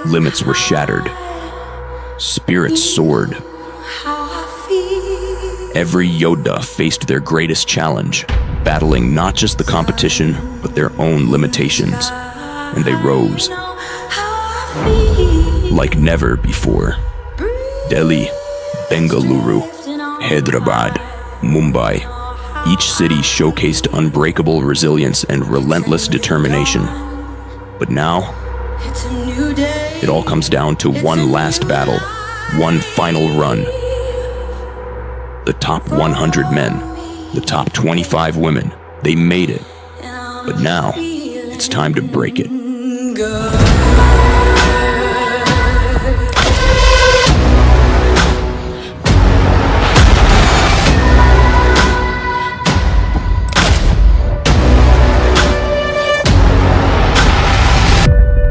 Limits were shattered. Spirits soared. Every Yodha faced their greatest challenge, battling not just the competition, but their own limitations. And they rose. Like never before. Delhi, Bengaluru, Hyderabad, Mumbai. Each city showcased unbreakable resilience and relentless determination. But now, it all comes down to one last battle, one final run. The top 100 men, the top 25 women, they made it. But now, it's time to break it.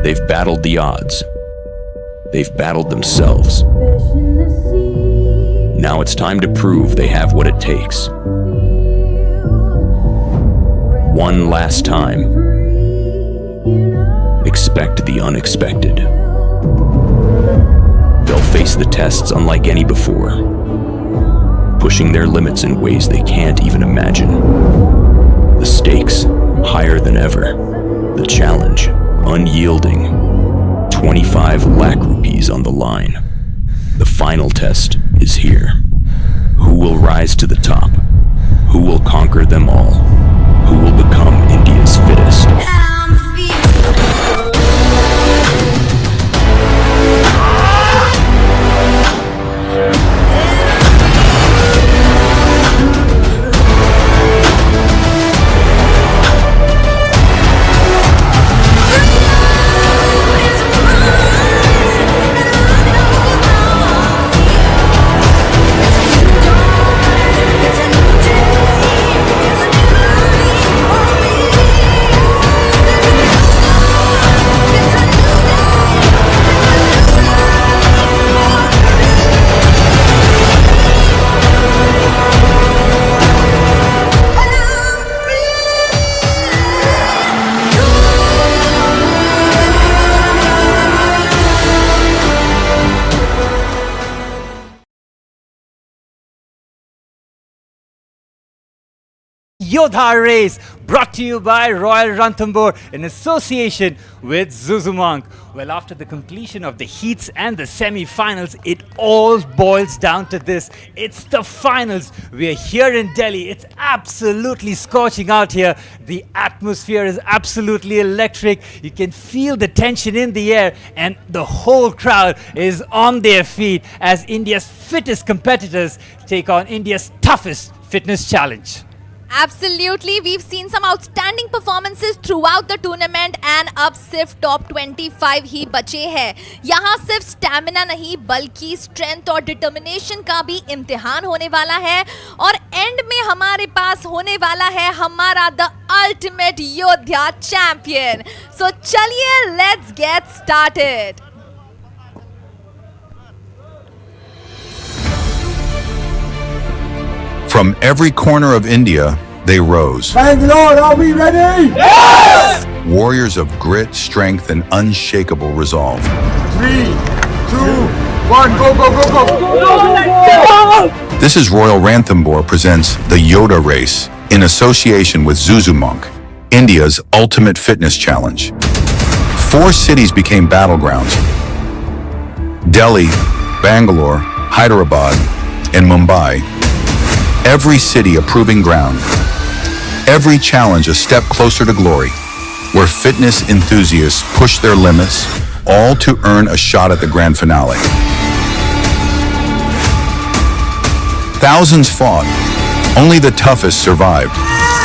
They've battled the odds. They've battled themselves. Now it's time to prove they have what it takes. One last time. Expect the unexpected. They'll face the tests unlike any before, pushing their limits in ways they can't even imagine. The stakes, higher than ever. The challenge, unyielding. 25 lakh rupees on the line. The final test is here. Who will rise to the top? Who will conquer them all? Who will become India's fittest? Yoddha Race, brought to you by Royal Ranthambore in association with Zuzumunk. Well, after the completion of the heats and the semi-finals, it all boils down to this. It's the finals. We're here in Delhi. It's absolutely scorching out here. The atmosphere is absolutely electric. You can feel the tension in the air, and the whole crowd is on their feet as India's fittest competitors take on India's toughest fitness challenge. Absolutely, we've seen some outstanding performances throughout the tournament and अब सिर्फ top 25 ही बचे हैं। यहाँ सिर्फ stamina नहीं बल्कि strength और determination का भी इम्तिहान होने वाला है और एंड में हमारे पास होने वाला है हमारा द अल्टीमेट योद्धा चैंपियन। सो चलिए let's get started. From every corner of India, they rose. Bangalore, are we ready? Yes! Warriors of grit, strength, and unshakable resolve. 3, 2, 1, go, go, go, go! This is Royal Ranthambore presents the Yoddha Race in association with Zuzumunk, India's ultimate fitness challenge. 4 cities became battlegrounds: Delhi, Bangalore, Hyderabad, and Mumbai. Every city a proving ground. Every challenge a step closer to glory, where fitness enthusiasts push their limits, all to earn a shot at the grand finale. Thousands fought, only the toughest survived.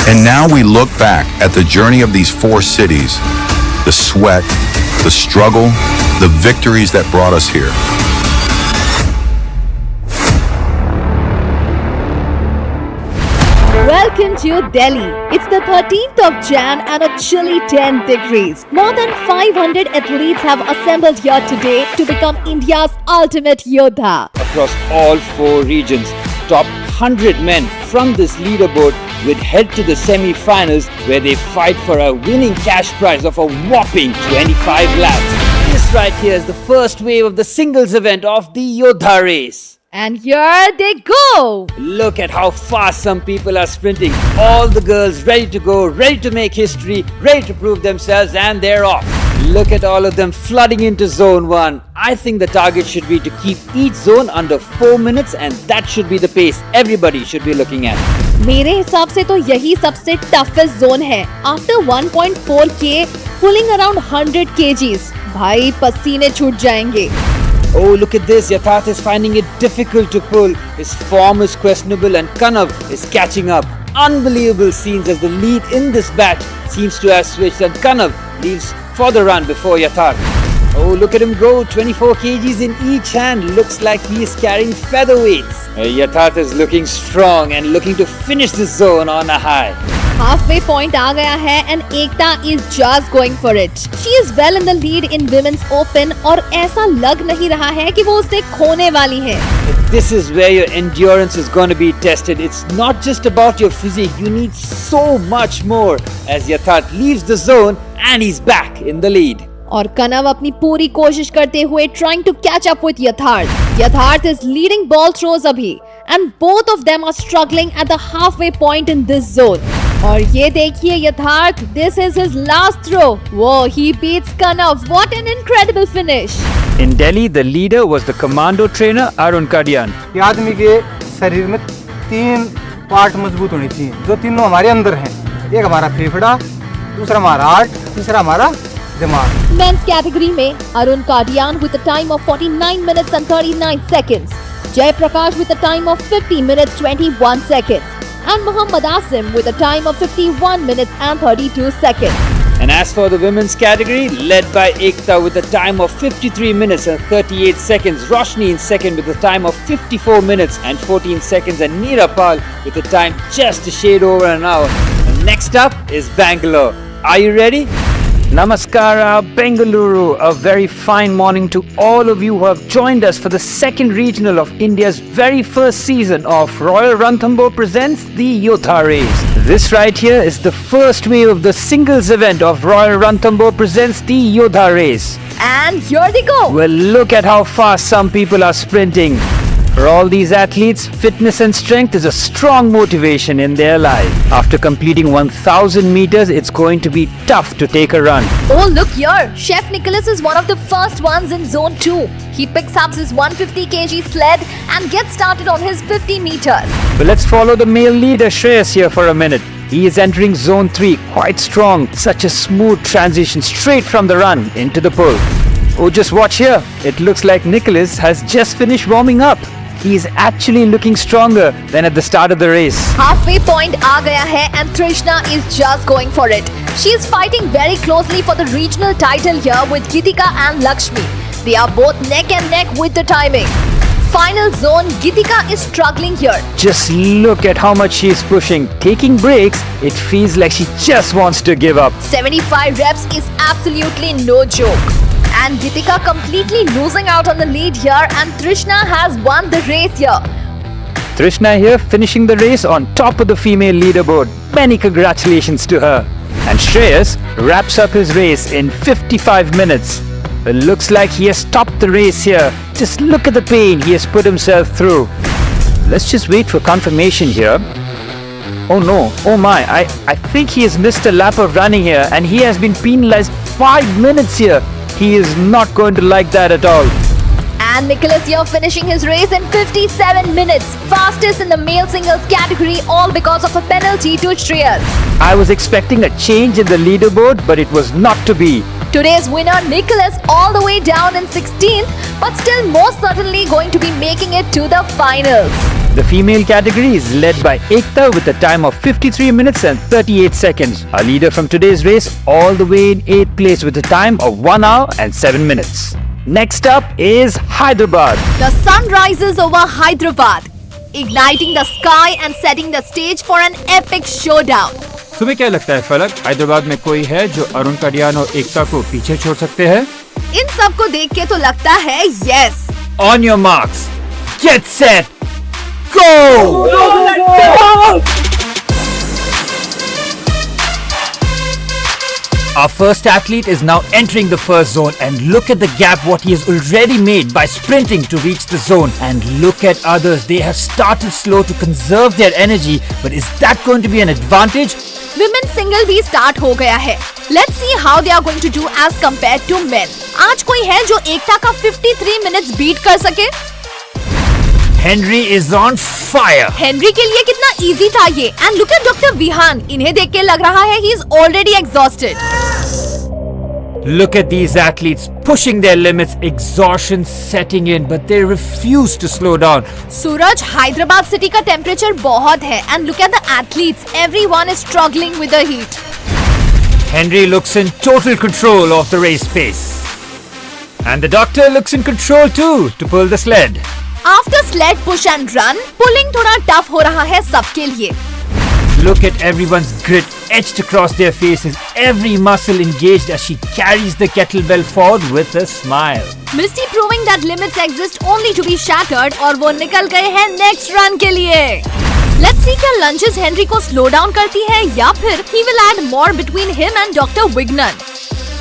And now we look back at the journey of these 4 cities, the sweat, the struggle, the victories that brought us here. Welcome to Delhi. It's the 13th of Jan and a chilly 10 degrees. More than 500 athletes have assembled here today to become India's ultimate Yodha. Across all 4 regions, top 100 men from this leaderboard will head to the semi-finals where they fight for a winning cash prize of a whopping 25 lakhs. This This right here is the first wave of the singles event of the Yoddha Race. And here they go. Look at how fast some people are sprinting. All the girls ready to go, ready to make history, ready to prove themselves, and they're off. Look at all of them flooding into zone 1. I think the target should be to keep each zone under 4 minutes, and that should be the pace everybody should be looking at. मेरे हिसाब से तो यही सबसे toughest zone है. After 1.4k, pulling around 100 kgs, भाई पसीने छूट जाएंगे. Oh, look at this. Yatharth is finding it difficult to pull. His form is questionable and Kanav is catching up. Unbelievable scenes as the lead in this batch seems to have switched and Kanav leaves for the run before Yatharth. Oh, look at him go. 24 kgs in each hand. Looks like he is carrying featherweights. Yatharth is looking strong and looking to finish this zone on a high. Halfway point आ गया है and Ekta is just going for it. She is well in the lead in women's open और ऐसा लग नहीं रहा है कि वो उसे खोने वाली है. This is where your endurance is going to be tested. It's not just about your physique. You need so much more as Yatharth leaves the zone and he's back in the lead. और कनव अपनी पूरी कोशिश करते हुए trying to catch up with Yatharth. Yatharth is leading ball throws अभी and both of them are struggling at the halfway point in this zone. और ये देखिए Yatharth, this is his last throw. Whoa, he beats Kanav. What an incredible finish. In Delhi, the leader was the commando trainer Arun Kadian. कि आदमी के शरीर में 3 part मजबूत होने चाहिए, जो तीनों हमारे अंदर हैं. एक हमारा फेफड़ा, दूसरा हमारा हार्ट, तीसरा हमारा दिमाग. Men's category में Arun Kadian with a time of 49 minutes and 39 seconds. Jay Prakash with a time of 50 minutes 21 seconds. And Muhammad Asim with a time of 51 minutes and 32 seconds. And as for the women's category, led by Ekta with a time of 53 minutes and 38 seconds, Roshni in second with a time of 54 minutes and 14 seconds, and Neera Pal with a time just a shade over an hour. And next up is Bangalore. Are you ready? Namaskara, Bengaluru. A very fine morning to all of you who have joined us for the second regional of India's very first season of Royal Ranthambore presents the Yoddha Race. This right here is the first wave of the singles event of Royal Ranthambore presents the Yoddha Race. And here they go. Well, look at how fast some people are sprinting. For all these athletes, fitness and strength is a strong motivation in their life. After completing 1000 meters, it's going to be tough to take a run. Oh, look here. Chef Nicholas is one of the first ones in zone 2. He picks up his 150 kg sled and gets started on his 50 meters. But let's follow the male leader Shreyas here for a minute. He is entering zone 3 quite strong. Such a smooth transition straight from the run into the pull. Oh, just watch here. It looks like Nicholas has just finished warming up. He is actually looking stronger than at the start of the race. Halfway point आ गया है and Trishna is just going for it. She is fighting very closely for the regional title here with Gitika and Lakshmi. They are both neck and neck with the timing. Final zone, Gitika is struggling here. Just look at how much she is pushing. Taking breaks, it feels like she just wants to give up. 75 reps is absolutely no joke. And Gitika completely losing out on the lead here and Trishna has won the race here. Trishna here finishing the race on top of the female leaderboard. Many congratulations to her. And Shreyas wraps up his race in 55 minutes. It looks like he has topped the race here. Just look at the pain he has put himself through. Let's just wait for confirmation here. Oh no, oh my, I think he has missed a lap of running here and he has been penalized 5 minutes here. He is not going to like that at all. And Nicholas here finishing his race in 57 minutes. Fastest in the male singles category, all because of a penalty to Shreyas. I was expecting a change in the leaderboard, but it was not to be. Today's winner Nicholas all the way down in 16th, but still most certainly going to be making it to the finals. The female category is led by Ekta with a time of 53 minutes and 38 seconds. Our leader from today's race all the way in 8th place with a time of 1 hour and 7 minutes. Next up is Hyderabad. The sun rises over Hyderabad, igniting the sky and setting the stage for an epic showdown. तुम्हें क्या लगता है फलक, हैदराबाद में कोई है जो अरुण कडियान और एकता को पीछे छोड़ सकते हैं? इन सब को देख के तो लगता है yes. On your marks, get set, go! Our first athlete is now entering the first zone, and look at the gap what he has already made by sprinting to reach the zone. And look at others, they have started slow to conserve their energy, but is that going to be an advantage? Women single भी start हो गया है. Let's see how they are going to do as compared to men. आज कोई है जो एकता का 53 minutes beat कर सके? Henry is on fire. Henry के लिए कितना इजी था ये. And look at Dr. Vihan. इन्हें देख के लग रहा है he is already exhausted. Look at these athletes pushing their limits, exhaustion setting in, but they refuse to slow down. Suraj, Hyderabad city का टेम्परेचर बहुत है. And look at the athletes. Everyone is struggling with the heat. Henry looks in total control of the race pace. And the doctor looks in control too to pull the sled. After sled push and run, pulling थोड़ा tough हो रहा है सबके लिए. Look at everyone's grit etched across their faces, every muscle engaged as she carries the kettlebell forward with a smile. Misty proving that limits exist only to be shattered और वो निकल गए हैं next run के लिए. Let's see क्या lunges Henry को slow down करती है या फिर he will add more between him and Dr. Vignan.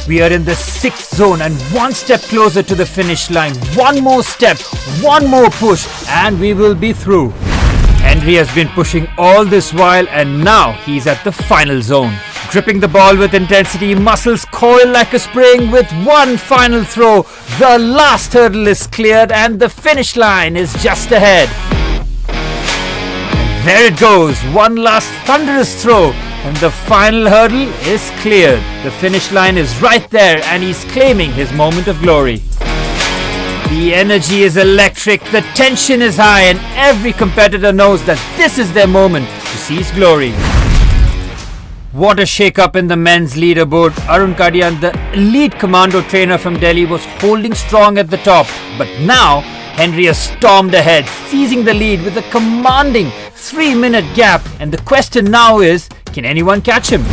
We are in the 6th zone and one step closer to the finish line. One more step, one more push, and we will be through. Henry has been pushing all this while and now he's at the final zone. Gripping the ball with intensity, muscles coil like a spring with one final throw. The last hurdle is cleared and the finish line is just ahead. And there it goes, one last thunderous throw. And the final hurdle is cleared. The finish line is right there and he's claiming his moment of glory. The energy is electric, the tension is high, and every competitor knows that this is their moment to seize glory. What a shake-up in the men's leaderboard. Arun Kadian, the elite commando trainer from Delhi, was holding strong at the top. But now, Henry has stormed ahead, seizing the lead with a commanding 3-minute gap. And the question now is, can anyone catch him?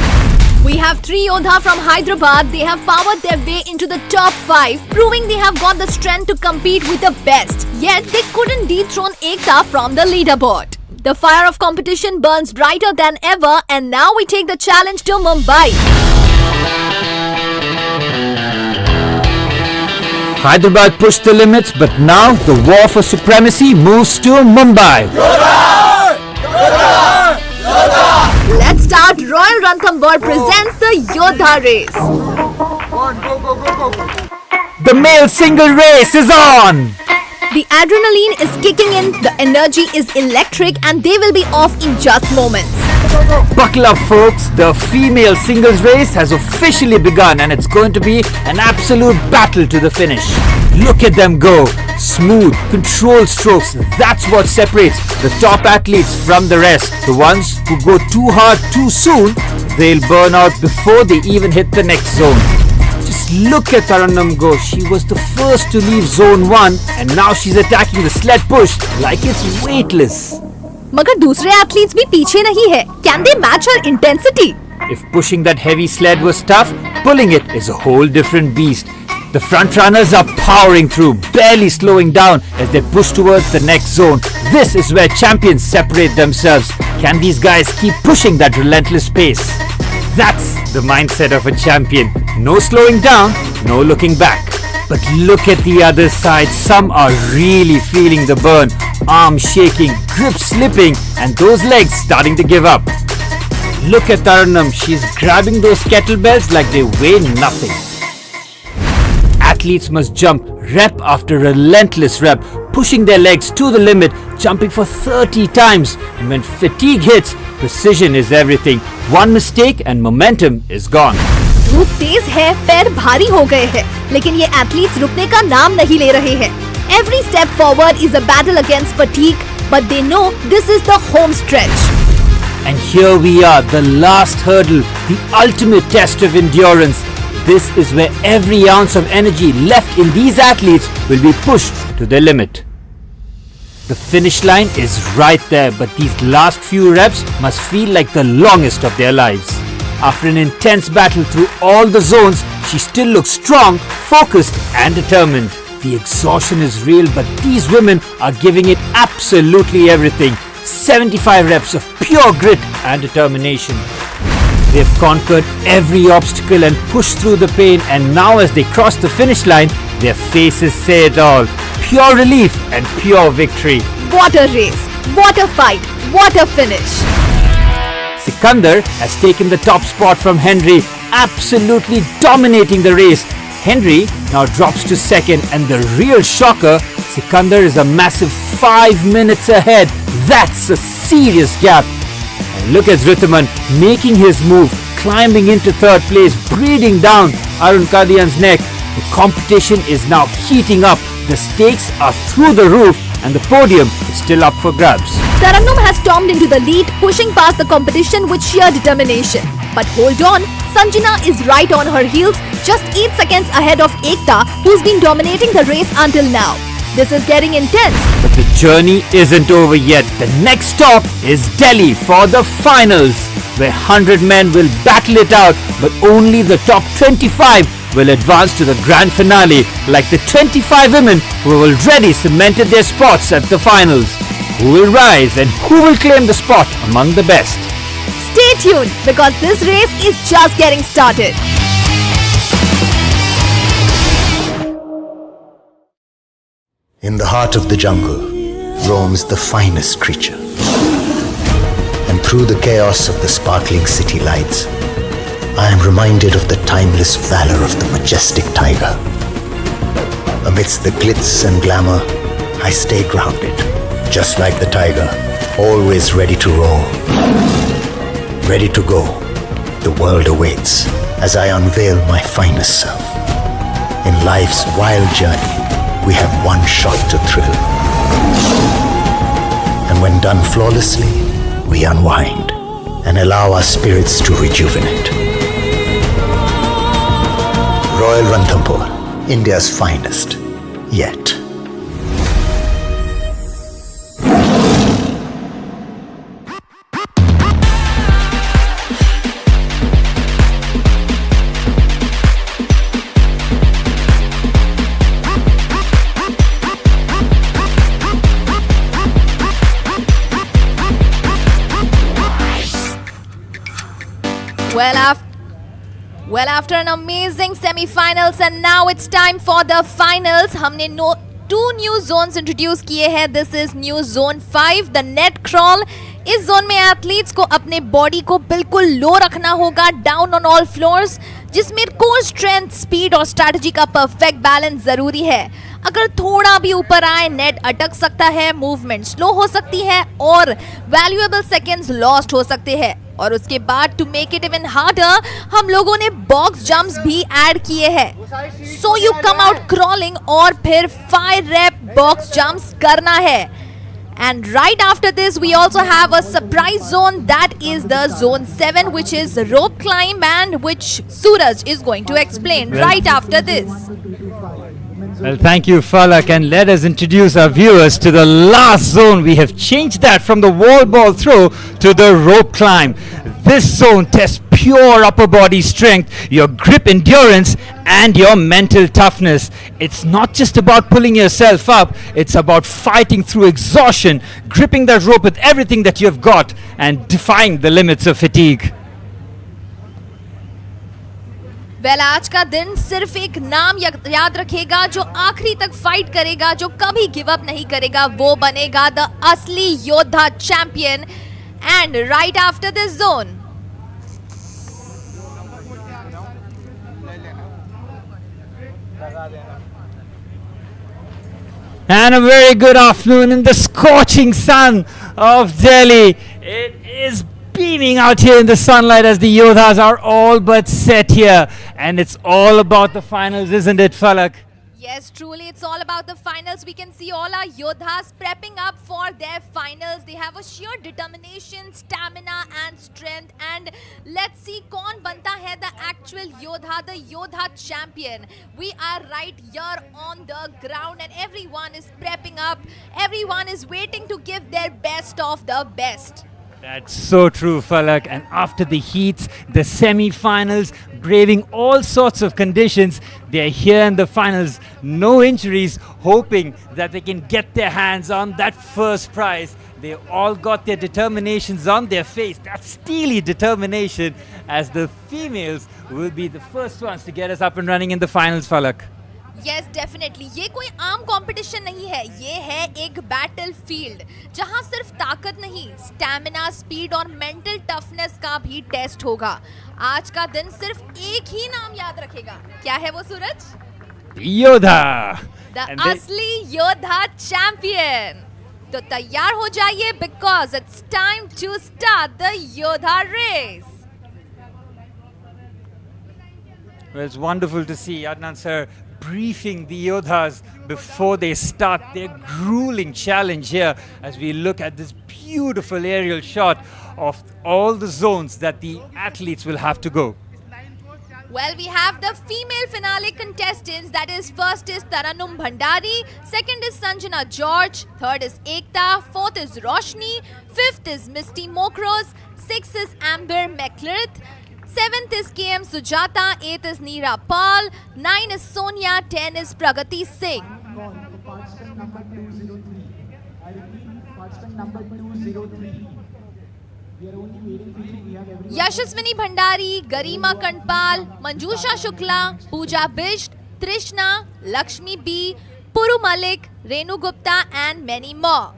We have 3 Yodha from Hyderabad. They have powered their way into the top 5, proving they have got the strength to compete with the best. Yet they couldn't dethrone Ekta from the leaderboard. The fire of competition burns brighter than ever, and now we take the challenge to Mumbai. Hyderabad pushed the limits, but now the war for supremacy moves to Mumbai. Let's start. Royal Ranthambore presents the Yoddha Race. One, go, go, go, go. The male single race is on! The adrenaline is kicking in, the energy is electric, and they will be off in just moments. Buckle up, folks. The female singles race has officially begun and it's going to be an absolute battle to the finish. Look at them go. Smooth, controlled strokes. That's what separates the top athletes from the rest. The ones who go too hard too soon, they'll burn out before they even hit the next zone. Just look at Taranam go. She was the first to leave zone 1 and now she's attacking the sled push like it's weightless. मगर दूसरे athletes भी पीछे नहीं है. Can they match her intensity? If pushing that heavy sled was tough, pulling it is a whole different beast. The front runners are powering through, barely slowing down as they push towards the next zone. This is where champions separate themselves. Can these guys keep pushing that relentless pace? That's the mindset of a champion. No slowing down, no looking back. But look at the other side. Some are really feeling the burn. Arms shaking, grips slipping, and those legs starting to give up. Look at Taranam. She's grabbing those kettlebells like they weigh nothing. Athletes must jump rep after relentless rep, pushing their legs to the limit, jumping for 30 times. And when fatigue hits, precision is everything. One mistake and momentum is gone. धूप तेज है, पैर भारी हो गए हैं, लेकिन ये athletes रुकने का नाम नहीं ले रहे हैं. Every step forward is a battle against fatigue, but they know this is the home stretch. And here we are, the last hurdle, the ultimate test of endurance. This is where every ounce of energy left in these athletes will be pushed to their limit. The finish line is right there, but these last few reps must feel like the longest of their lives. After an intense battle through all the zones, she still looks strong, focused and determined. The exhaustion is real, but these women are giving it absolutely everything. 75 reps of pure grit and determination. They've conquered every obstacle and pushed through the pain, and now as they cross the finish line, their faces say it all. Pure relief and pure victory. What a race! What a fight! What a finish! Sikandar has taken the top spot from Henry, absolutely dominating the race. Henry now drops to second, and the real shocker, Sikandar is a massive 5 minutes ahead. That's a serious gap. And look at Rithman making his move, climbing into third place, breathing down Arun Kadian's neck. The competition is now heating up. The stakes are through the roof, and the podium is still up for grabs. Tarannum has stormed into the lead, pushing past the competition with sheer determination. But hold on, Sanjana is right on her heels, just 8 seconds ahead of Ekta, who's been dominating the race until now. This is getting intense. But the journey isn't over yet. The next stop is Delhi for the finals, where 100 men will battle it out, but only the top 25 will advance to the grand finale, like the 25 women who have already cemented their spots at the finals. Who will rise and who will claim the spot among the best? Stay tuned, because this race is just getting started. In the heart of the jungle roams the finest creature. And through the chaos of the sparkling city lights, I am reminded of the timeless valor of the majestic tiger. Amidst the glitz and glamour, I stay grounded, just like the tiger, always ready to roar. Ready to go, the world awaits as I unveil my finest self. In life's wild journey, we have one shot to thrill. And when done flawlessly, we unwind and allow our spirits to rejuvenate. Royal Ranthambore, India's finest, yet. Well, after an amazing semi-finals, and now it's time for the finals. हमने two new zones introduce किए हैं. This is new zone 5, the net crawl. इस zone में athletes को अपने body को बिल्कुल low रखना होगा, down on all floors, जिसमें core strength, speed और strategy का perfect balance जरूरी है. अगर थोड़ा भी ऊपर आए, नेट अटक सकता है, मूवमेंट स्लो हो सकती है और वैल्यूएबल सेकंड्स लॉस्ट हो सकते हैं. और उसके बाद to make it even harder, हम लोगों ने बॉक्स जंप्स भी ऐड किए हैं. So you come out crawling और फिर 5 रेप बॉक्स जंप्स करना है. And right after this, we also have a surprise zone, that is the zone 7, which is rope climb, and which Suraj is going to explain right after this. Well, thank you, Falak, and let us introduce our viewers to the last zone. We have changed that from the wall ball throw to the rope climb. This zone tests pure upper body strength, your grip endurance, and your mental toughness. It's not just about pulling yourself up, it's about fighting through exhaustion, gripping that rope with everything that you've got, and defying the limits of fatigue. Well आज का दिन सिर्फ एक नाम याद रखेगा, जो आखिरी तक फाइट करेगा, जो कभी गिव अप नहीं करेगा, वो बनेगा द असली योद्धा champion. And right after this zone, And a very good afternoon in the scorching sun of Delhi. It is beaming out here in the sunlight as the Yodhas are all but set here. And it's all about the finals, isn't it, Falak? yes, truly it's all about the finals. We can see all our Yodhas prepping up for their finals. They have a sheer determination, stamina and strength. And let's see kaun banta hai the actual Yodha, the Yodha champion. We are right here on the ground and everyone is prepping up. Everyone is waiting to give their best of the best. That's so true, Falak. And after the heats, the semi-finals, braving all sorts of conditions, they're here in the finals, no injuries, hoping that they can get their hands on that first prize. They all got their determinations on their face. That steely determination, as the females will be the first ones to get us up and running in the finals, Falak. Yes, definitely. ये कोई आम competition नहीं है, ये है एक battle field जहां सिर्फ ताकत नहीं, स्टैमिना, स्पीड और मेंटल टफनेस का भी टेस्ट होगा. आज का दिन सिर्फ एक ही नाम याद रखेगा. क्या है वो सूरज? Yodha! The असली योद्धा चैंपियन. तो तैयार हो जाइए because it's time to start the Yoddha race. Well, it's wonderful to see Adnan sir briefing the Yodhas before they start their grueling challenge here, as we look at this beautiful aerial shot of all the zones that the athletes will have to go. Well, we have the female finale contestants. That is, first is Taranum Bhandari, second is Sanjana George, third is Ekta, fourth is Roshni, fifth is Misty Mokros, sixth is Amber McLeod, seventh is KM Sujata, eighth is Neera Paul, 9 is Sonia, 10 is Pragati Singh. Participant number 203. I repeat, participant number 203. We are only waiting for you. We have everyone. Yashaswini Bhandari, Garima Kandpal, Manjusha Shukla, Pooja Bisht, Trishna, Lakshmi B, Puru Malik, Renu Gupta and many more.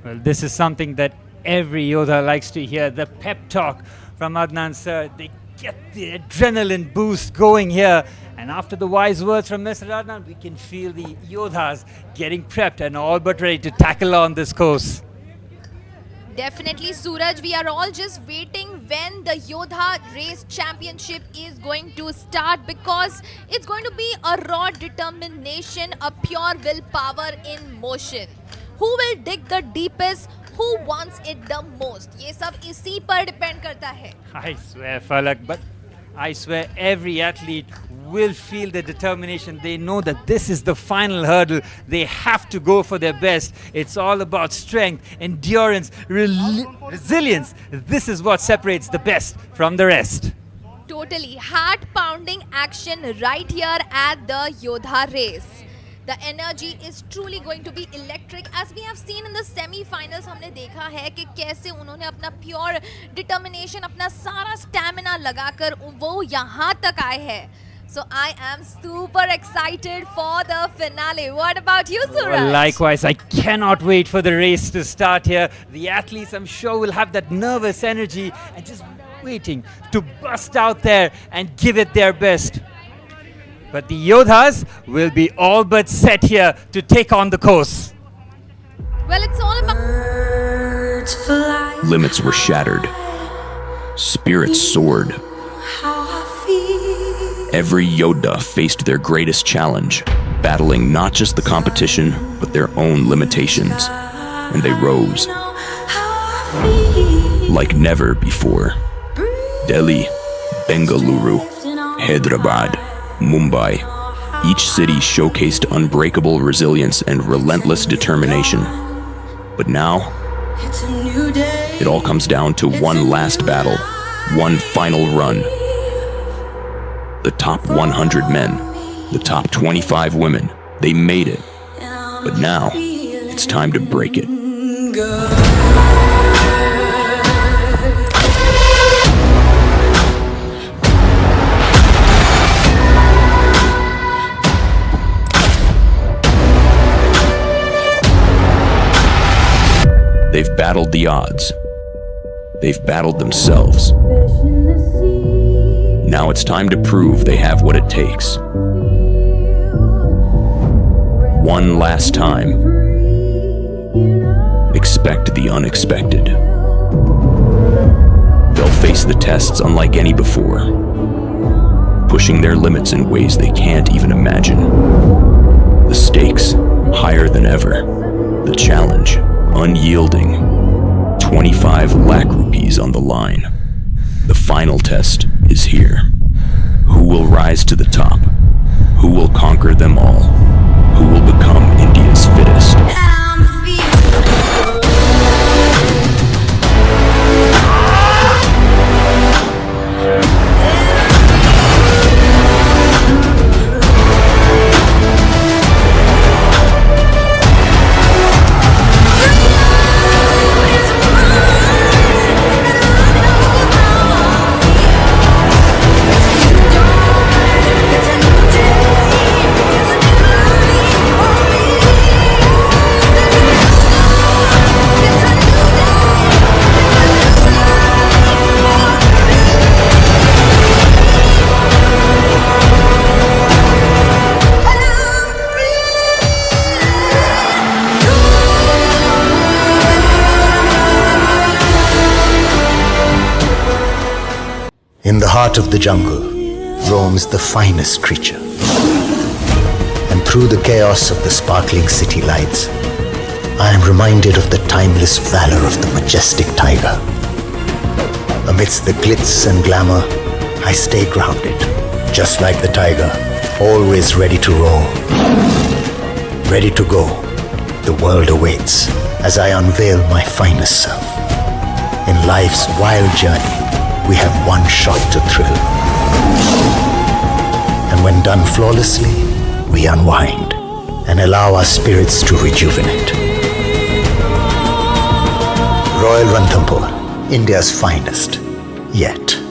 Well, this is something that every Yodha likes to hear, the pep talk from Adnan sir. They get the adrenaline boost going here. And after the wise words from Mr. Adnan, we can feel the Yodhas getting prepped and all but ready to tackle on this course. Definitely, Suraj, we are all just waiting when the Yoddha Race Championship is going to start, because it's going to be a raw determination, a pure willpower in motion. Who will dig the deepest? Who wants it the most? ये सब इसी पर depend करता है. I swear, Falak, but I swear every athlete will feel the determination. They know that this is the final hurdle. They have to go for their best. It's all about strength, endurance, resilience. This is what separates the best from the rest. Totally heart-pounding action right here at the Yoddha Race. The energy is truly going to be electric. As we have seen in the semi-finals, हमने देखा है कि कैसे उन्होंने अपना pure determination, अपना सारा stamina लगाकर वो यहाँ तक आए हैं. So I am super excited for the finale. What about you, Suraj? Well, likewise, I cannot wait for the race to start here. The athletes, I'm sure, will have that nervous energy and just waiting to bust out there and give it their best. But the Yodhas will be all but set here to take on the course. Well, it's all about... Limits were shattered. Spirits soared. Every Yodha faced their greatest challenge, battling not just the competition, but their own limitations. And they rose like never before. Delhi, Bengaluru, Hyderabad, Mumbai. Each city showcased unbreakable resilience and relentless determination. But now, it all comes down to one last battle, one final run. The top 100 men, the top 25 women, they made it. But now, it's time to break it. They've battled the odds. They've battled themselves. Now it's time to prove they have what it takes. One last time. Expect the unexpected. They'll face the tests unlike any before, pushing their limits in ways they can't even imagine. The stakes, higher than ever. The challenge, unyielding. 25 lakh rupees on the line. The final test is here. Who will rise to the top? Who will conquer them all? Who will become India's fittest? In the heart of the jungle roams the finest creature. And through the chaos of the sparkling city lights, I am reminded of the timeless valor of the majestic tiger. Amidst the glitz and glamour, I stay grounded, just like the tiger, always ready to roar. Ready to go, the world awaits as I unveil my finest self. In life's wild journey, we have one shot to thrill. And when done flawlessly, we unwind and allow our spirits to rejuvenate. Royal Ranthambore, India's finest, yet.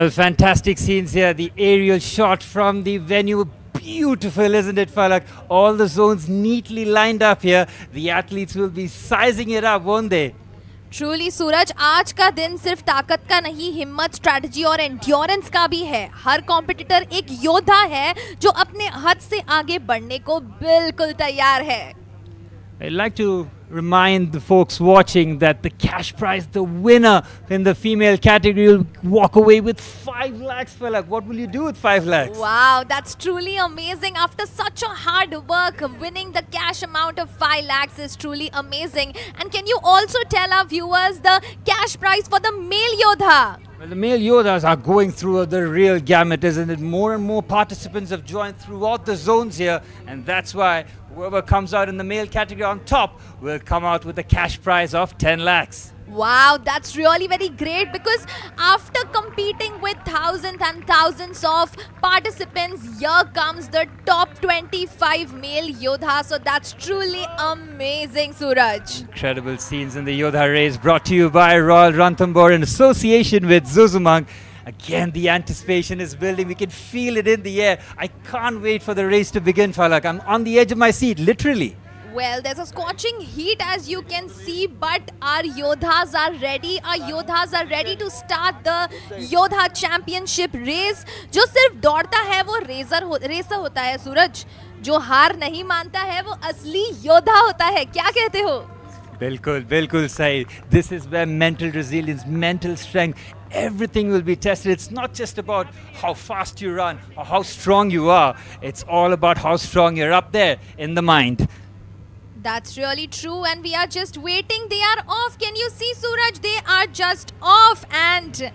Well, fantastic scenes here. The aerial shot from the venue. Beautiful, isn't it, Falak? All the zones neatly lined up here. The athletes will be sizing it up, won't they? Truly Suraj, आज का दिन सिर्फ ताकत का नहीं, हिम्मत, strategy और endurance का भी है. हर कॉम्पिटिटर एक योद्धा है जो अपने हद से आगे बढ़ने को बिल्कुल तैयार है. I'd like to remind the folks watching that the cash prize, the winner in the female category, will walk away with 5 lakhs, Falak. What will you do with 5 lakhs? Wow, that's truly amazing. After such a hard work, winning the cash amount of 5 lakhs is truly amazing. And can you also tell our viewers the cash prize for the male Yodha? Well, the male Yodhas are going through the real gamut, isn't it? More and more participants have joined throughout the zones here, and that's why whoever comes out in the male category on top will come out with a cash prize of 10 lakhs. Wow, that's really very great, because after competing with thousands and thousands of participants, here comes the top 25 male Yodha. So that's truly amazing, Suraj. Incredible scenes in the Yoddha Race, brought to you by Royal Ranthambore in association with Zuzumang. Again, the anticipation is building. We can feel it in the air. I can't wait for the race to begin, Falak. I'm on the edge of my seat, literally. Well, there's a scorching heat, as you can see, but our Yodhas are ready. Our Yodhas are ready to start the Yodha Championship race. जो सिर्फ दौड़ता है वो racer होता है, सूरज. जो हार नहीं मानता है वो असली योद्धा होता है. क्या कहते हो? बिल्कुल, बिल्कुल सही. This is where mental resilience, mental strength, everything will be tested. It's not just about how fast you run or how strong you are. It's all about how strong you're up there in the mind. That's really true, and we are just waiting. They are off. Can you see, Suraj? They are just off, and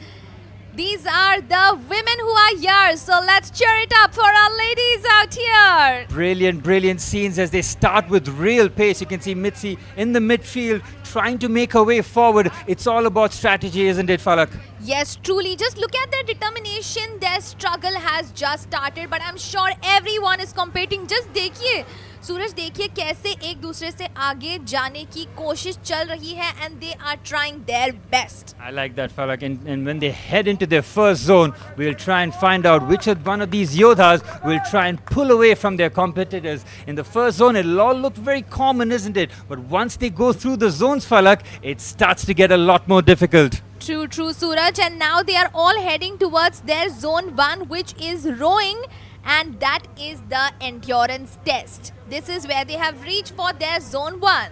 these are the women who are here. So let's cheer it up for our ladies out here. Brilliant, brilliant scenes as they start with real pace. You can see Mitzi in the midfield trying to make her way forward. It's all about strategy, isn't it, Falak? Yes, truly. Just look at their determination. Their struggle has just started, but I'm sure everyone is competing. Just देखिए, सूरज, देखिए कैसे एक दूसरे से आगे जाने की कोशिश चल रही है, and they are trying their best. I like that, Falak. And when they head into their first zone, we'll try and find out which one of these Yodhas will try and pull away from their competitors. In the first zone, it'll all look very common, isn't it? But once they go through the zones, Falak, it starts to get a lot more difficult. True, true, Suraj. And now they are all heading towards their zone 1, which is rowing, and that is the endurance test. This is where they have reached for their zone 1.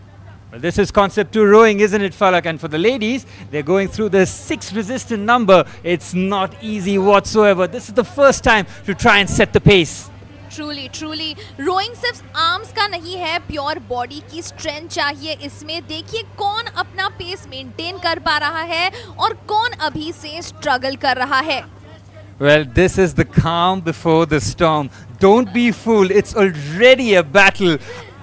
Well, this is concept 2 rowing, isn't it, Falak? And for the ladies, they're going through the 6 resistant number. It's not easy whatsoever. This is the first time to try and set the pace. Truly, truly. Rowing सिर्फ arms का नहीं है, pure body की strength चाहिए इसमें. देखिए कौन अपना पेस मेंटेन कर पा रहा है और कौन अभी से स्ट्रगल कर रहा है. Well, this is the calm before the storm. Don't be fooled. It's already a battle.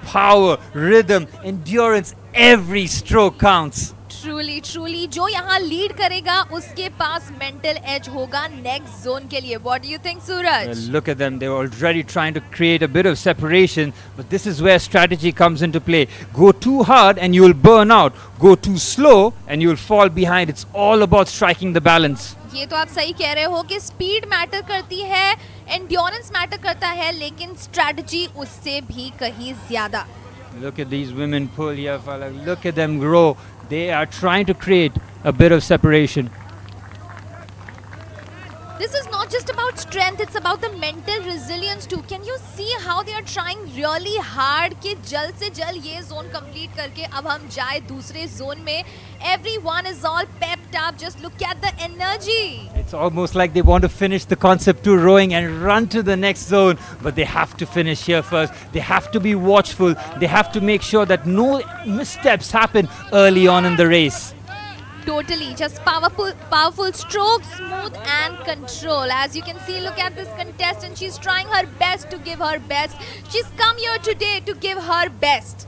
Power, rhythm, endurance, every stroke counts. Truly, truly. जो यहाँ लीड करेगा उसके पास मेंटल एज होगा नेक्स्ट जोन के लिए. What do you think, Suraj? Well, look at them. They're already trying to create a bit of separation. But this is where strategy comes into play. Go too hard and you'll burn out. Go too slow and you'll fall behind. It's all about striking the balance. ये तो आप सही कह रहे हो कि speed matter करती है, एंड्योरेंस मैटर करता है, लेकिन स्ट्रेटजी उससे भी कहीं ज्यादा। Look at these women pull here, Falak. Look at them grow. They are trying to create a bit of separation. This is not just about strength, it's about the mental resilience too. Can you see how they are trying really hard कि जल्द से जल्द ये zone complete करके अब हम जाए दूसरे zone में. Everyone is all pepped up. Just look at the energy. It's almost like they want to finish the concept 2 rowing and run to the next zone, but they have to finish here first. They have to be watchful. They have to make sure that no missteps happen early on in the race. Totally, just powerful strokes, smooth and control. As you can see, look at this contestant. She's trying her best to give her best. She's come here today to give her best.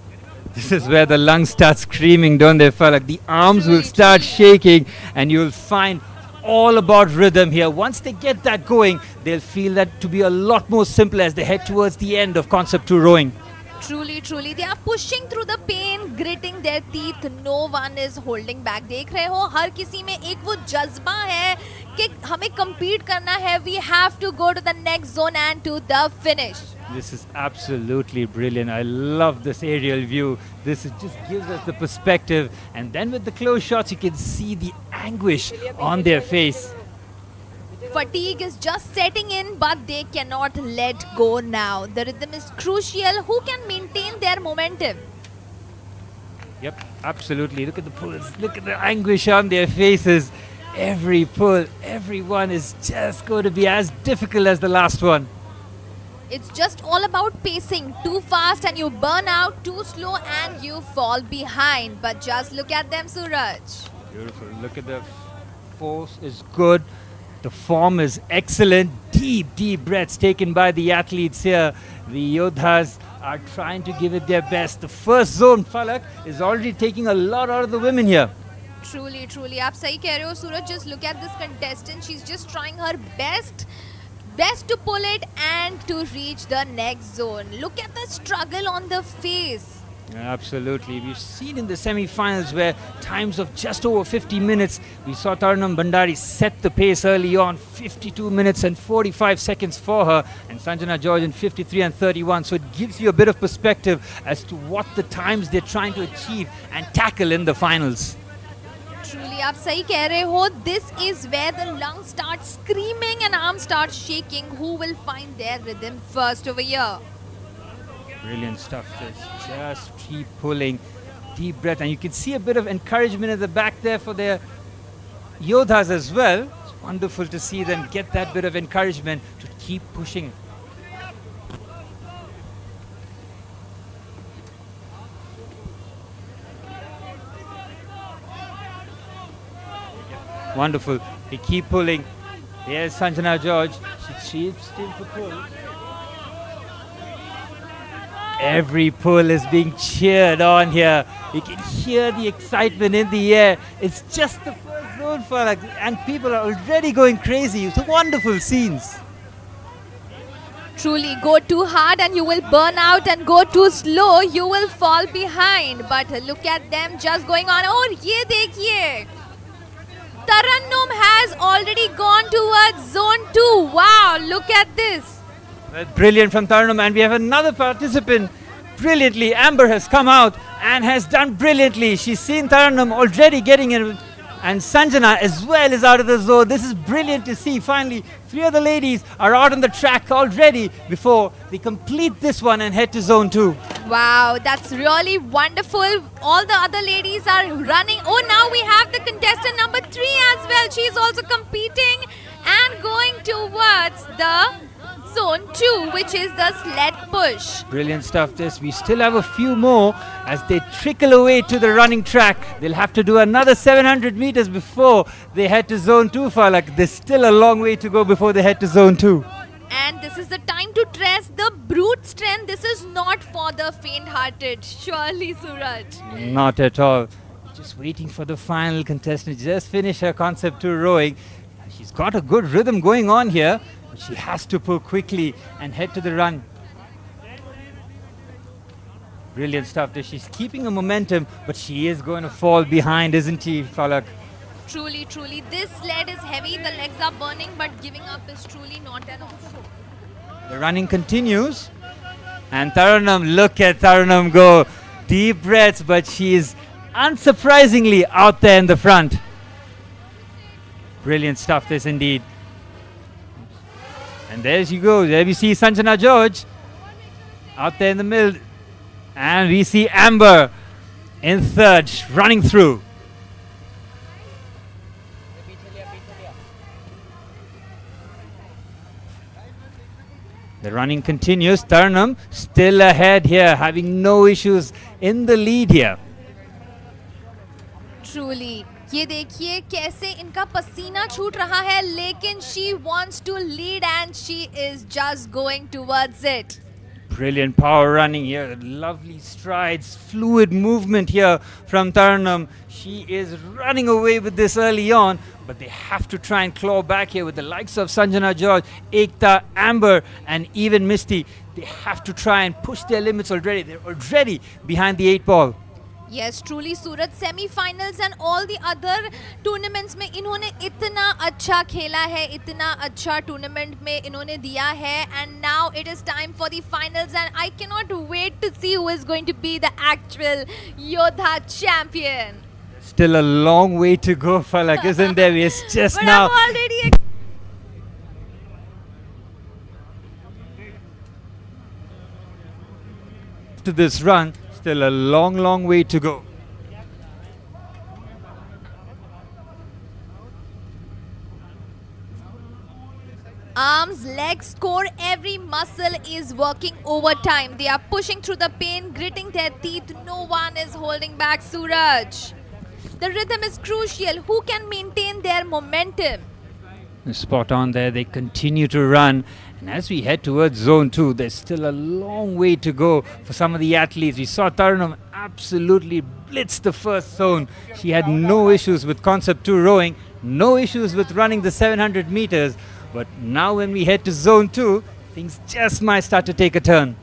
This is where the lungs start screaming, don't they, Falak? The arms will start shaking and you'll find all about rhythm here. Once they get that going, they'll feel that to be a lot more simple as they head towards the end of Concept 2 rowing. Truly, truly, they are pushing through the pain, gritting their teeth. No one is holding back. देख रहे हो, हर किसी में एक वो जज्बा है कि हमें compete करना है. We have to go to the next zone and to the finish. This is absolutely brilliant. I love this aerial view. This just gives us the perspective. And then with the close shots, you can see the anguish on their face. Fatigue is just setting in, but they cannot let go now. The rhythm is crucial. Who can maintain their momentum? Yep, absolutely. Look at the pulls. Look at the anguish on their faces. Every pull, everyone is just going to be as difficult as the last one. It's just all about pacing. Too fast and you burn out, too slow and you fall behind. But just look at them, Suraj. Beautiful. Look at the force is good. The form is excellent. Deep, deep breaths taken by the athletes here. The Yodhas are trying to give it their best. The first zone, Falak, is already taking a lot out of the women here. Truly, truly. आप सही कह रहे हो, Suraj. Just look at this contestant. She's just trying her best to pull it and to reach the next zone. Look at the struggle on the face. Absolutely. We've seen in the semi-finals where times of just over 50 minutes, we saw Taranam Bandari set the pace early on, 52 minutes and 45 seconds for her, and Sanjana George in 53 and 31. So it gives you a bit of perspective as to what the times they're trying to achieve and tackle in the finals. Truly, आप सही कह रहे हो. This is where the lungs start screaming and arms start shaking. Who will find their rhythm first over here? Brilliant stuff. Just keep pulling. Deep breath. And you can see a bit of encouragement at the back there for their Yodhas as well. It's wonderful to see them get that bit of encouragement to keep pushing. Wonderful. They keep pulling. There's Sanjana George. She's still to pull. Every pull is being cheered on here. You can hear the excitement in the air. It's just the first zone, Falak, and people are already going crazy. It's wonderful scenes. Truly, go too hard and you will burn out, and go too slow, you will fall behind. But look at them just going on. Oh, ye dekhiye. Tarannum has already gone towards zone 2. Wow, look at this. Brilliant from Taranam, and we have another participant. Brilliantly, Amber has come out and has done brilliantly. She's seen Taranam already getting in, and Sanjana as well is out of the zone. This is brilliant to see. Finally, 3 of the ladies are out on the track already before they complete this one and head to zone 2. Wow, that's really wonderful. All the other ladies are running. Oh, now we have the contestant number 3 as well. She's also competing and going towards the zone 2, which is the sled push. Brilliant stuff this. We still have a few more as they trickle away to the running track. They'll have to do another 700 meters before they head to zone 2, Falak. There's still a long way to go before they head to zone 2. And this is the time to test the brute strength. This is not for the faint-hearted. Surely, Suraj. Not at all. Just waiting for the final contestant. Just finish her concept 2 rowing. She's got a good rhythm going on here. She has to pull quickly and head to the run. Brilliant stuff. She's keeping a momentum, but she is going to fall behind, isn't she, Falak? Truly, truly. This sled is heavy, the legs are burning, but giving up is truly not an option. The running continues. And Taranum, look at Taranum go. Deep breaths, but she is unsurprisingly out there in the front. Brilliant stuff, this indeed. And there she goes. There we see Sanjana George out there in the middle. And we see Amber in third, running through. The running continues. Taranum still ahead here, having no issues in the lead here. Truly. ये देखिए कैसे इनका पसीना छूट रहा है, लेकिन she wants to lead and she is just going towards it. Brilliant power running here. Lovely strides, fluid movement here from Taranum. She is running away with this early on, but they have to try and claw back here with the likes of Sanjana George, Ekta, Amber, and even Misty. They have to try and push their limits already. They're already behind the 8 ball. Yes, truly Suraj, semi-finals and all the other tournaments में इन्होंने इतना अच्छा खेला है, इतना अच्छा tournament में इन्होंने दिया है, and now it is time for the finals and I cannot wait to see who is going to be the actual Yodha champion. Still a long way to go, Falak, isn't there? It's just But now. I'm already To this run, still a long, long way to go. arms, legs, core, every muscle is working overtime. They are pushing through the pain, gritting their teeth. No one is holding back Suraj. The rhythm is crucial. Who can maintain their momentum? Spot on there. They continue to run. And as we head towards zone 2, there's still a long way to go for some of the athletes. We saw Taranum absolutely blitz the first zone. She had no issues with concept 2 rowing, no issues with running the 700 meters. But now when we head to zone 2, things just might start to take a turn.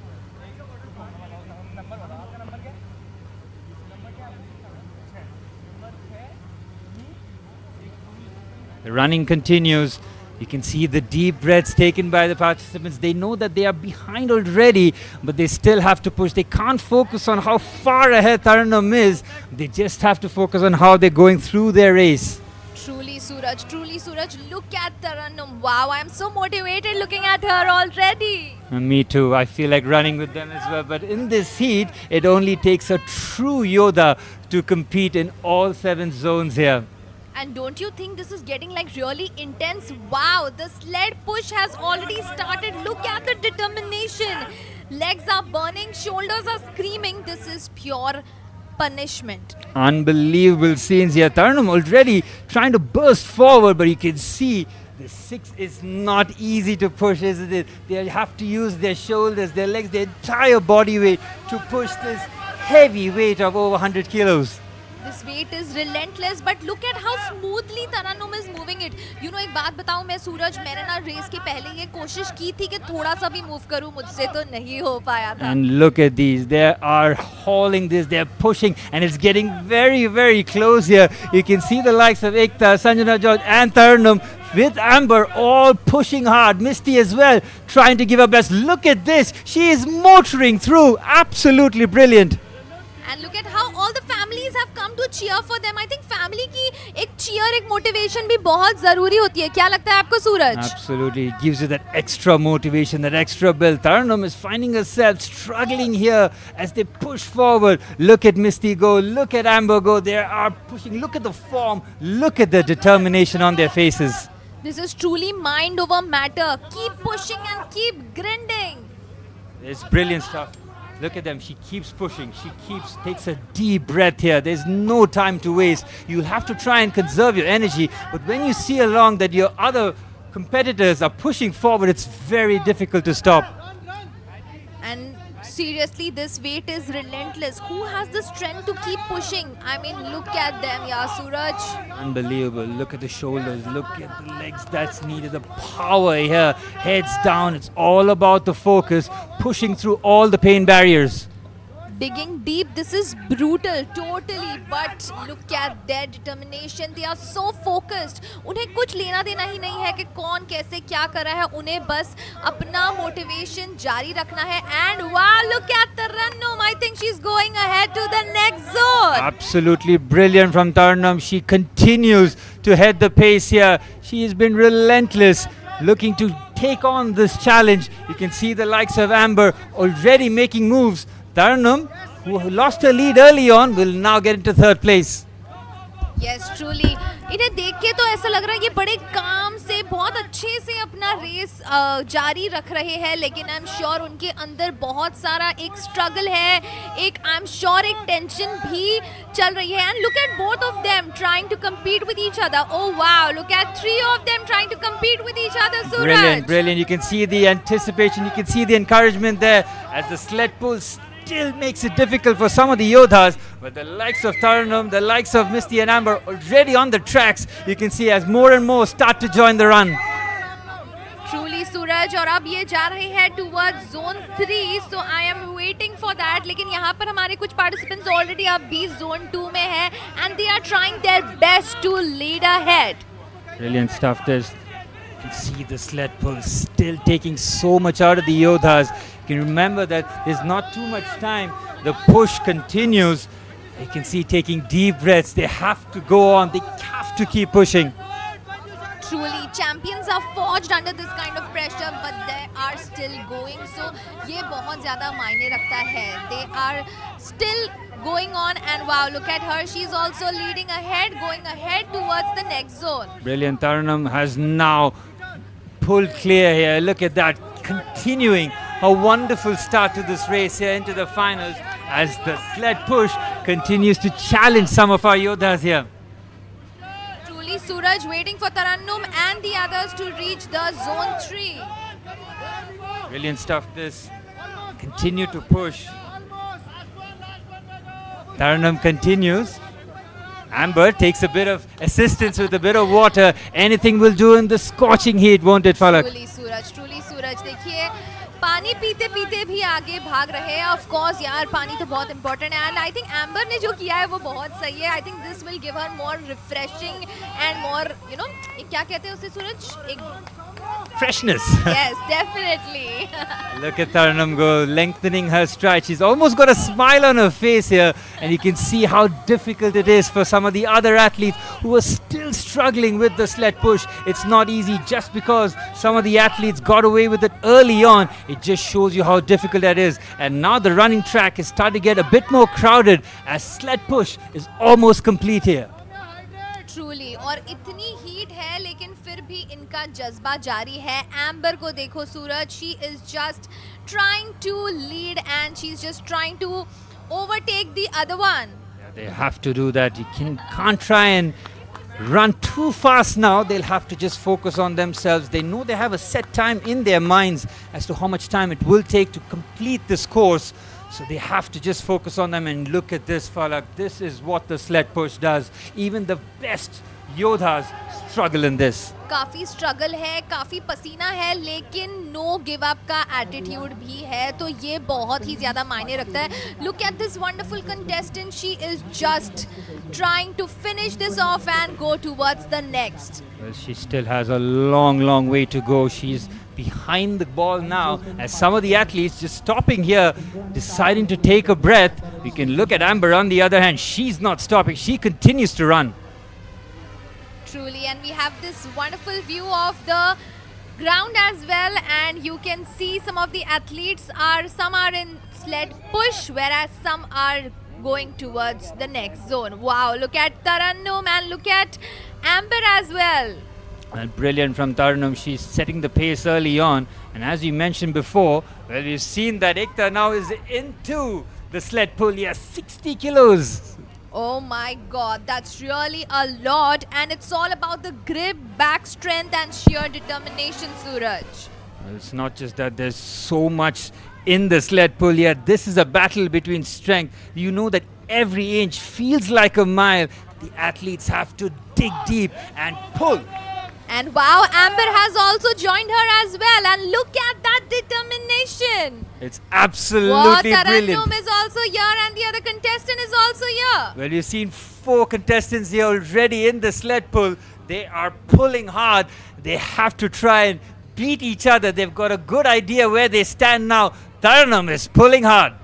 The running continues. You can see the deep breaths taken by the participants. They know that they are behind already, but they still have to push. They can't focus on how far ahead Taranum is. They just have to focus on how they're going through their race. Truly Suraj, look at Taranum. Wow, I'm so motivated looking at her already. And me too. I feel like running with them as well. But in this heat, it only takes a true Yodha to compete in all 7 zones here. And don't you think this is getting like really intense? Wow, the sled push has already started. Look at the determination. Legs are burning, shoulders are screaming. This is pure punishment. Unbelievable scenes here. Taranum already trying to burst forward, but you can see the 6 is not easy to push, isn't it? They have to use their shoulders, their legs, their entire body weight to push this heavy weight of over 100 kilos. This weight is relentless, but look at how smoothly Taranum is moving it. You know, एक बात बताऊं मैं सूरज, मैंने ना race के पहले ये कोशिश की थी कि थोड़ा सा भी मूव करूं, मुझसे तो नहीं हो पाया था. And look at these. They are hauling this, they're pushing, and it's getting very, very close here. You can see the likes of Ekta, Sanjana George, and Taranum with Amber all pushing hard. Misty as well, trying to give her best. Look at this. She is motoring through. Absolutely brilliant. And look at how all the families have come to cheer for them. I think family की एक cheer, एक motivation भी बहुत ज़रूरी होती है. क्या लगता है आपको सूरज? Absolutely. It gives you that extra motivation, that extra build. Taranum is finding herself struggling here as they push forward. Look at Misty go. Look at Amber go. They are pushing. Look at the form. Look at the determination on their faces. This is truly mind over matter. Keep pushing and keep grinding. It's brilliant stuff. Look at them. She keeps pushing. She takes a deep breath here. There's no time to waste. You'll have to try and conserve your energy. But when you see along that your other competitors are pushing forward, it's very difficult to stop. And seriously, this weight is relentless. Who has the strength to keep pushing? I mean, look at them, yeah, Suraj. Unbelievable. Look at the shoulders. Look at the legs. That's needed. The power here. Heads down. It's all about the focus. Pushing through all the pain barriers. digging deep. This is brutal, totally. But look at their determination. They are so focused. उन्हें कुछ लेना देना ही नहीं है कि कौन कैसे क्या कर रहा है. उन्हें बस अपना motivation जारी रखना है. And wow, look at Tarannum. I think she's going ahead to the next zone. Absolutely brilliant from Tarannum. She continues to head the pace here. She has been relentless, looking to take on this challenge. You can see the likes of Amber already making moves. Tarannum, who lost her lead early on, will now get into third place. Yes, truly. इन्हें देख के तो ऐसा लग रहा है ये बड़े काम से बहुत अच्छे से अपना रेस जारी रख रहे हैं, लेकिन आई एम श्योर उनके अंदर बहुत सारा एक स्ट्रगल है, एक आई एम श्योर एक टेंशन भी चल रही है. And look at both of them trying to compete with each other. Oh wow, look at three of them trying to compete with each other. Suraj. Brilliant, brilliant. You can see the anticipation, you can see the encouragement there as the sled pull still makes it difficult for some of the Yodhas, but the likes of Tarannum, the likes of Misty and Amber already on the tracks. You can see as more and more start to join the run. Truly सूरज, और अब ये जा रहे हैं towards zone 3, so I am waiting for that. लेकिन यहाँ पर हमारे कुछ participants already अब भी zone 2 में हैं and they are trying their best to lead ahead. Brilliant stuff. You can see the sled pull still taking so much out of the Yodhas. You can remember that there's not too much time. The push continues. You can see taking deep breaths. They have to go on. They have to keep pushing. Truly, champions are forged under this kind of pressure, but they are still going. So ये बहुत ज़्यादा मायने रखता है. They are still going on, and wow, look at her. She's also leading ahead, going ahead towards the next zone. Brilliant. Tarannum has now pulled clear here. Look at that. Continuing a wonderful start to this race here into the finals as the sled push continues to challenge some of our Yodhas here. Truly, Suraj waiting for Tarannum and the others to reach the zone 3. Brilliant stuff this. Continue to push. Tarannum continues. Amber takes a bit of assistance with a bit of water. Anything will do in the scorching heat, won't it, Falak? Truly Suraj, देखिए पानी पीते पीते भी आगे भाग रहे हैं. Of course यार, पानी तो बहुत इंपॉर्टेंट है. एंड आई थिंक एम्बर ने जो किया है वो बहुत सही है. I think this will give her more refreshing and more क्या कहते हैं उसे सूरज, एक Freshness. Yes, definitely. Look at Tarannum go, lengthening her stride. She's almost got a smile on her face here, and you can see how difficult it is for some of the other athletes who are still struggling with the sled push. It's not easy just because some of the athletes got away with it early on. It just shows you how difficult that is. And now the running track is starting to get a bit more crowded as sled push is almost complete here. Truly, और इतनी heat है लेकिन फिर भी इनका जज्बा जारी है. एम्बर को देखो सूरज, she is just trying to lead and she's just trying to overtake the other one. Yeah, they have to do that. You can't try and run too fast now. They'll have to just focus on themselves. They know they have a set time in their minds as to how much time it will take to complete this course. So they have to just focus on them. And look at this, Falak. This is what the sled push does. Even the best Yodhas struggle in this. काफी struggle है, काफी पसीना है, लेकिन know give up का attitude भी है, तो ये बहुत ही ज्यादा मायने रखता है. Look at this wonderful contestant, she is just trying to finish this off and go towards the next. Well, she still has a long way to go. She's behind the ball now as some of the athletes just stopping here, deciding to take a breath. We can look at Amber on the other hand. She's not stopping. She continues to run. Truly, and we have this wonderful view of the ground as well, and you can see some of the athletes some are in sled push, whereas some are going towards the next zone. Wow, look at Tarannum and look at Amber as well. And brilliant from Tarannum. She's setting the pace early on, and as we mentioned before, well, we've seen that Ekta now is into the sled pull. Yes, 60 kilos. Oh my god, that's really a lot, and it's all about the grip, back strength and sheer determination, Suraj. Well, it's not just that, there's so much in the sled pull here. This is a battle between strength. You know that every inch feels like a mile. The athletes have to dig deep and pull. And wow, Amber has also joined her as well. And look at that determination. It's absolutely brilliant. Tarannum is also here and the other contestant is also here. Well, you've seen 4 contestants here already in the sled pull. They are pulling hard. They have to try and beat each other. They've got a good idea where they stand now. Tarannum is pulling hard.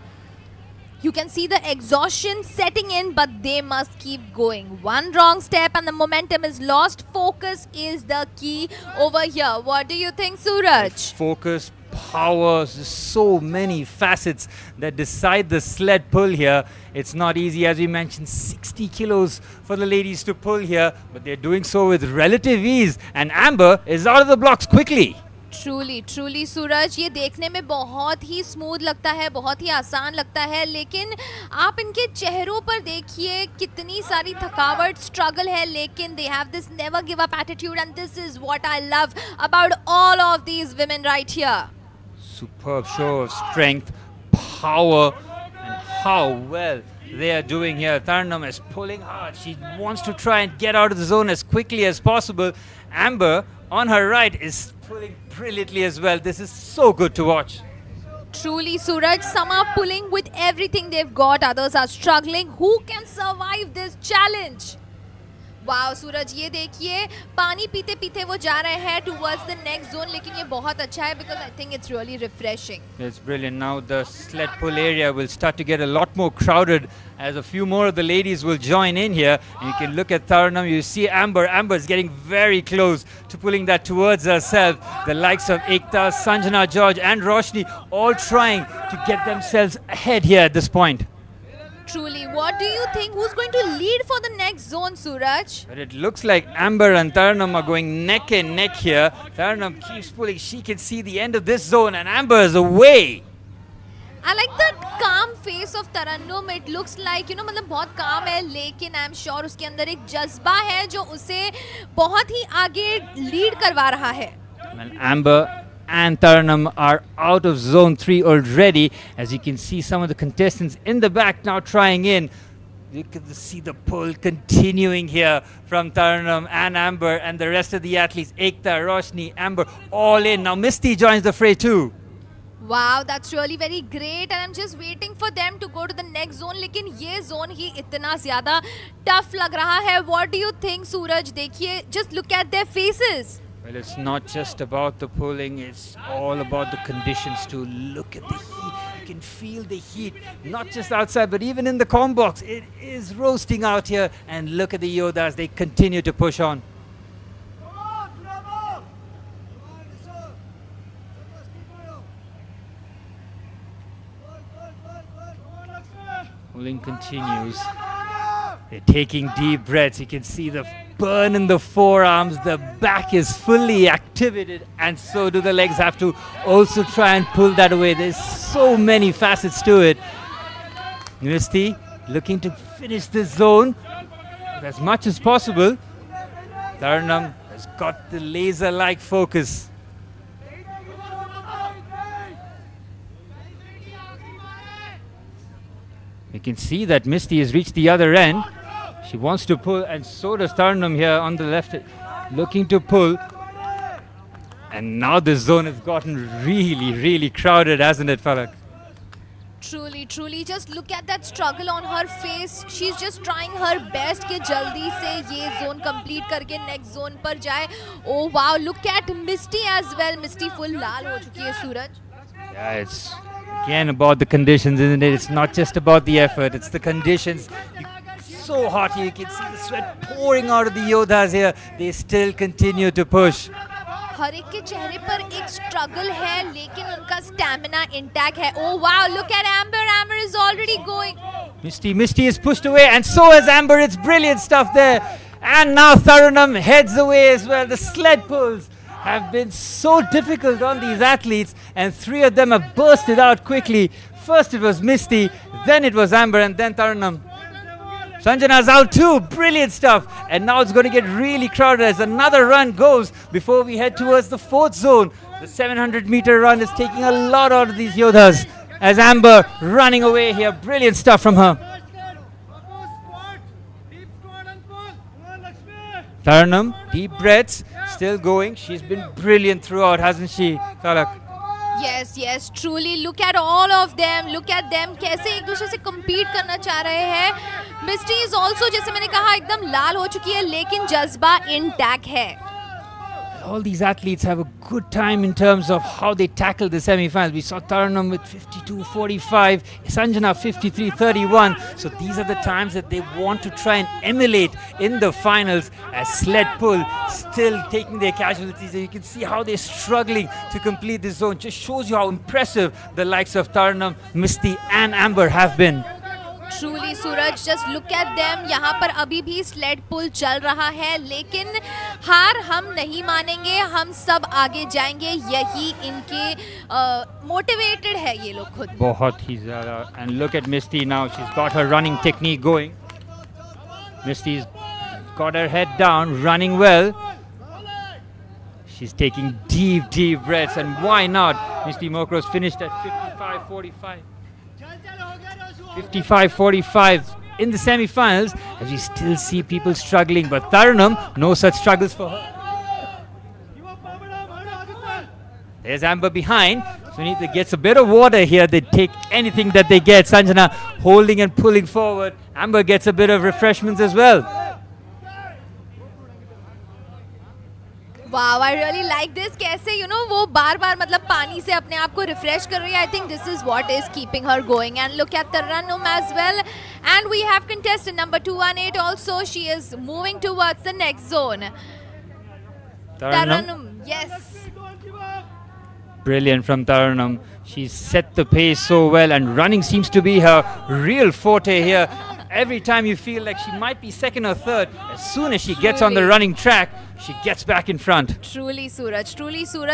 You can see the exhaustion setting in, but they must keep going. One wrong step and the momentum is lost. Focus is the key over here. What do you think, Suraj? Focus, power, so many facets that decide the sled pull here. It's not easy, as we mentioned, 60 kilos for the ladies to pull here, but they're doing so with relative ease. And Amber is out of the blocks quickly. Truly Suraj, ये देखने में बहुत ही smooth लगता है, बहुत ही आसान लगता है, लेकिन आप इनके चेहरों पर देखिए कितनी सारी थकावट, स्ट्रगल है, लेकिन they have this never give up attitude and this is what I love about all of these women right here. Superb show of strength, power, and how well they are doing here. Tarannum is pulling hard. She wants to try and get out of the zone as quickly as possible. Amber on her right is pulling brilliantly as well. This is so good to watch. Truly, Suraj, some are pulling with everything they've got, others are struggling. Who can survive this challenge? Wow Suraj, ये देखिए पानी पीते पीते वो जा रहे हैं towards the next zone, लेकिन ये बहुत अच्छा है because I think it's really refreshing. It's brilliant. Now the sled pull area will start to get a lot more crowded as a few more of the ladies will join in here. And you can look at Tarannum. You see Amber. Amber is getting very close to pulling that towards herself. The likes of Ekta, Sanjana, George and Roshni all trying to get themselves ahead here at this point. Truly, what do you think? Who's going to lead for the next zone, Suraj? But it looks like Amber and Tarannum are going neck and neck here. Tarannum keeps pulling. She can see the end of this zone and Amber is away. I like the calm face of Tarannum. It looks like, मतलब बहुत calm है, लेकिन I'm sure उसके अंदर एक जज्बा है जो उसे बहुत ही आगे lead करवा रहा है. Well, Amber and Tarannum are out of zone 3 already. As you can see, some of the contestants in the back now trying in. You can see the pull continuing here from Tarannum and Amber and the rest of the athletes. Ekta, Roshni, Amber, all in. Now Misty joins the fray too. Wow, that's really very great, and I'm just waiting for them to go to the next zone. लेकिन ये zone ही इतना ज़्यादा tough लग रहा है. What do you think, Suraj? देखिए, just look at their faces. Well, it's not just about the pulling, it's all about the conditions too. Look at the heat. You can feel the heat, not just outside, but even in the comm box. It is roasting out here. And look at the Yodhas, they continue to push on. Pulling continues. They're taking deep breaths. You can see the burn in the forearms. The back is fully activated, and so do the legs. Have to also try and pull that away. There's so many facets to it. Misty looking to finish this zone as much as possible. Tarannum has got the laser-like focus. You can see that Misty has reached the other end. She wants to pull, and so does Tarannum here on the left, looking to pull. And now this zone has gotten really, really crowded, hasn't it, Falak? Truly, truly, just look at that struggle on her face. She's just trying her best कि जल्दी से ये zone complete करके next zone पर जाए. Oh wow, look at Misty as well. Misty full लाल हो चुकी है, सूरज. Yeah, it's again about the conditions, isn't it? It's not just about the effort, it's the conditions. So hot here, you can see the sweat pouring out of the Yodhas here. They still continue to push. हर एक के चेहरे पर एक struggle है, लेकिन उनका stamina intact है. Oh wow, look at Amber. Amber is already going. Misty is pushed away, and so is Amber. It's brilliant stuff there. And now Tarannum heads away as well. The sled pulls have been so difficult on these athletes, and 3 of them have bursted out quickly. First it was Misty, then it was Amber, and then Tarannum. Sanjana's out too. Brilliant stuff. And now it's going to get really crowded as another run goes before we head towards the 4th zone. The 700-meter run is taking a lot out of these Yodhas as Amber running away here. Brilliant stuff from her. Taranum, deep breaths, still going. She's been brilliant throughout, hasn't she, Falak? Yes, yes, truly. Look at all of them. Look at them. कैसे एक दूसरे से compete करना चाह रहे हैं. Misty is also, जैसे मैंने कहा, एकदम लाल हो चुकी है, लेकिन जज्बा intact है. All these athletes have a good time in terms of how they tackle the semi-finals. We saw Taranum with 52.45, Sanjana 53.31. So these are the times that they want to try and emulate in the finals, as Sled pull still taking their casualties. And you can see how they're struggling to complete this zone. Just shows you how impressive the likes of Taranum, Misty and Amber have been. Truly, Suraj, just look at them. यहाँ पर अभी भी slayed पुल चल रहा है, लेकिन हार हम नहीं मानेंगे. हम सब आगे जाएंगे. यही इनके मोटिवेटेड है ये लोग खुद. बहुत ही ज़्यादा. And look at Misty now. She's got her running technique going. Misty's got her head down, running well. She's taking deep, deep breaths, and why not? Misty Mokros finished at 55.45. 55.45 in the semi-finals, as we still see people struggling, but Taranum, no such struggles for her. There's Amber behind. Sunita gets a bit of water here. They take anything that they get. Sanjana holding and pulling forward. Amber gets a bit of refreshments as well. Wow, I really like this. कैसे वो बार-बार मतलब पानी से अपने आप को refresh कर रही है. I think this is what is keeping her going. And look at Taranum as well. And we have contestant number 218 also. She is moving towards the next zone. Taranum, yes. Brilliant from Taranum. She's set the pace so well, and running seems to be her real forte here. Every time you feel like she might be second or third, as soon as she gets on the running track, she gets back in front. Truly, Suraj,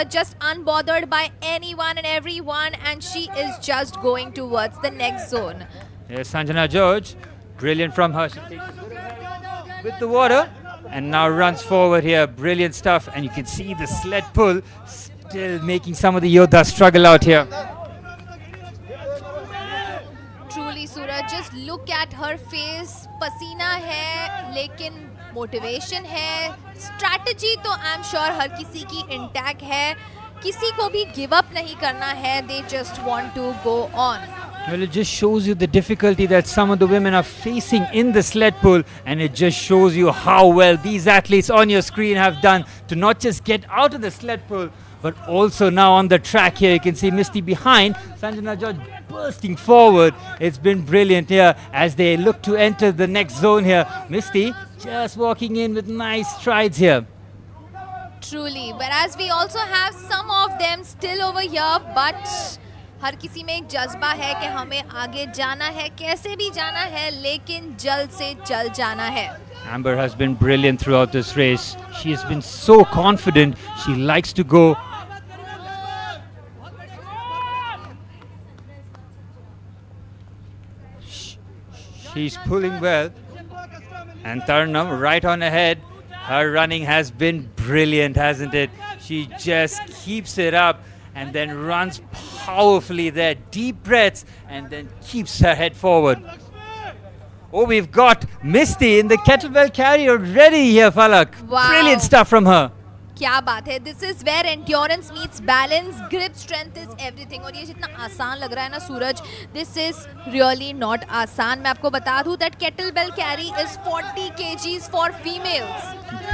just unbothered by anyone and everyone, and she is just going towards the next zone. There's Sanjana George, brilliant from her. She takes with the water and now runs forward here. Brilliant stuff, and you can see the sled pull still making some of the Yodha struggle out here. Truly, Suraj, just look at her face. पसीना है, लेकिन motivation है. Strategy तो आई am sure हर किसी की intact है. किसी को भी गिव अप नहीं करना है. They just want to go on. Well, it just shows you the difficulty that some of the women are facing in the sled pull, and it just shows you how well these athletes on your screen have done to not just get out of the sled pull, but also now on the track here. You can see Misty behind, Sanjana George bursting forward. It's been brilliant here as they look to enter the next zone here. Misty just walking in with nice strides here. Truly, whereas we also have some of them still over here, but हर किसी में एक जज्बा है कि हमें आगे जाना है, कैसे भी जाना है, लेकिन जल्द से जल्द जाना है. Amber has been brilliant throughout this race. She has been so confident. She likes to go. She's pulling well. And Taranum right on ahead. Her running has been brilliant, hasn't it? She just keeps it up and then runs powerfully there. Deep breaths and then keeps her head forward. Oh, we've got Misty in the kettlebell carry already here, Falak. Wow. Brilliant stuff from her. क्या बात है. This is where endurance meets balance. Grip strength is everything. और ये जितना आसान लग रहा है ना सूरज, this is really not आसान. मैं आपको बता दूं that kettlebell carry is 40 kgs for females.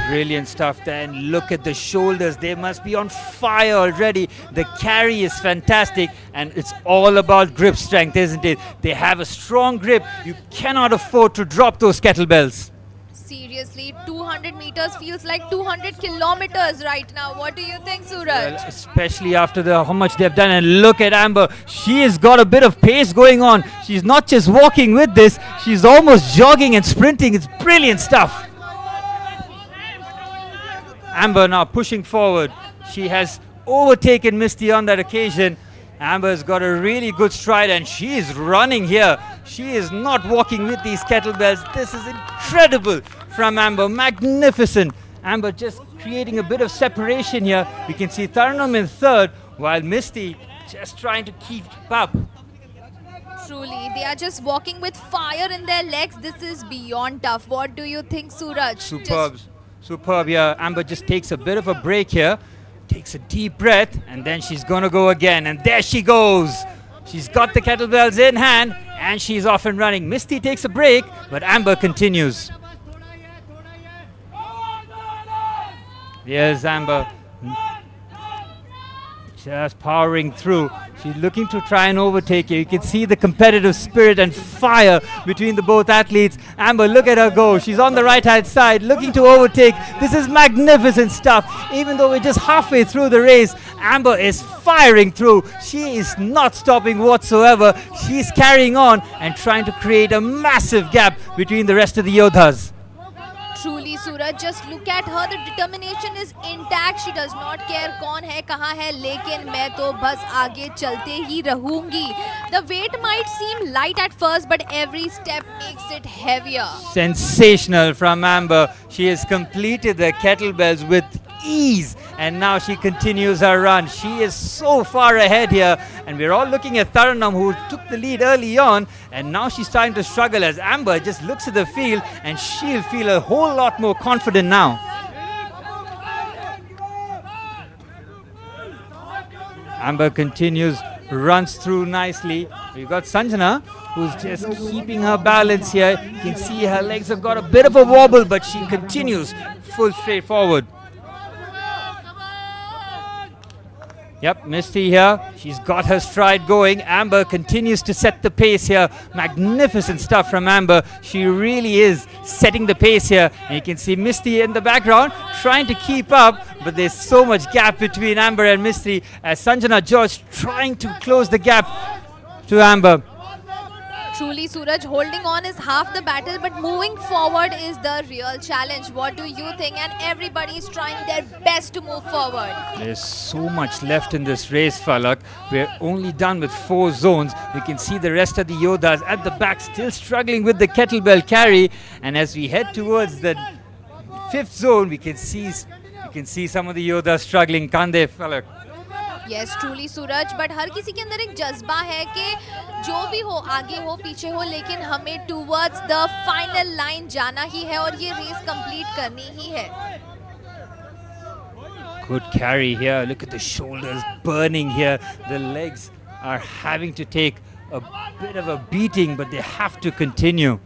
Brilliant stuff there. And look at the shoulders. They must be on fire already. The carry is fantastic. And it's all about grip strength, isn't it? They have a strong grip. You cannot afford to drop those kettlebells. Seriously, 200 meters feels like 200 kilometers right now. What do you think, Suraj? Well, especially after how much they've done. And look at Amber. She has got a bit of pace going on. She's not just walking with this. She's almost jogging and sprinting. It's brilliant stuff. Amber now pushing forward. She has overtaken Misty on that occasion. Amber's got a really good stride and she is running here. She is not walking with these kettlebells. This is incredible from Amber. Magnificent. Amber just creating a bit of separation here. We can see Taranum in third while Misty just trying to keep up. Truly, they are just walking with fire in their legs. This is beyond tough. What do you think, Suraj? Superb. Superb here. Amber just takes a bit of a break here. Takes a deep breath and then she's going to go again. And there she goes. She's got the kettlebells in hand and she's off and running. Misty takes a break, but Amber continues. Here's Amber. Just powering through. She's looking to try and overtake you. You can see the competitive spirit and fire between the both athletes. Amber, look at her go. She's on the right-hand side, looking to overtake. This is magnificent stuff. Even though we're just halfway through the race, Amber is firing through. She is not stopping whatsoever. She's carrying on and trying to create a massive gap between the rest of the Yodhas. Truly, Suraj, just look at her. The determination is intact. She does not care कौन है कहाँ है, लेकिन मैं तो बस आगे चलते ही रहूंगी. The weight might seem light at first, but every step makes it heavier. Sensational from Amber. She has completed the kettlebells with ease and now she continues her run. She is so far ahead here and we're all looking at Taranam, who took the lead early on, and now she's starting to struggle as Amber just looks at the field and she'll feel a whole lot more confident now. Amber continues, runs through nicely. We've got Sanjana, who's just keeping her balance here. You can see her legs have got a bit of a wobble, but she continues full straight forward. Yep, Misty here. She's got her stride going. Amber continues to set the pace here. Magnificent stuff from Amber. She really is setting the pace here. And you can see Misty in the background trying to keep up, but there's so much gap between Amber and Misty as Sanjana George trying to close the gap to Amber. Truly, Suraj, holding on is half the battle, but moving forward is the real challenge. What do you think? And everybody is trying their best to move forward. There's so much left in this race, Falak. We're only done with 4 zones. We can see the rest of the Yodhas at the back still struggling with the kettlebell carry. And as we head towards the 5th zone, we can see some of the Yodhas struggling. Can't they, Falak? Yes, truly, Suraj. But हर किसी के अंदर एक जज्बा है कि जो भी हो, आगे हो, पीछे हो, लेकिन हमें towards the final line जाना ही है और ये रेस complete करनी ही है. Good carry here. Look at the shoulders burning here. The legs are having to take a bit of a beating, but they have to continue.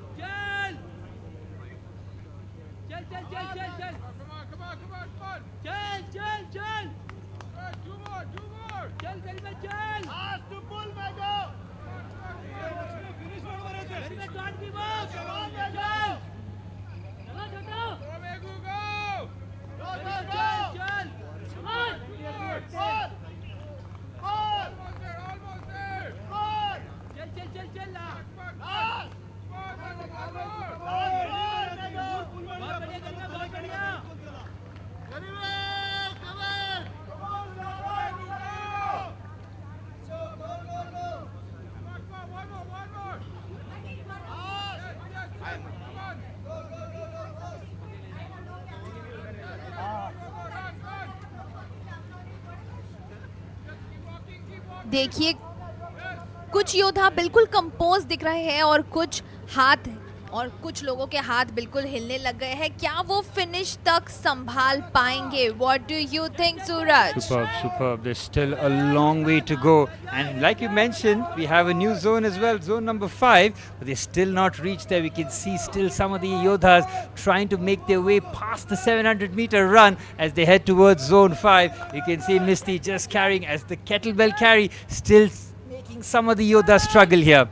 देखिए, कुछ योद्धा बिल्कुल कंपोज दिख रहे हैं और कुछ लोगों के हाथ बिल्कुल हिलने लग गए हैं. क्या वो फिनिश तक संभाल पाएंगे? What do you think, Suraj? Superb. There's still a long way to go. And like you mentioned, we have a new zone as well, zone number 5. But they're still not reached there. We can see still some of the Yodhas trying to make their way past the 700-meter run as they head towards zone 5. You can see Misty just carrying as the kettlebell carry, still making some of the Yodhas struggle here.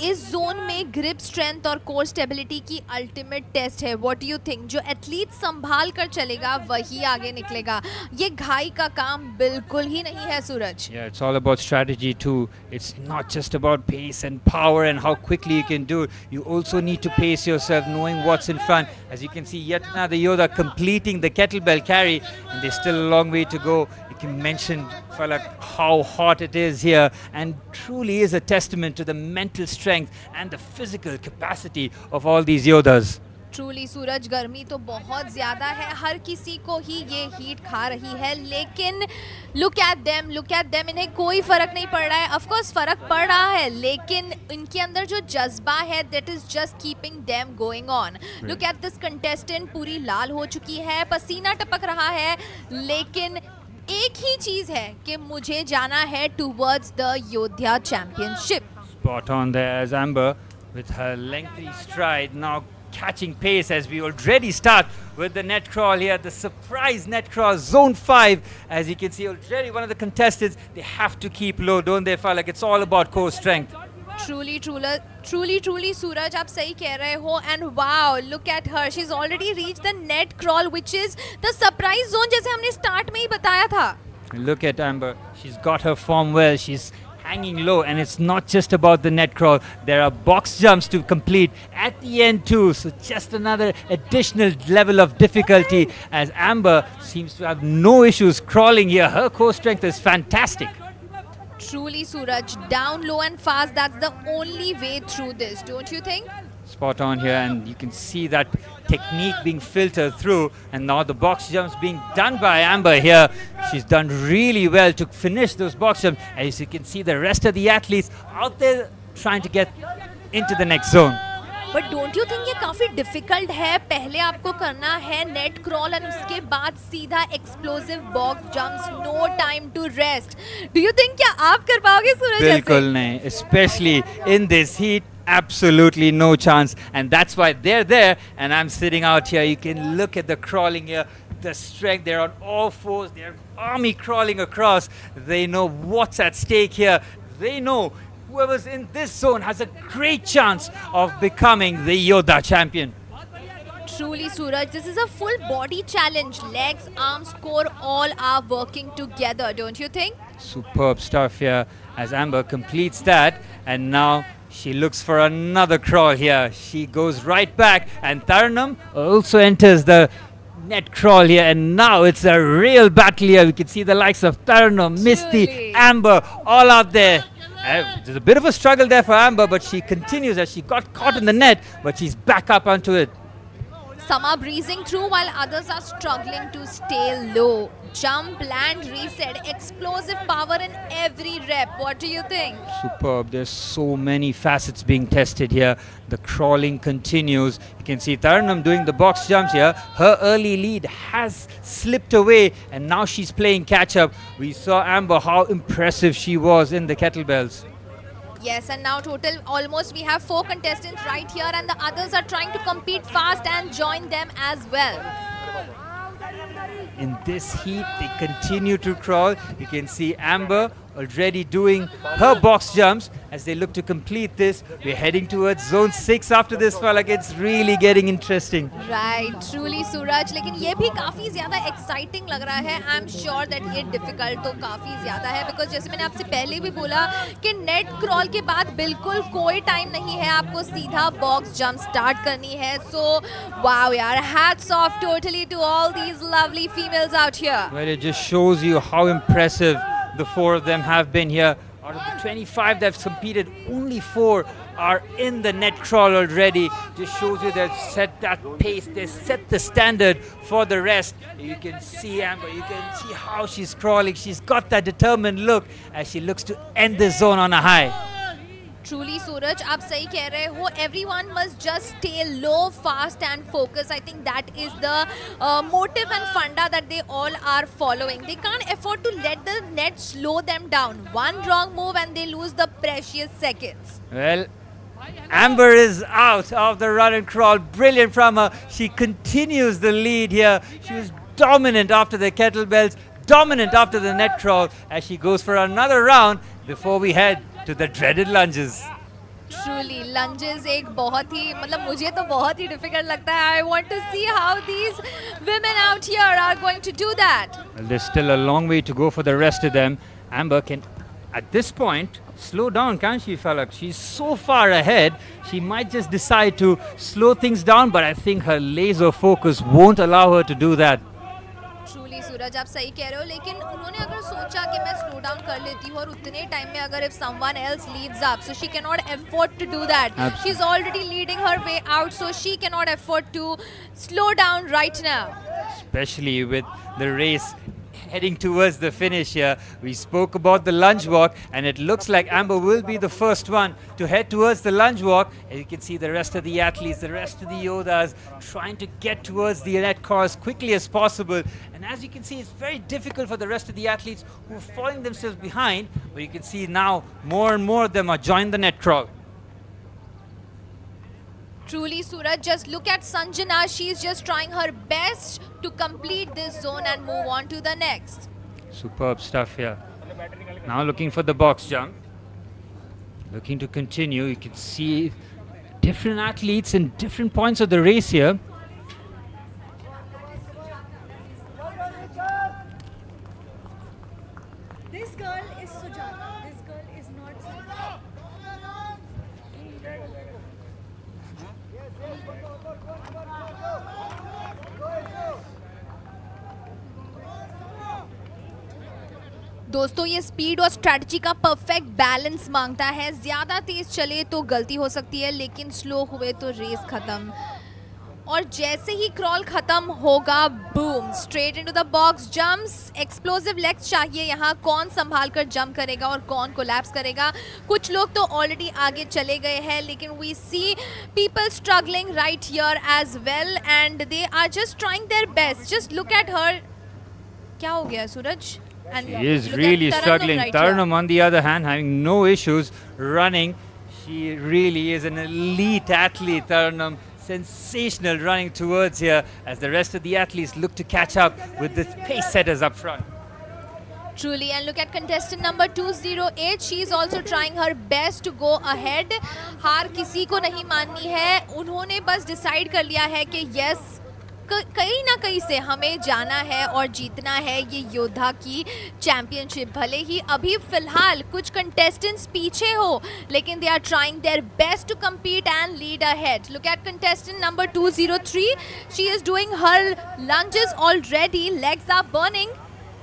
इस zone में grip strength और core stability की ultimate test है. What do you think? जो athlete संभाल कर चलेगा वही आगे निकलेगा. ये घाई का काम बिल्कुल ही नहीं है, सूरज. Yeah, it's all about strategy too. It's not just about pace and power and how quickly you can do it. You also need to pace yourself, knowing what's in front. As you can see, yet another Yodha completing the kettlebell carry, and there's still a long way to go. You can mention, Falak, how hot it is here, and truly is a testament to the mental strength and the physical capacity of all these Yodhas. Truly Suraj, गर्मी तो बहुत ज़्यादा है, हर किसी को ही ये heat खा रही है, लेकिन लुक एट देम, इन्हें कोई फ़र्क नहीं पड़ रहा है. ऑफ कोर्स फ़र्क पड़ रहा है, लेकिन इनके अंदर जो जज्बा है that is just keeping them going on. Look at this contestant, पूरी लाल हो चुकी है, पसीना टपक रहा है, लेकिन एक ही चीज़ है कि मुझे जाना है टूवर्ड्स द योद्धा championship. Spot on there as Amber with her lengthy stride now catching pace as we already start with the net crawl here, the surprise net crawl, zone 5. As you can see already, one of the contestants, they have to keep low, don't they, feel like it's all about core strength. Truly, Suraj, आप सही कह रहे हो. And wow, look at her, she's already reached the net crawl, which is the surprise zone, जैसे हमने start में ही बताया था. Look at Amber, she's got her form well, she's hanging low, and it's not just about the net crawl. There are box jumps to complete at the end too, so just another additional level of difficulty as Amber seems to have no issues crawling here. Her core strength is fantastic. Truly, Suraj, down low and fast, that's the only way through this, don't you think? Spot on here, and you can see that technique being filtered through, and now the box jumps being done by Amber here. She's done really well to finish those box jumps. As you can see, the rest of the athletes out there trying to get into the next zone. But don't you think ये काफी difficult है? पहले आपको करना है net crawl और उसके बाद सीधा explosive box jumps, no time to rest. Do you think क्या आप कर पाओगे सूरज ऐसे? बिल्कुल नहीं, especially in this heat. Absolutely no chance, and that's why they're there and I'm sitting out here. You can look at the crawling here, the strength. They're on all fours, they're army crawling across. They know what's at stake here. They know whoever's in this zone has a great chance of becoming the Yodha champion. Truly, Suraj, this is a full body challenge. Legs, arms, core, all are working together, don't you think? Superb stuff here as Amber completes that, and now she looks for another crawl here. She goes right back, and Taranam also enters the net crawl here, and now it's a real battle here. We can see the likes of Taranam, Misty, Amber, all out there. There's a bit of a struggle there for Amber, but she continues as she got caught in the net, but she's back up onto it. Some are breezing through while others are struggling to stay low. Jump, land, reset, explosive power in every rep. What do you think? Superb. There's so many facets being tested here. The crawling continues. You can see Taranam doing the box jumps here. Her early lead has slipped away, and now she's playing catch up. We saw Amber how impressive she was in the kettlebells. Yes, and now total almost we have 4 contestants right here, and the others are trying to compete fast and join them as well. In this heat, they continue to crawl. You can see Amber already doing her box jumps as they look to complete this. We're heading towards zone 6 after this, like it's really getting interesting. Right, truly, Suraj. लेकिन ये भी काफी ज़्यादा exciting लग रहा है. I'm sure that ये difficult तो काफी ज़्यादा है, because जैसे मैंने आपसे पहले भी बोला कि net crawl के बाद बिल्कुल कोई time नहीं है, आपको सीधा box jump start करनी है. So, wow, यार, hats off totally to all these lovely females out here. Well, it just shows you how impressive the 4 of them have been here. Out of the 25 that have competed, only 4 are in the net crawl already. Just shows you they've set that pace, they set the standard for the rest. You can see Amber, you can see how she's crawling. She's got that determined look as she looks to end the zone on a high. Truly, Suraj, आप सही कह रहे हो. Everyone must just stay low, fast and focus. I think that is the motive and funda that they all are following. They can't afford to let the net slow them down. One wrong move and they lose the precious seconds. Well, Amber is out of the run and crawl. Brilliant from her. She continues the lead here. She was dominant after the kettlebells, dominant after the net crawl as she goes for another round before we head to the dreaded lunges. Truly, lunges एक बहुत ही मतलब मुझे तो बहुत ही difficult लगता है. I want to see how these women out here are going to do that. Well, there's still a long way to go for the rest of them. Amber can, at this point, slow down, can't she, Falak? She's so far ahead, she might just decide to slow things down, but I think her laser focus won't allow her to do that. Truly, Suraj. सूरज आप सही कह रहे हो, लेकिन उन्होंने अगर सोचा कि मैं स्लो डाउन कर लेती हूँ और उतने टाइम में अगर if someone else leads up, so she cannot afford to do that. She's already leading her way out, so she cannot afford to slow down right now. Especially with the race heading towards the finish here. We spoke about the lunge walk, and it looks like Amber will be the first one to head towards the lunge walk. And you can see the rest of the athletes, the rest of the Yodhas trying to get towards the net car as quickly as possible. And as you can see, it's very difficult for the rest of the athletes who are falling themselves behind. But you can see now more and more of them are joining the net crowd. Truly, Suraj, just look at Sanjana. She's just trying her best to complete this zone and move on to the next. Superb stuff here. Now looking for the box jump. Looking to continue. You can see different athletes in different points of the race here. This girl is Sujata. This girl is not Sujata. दोस्तों, ये speed और strategy का perfect balance मांगता है. ज़्यादा तेज चले तो गलती हो सकती है, लेकिन स्लो हुए तो रेस खत्म. और जैसे ही क्रॉल खत्म होगा, boom, straight into the box jumps. Explosive legs चाहिए यहाँ. कौन संभाल कर जंप करेगा और कौन कोलैप्स करेगा. कुछ लोग तो ऑलरेडी आगे चले गए हैं, लेकिन we see people struggling right here as well, and they are just trying their best. Just look at her. क्या हो गया सूरज? And She is look really at Taranum struggling. right Taranum, here. on the other hand, having no issues running. She really is an elite athlete, Taranum. Sensational running towards here as the rest of the athletes look to catch up with the pace setters up front. Truly, and look at contestant number 208. She is also trying her best to go ahead. हार किसी को नहीं माननी है. उन्होंने बस decide कर लिया है कि yes, कहीं ना कहीं से हमें जाना है और जीतना है ये योद्धा की चैंपियनशिप. भले ही अभी फिलहाल कुछ कंटेस्टेंट्स पीछे हो, लेकिन they are trying their best to compete and lead ahead. Look at contestant number 203. She is doing her lunges already. Legs are burning.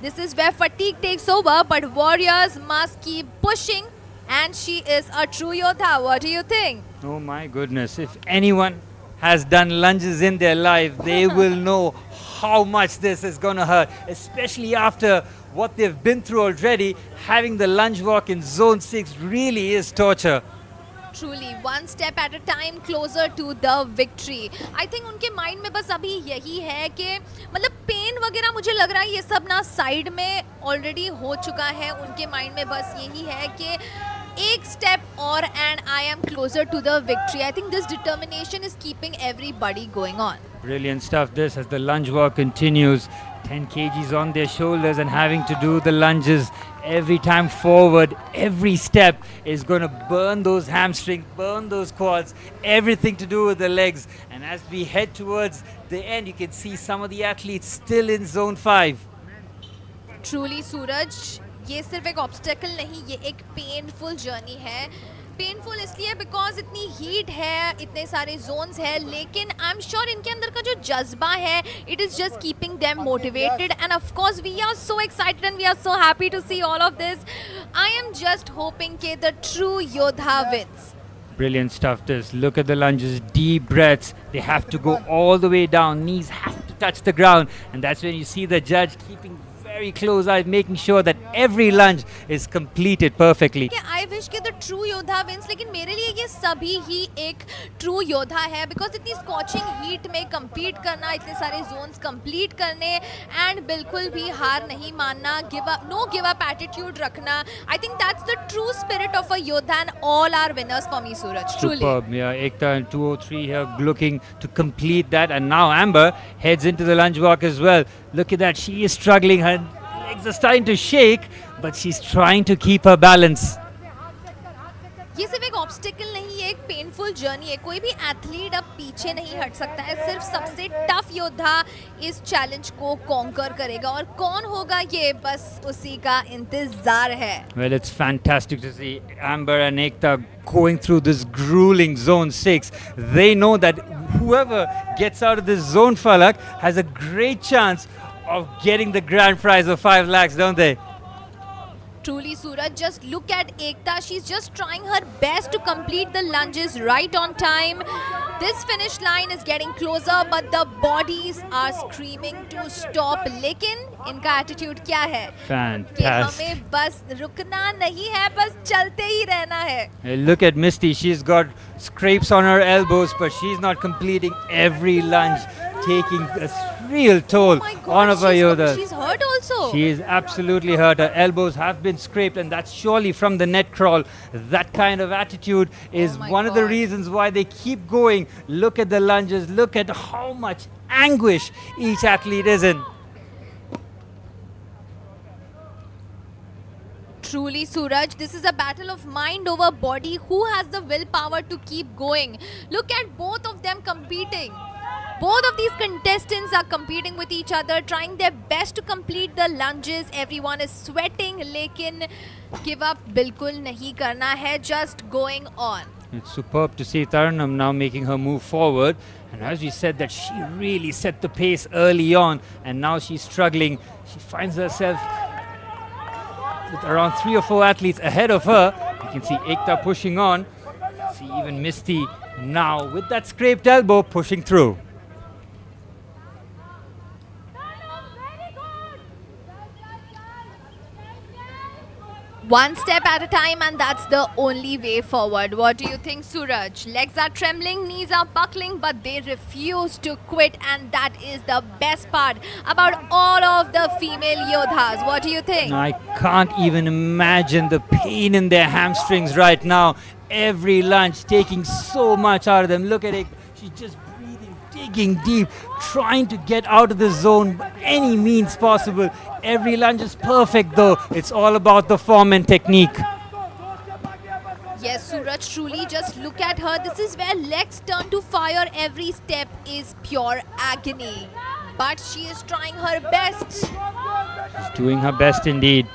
This is where fatigue takes over, but warriors must keep pushing, and she is a true Yodha. What do you think? Oh my goodness. If anyone has done lunges in their life, they will know how much this is going to hurt, especially after what they've been through already. Having the lunge walk in zone 6 really is torture. Truly, one step at a time closer to the victory. I think उनके mind में बस अभी यही है कि मतलब pen वगैरह मुझे लग रहा है ये सब ना साइड में ऑलरेडी हो चुका है. उनके माइंड में बस यही है कि एक स्टेप और and I am closer to the victory. I think this determination is keeping everybody going on. Brilliant stuff this as the lunge walk continues. 10 kgs on their shoulders and having to do the lunges every time forward. Every step is going to burn those hamstrings, burn those quads, everything to do with the legs. And as we head towards the end, you can see some of the athletes still in zone 5. Truly, सूरज, ये सिर्फ एक obstacle नहीं, ये एक painful journey है. Painful इसलिए because इतनी heat है, इतने सारे जोन्स है, लेकिन आई एम श्योर इनके अंदर का जो जज्बा है, it is just keeping them motivated. And of course we are so excited and we are so happy to see all of this. I am just hoping के द ट्रू योद्धा wins. Brilliant stuff this. Look at the lunges, deep breaths. They have to go all the way down. Knees have to touch the ground. And that's when you see the judge keeping very close eyes, making sure that every lunge is completed perfectly. I wish कि the true योद्धा wins, लेकिन मेरे लिए ये सभी ही एक true योद्धा है, because इतनी scorching heat में compete करना, इतने सारे zones complete करने, and बिल्कुल भी हार नहीं मानना, no give up attitude रखना. I think that's the true spirit of a योद्धा, and all are winners for me, Suraj. Truly. Superb. Yeah, Ekta and 203 here looking to complete that, and now Amber heads into the lunge walk as well. Look at that, she is struggling. Her legs are starting to shake, but she's trying to keep her balance. ये सिर्फ एक obstacle नहीं है, एक painful journey है. कोई भी athlete अब पीछे नहीं हट सकता है. सिर्फ सबसे टफ योद्धा इस चैलेंज को कॉन्कर करेगा, और कौन होगा ये बस उसी का इंतजार है. Well, it's fantastic to see Amber and Ekta going through this grueling zone 6. They know that whoever gets out of this zone, Falak, has a great chance of getting the grand prize of 5 lakhs, don't they? Truly, Suraj, just look at Ekta. She's just trying her best to complete the lunges right on time. This finish line is getting closer, but the bodies are screaming to stop. लेकिन इनका attitude क्या है? कि Fantastic. हमें बस रुकना नहीं है, बस चलते ही रहना है. Hey, look at Misty. She's got scrapes on her elbows, but she's not completing every lunge, taking a real toll Oh my God, on her Yodha. she's hurt also. She is absolutely hurt. Her elbows have been scraped, and that's surely from the net crawl. That kind of attitude is Oh my one of the God. reasons why they keep going. Look at the lunges. Look at how much anguish each athlete is in. Truly, Suraj, this is a battle of mind over body. Who has the willpower to keep going? Look at both of them competing. Both of these contestants are competing with each other, trying their best to complete the lunges. Everyone is sweating, lekin give up bilkul nahi karna hai, just going on. It's superb to see Taranam now making her move forward. And as we said, that she really set the pace early on, and now she's struggling. She finds herself with around 3 or 4 athletes ahead of her. You can see Ekta pushing on. See even Misty now with that scraped elbow pushing through. One step at a time, and that's the only way forward. What do you think, Suraj? Legs are trembling, knees are buckling, but they refuse to quit, and that is the best part about all of the female Yodhas. What do you think? I can't even imagine the pain in their hamstrings right now. Every lunge taking so much out of them. Look at it. She's just breathing, digging deep, trying to get out of the zone by any means possible. Every lunge is perfect though. It's all about the form and technique. Yes, Suraj, truly just look at her. This is where legs turn to fire. Every step is pure agony. But she is trying her best. She's doing her best indeed.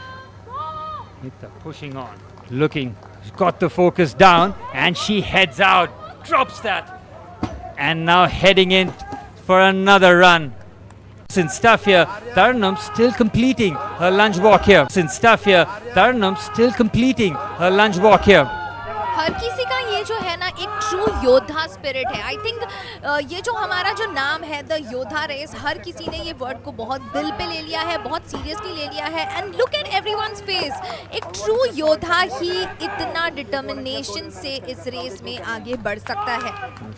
Ekta pushing on, looking, she's got the focus down, and she heads out, drops that, and now heading in for another run. In stuff here, Taranam still completing her lunge walk here. In stuff here, Taranam still completing her lunge walk here. हर किसी का ये जो है ना एक true योद्धा spirit है. I think ये जो हमारा जो नाम है द योद्धा रेस, हर किसी ने ये वर्ड को बहुत दिल पे ले लिया है, बहुत सीरियसली ले लिया है. And look eight everyone's face. एक ट्रू योद्धा ही इतना डिटर्मिनेशन से इस रेस में आगे बढ़ सकता है.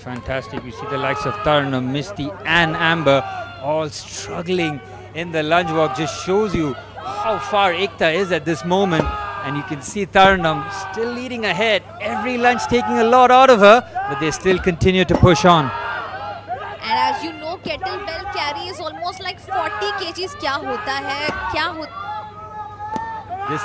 Fantastic. You see the likes of Taranam, Misty and Amber all struggling in the lunge walk. Just shows you how far Ekta is at this moment. And you can see Taranam still leading ahead. Every lunge taking a lot out of her, but they still continue to push on. And as you know, kettlebell carry is almost like 40 kgs. क्या होता है? क्या होता? This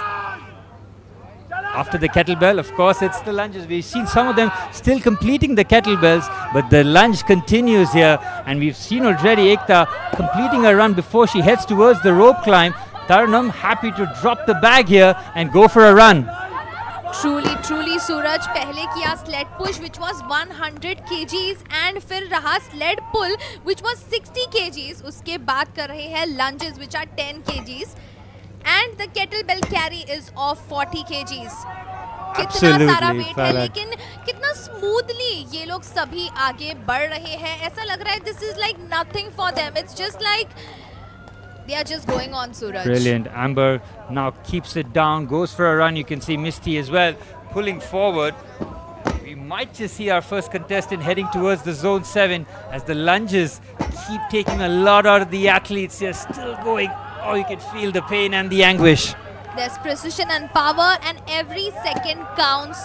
after the kettlebell, of course, it's the lunges. We've seen some of them still completing the kettlebells, but the lunge continues here. And we've seen already Ekta completing a run before she heads towards the rope climb. Taranam happy to drop the bag here and go for a run. Truly, Suraj पहले किया sled push which was 100 kgs and फिर रहा sled pull which was 60 kgs. उसके बाद कर रहे हैं lunges which are 10 kgs and the kettlebell carry is of 40 kgs. कितना सारा वेट है, लेकिन कितना स्मूथली ये लोग सभी आगे बढ़ रहे हैं. ऐसा लग रहा है this is like nothing for them. It's just like they are just going on, Suraj. Brilliant. Amber now keeps it down, goes for a run. You can see Misty as well pulling forward. We might just see our first contestant heading towards the zone 7 as the lunges keep taking a lot out of the athletes. They're still going. Oh, you can feel the pain and the anguish. There's precision and power, and every second counts.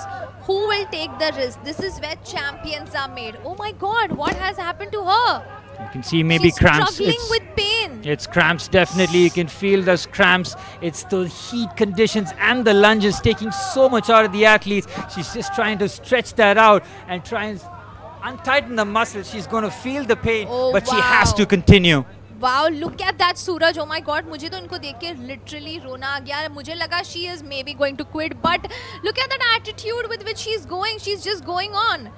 Who will take the risk? This is where champions are made. Oh my God, what has happened to her? You can see maybe She's cramps. struggling with pain. It's cramps, definitely. You can feel those cramps. It's the heat conditions and the lunges taking so much out of the athletes. She's just trying to stretch that out and try and untighten the muscles. She's going to feel the pain, but she has to continue. Wow, look at that, Suraj. Oh my God, मुझे तो इनको देख के literally रोना आ गया. मुझे लगा she is maybe going to quit, but look at that attitude with which she's going. She's just going on.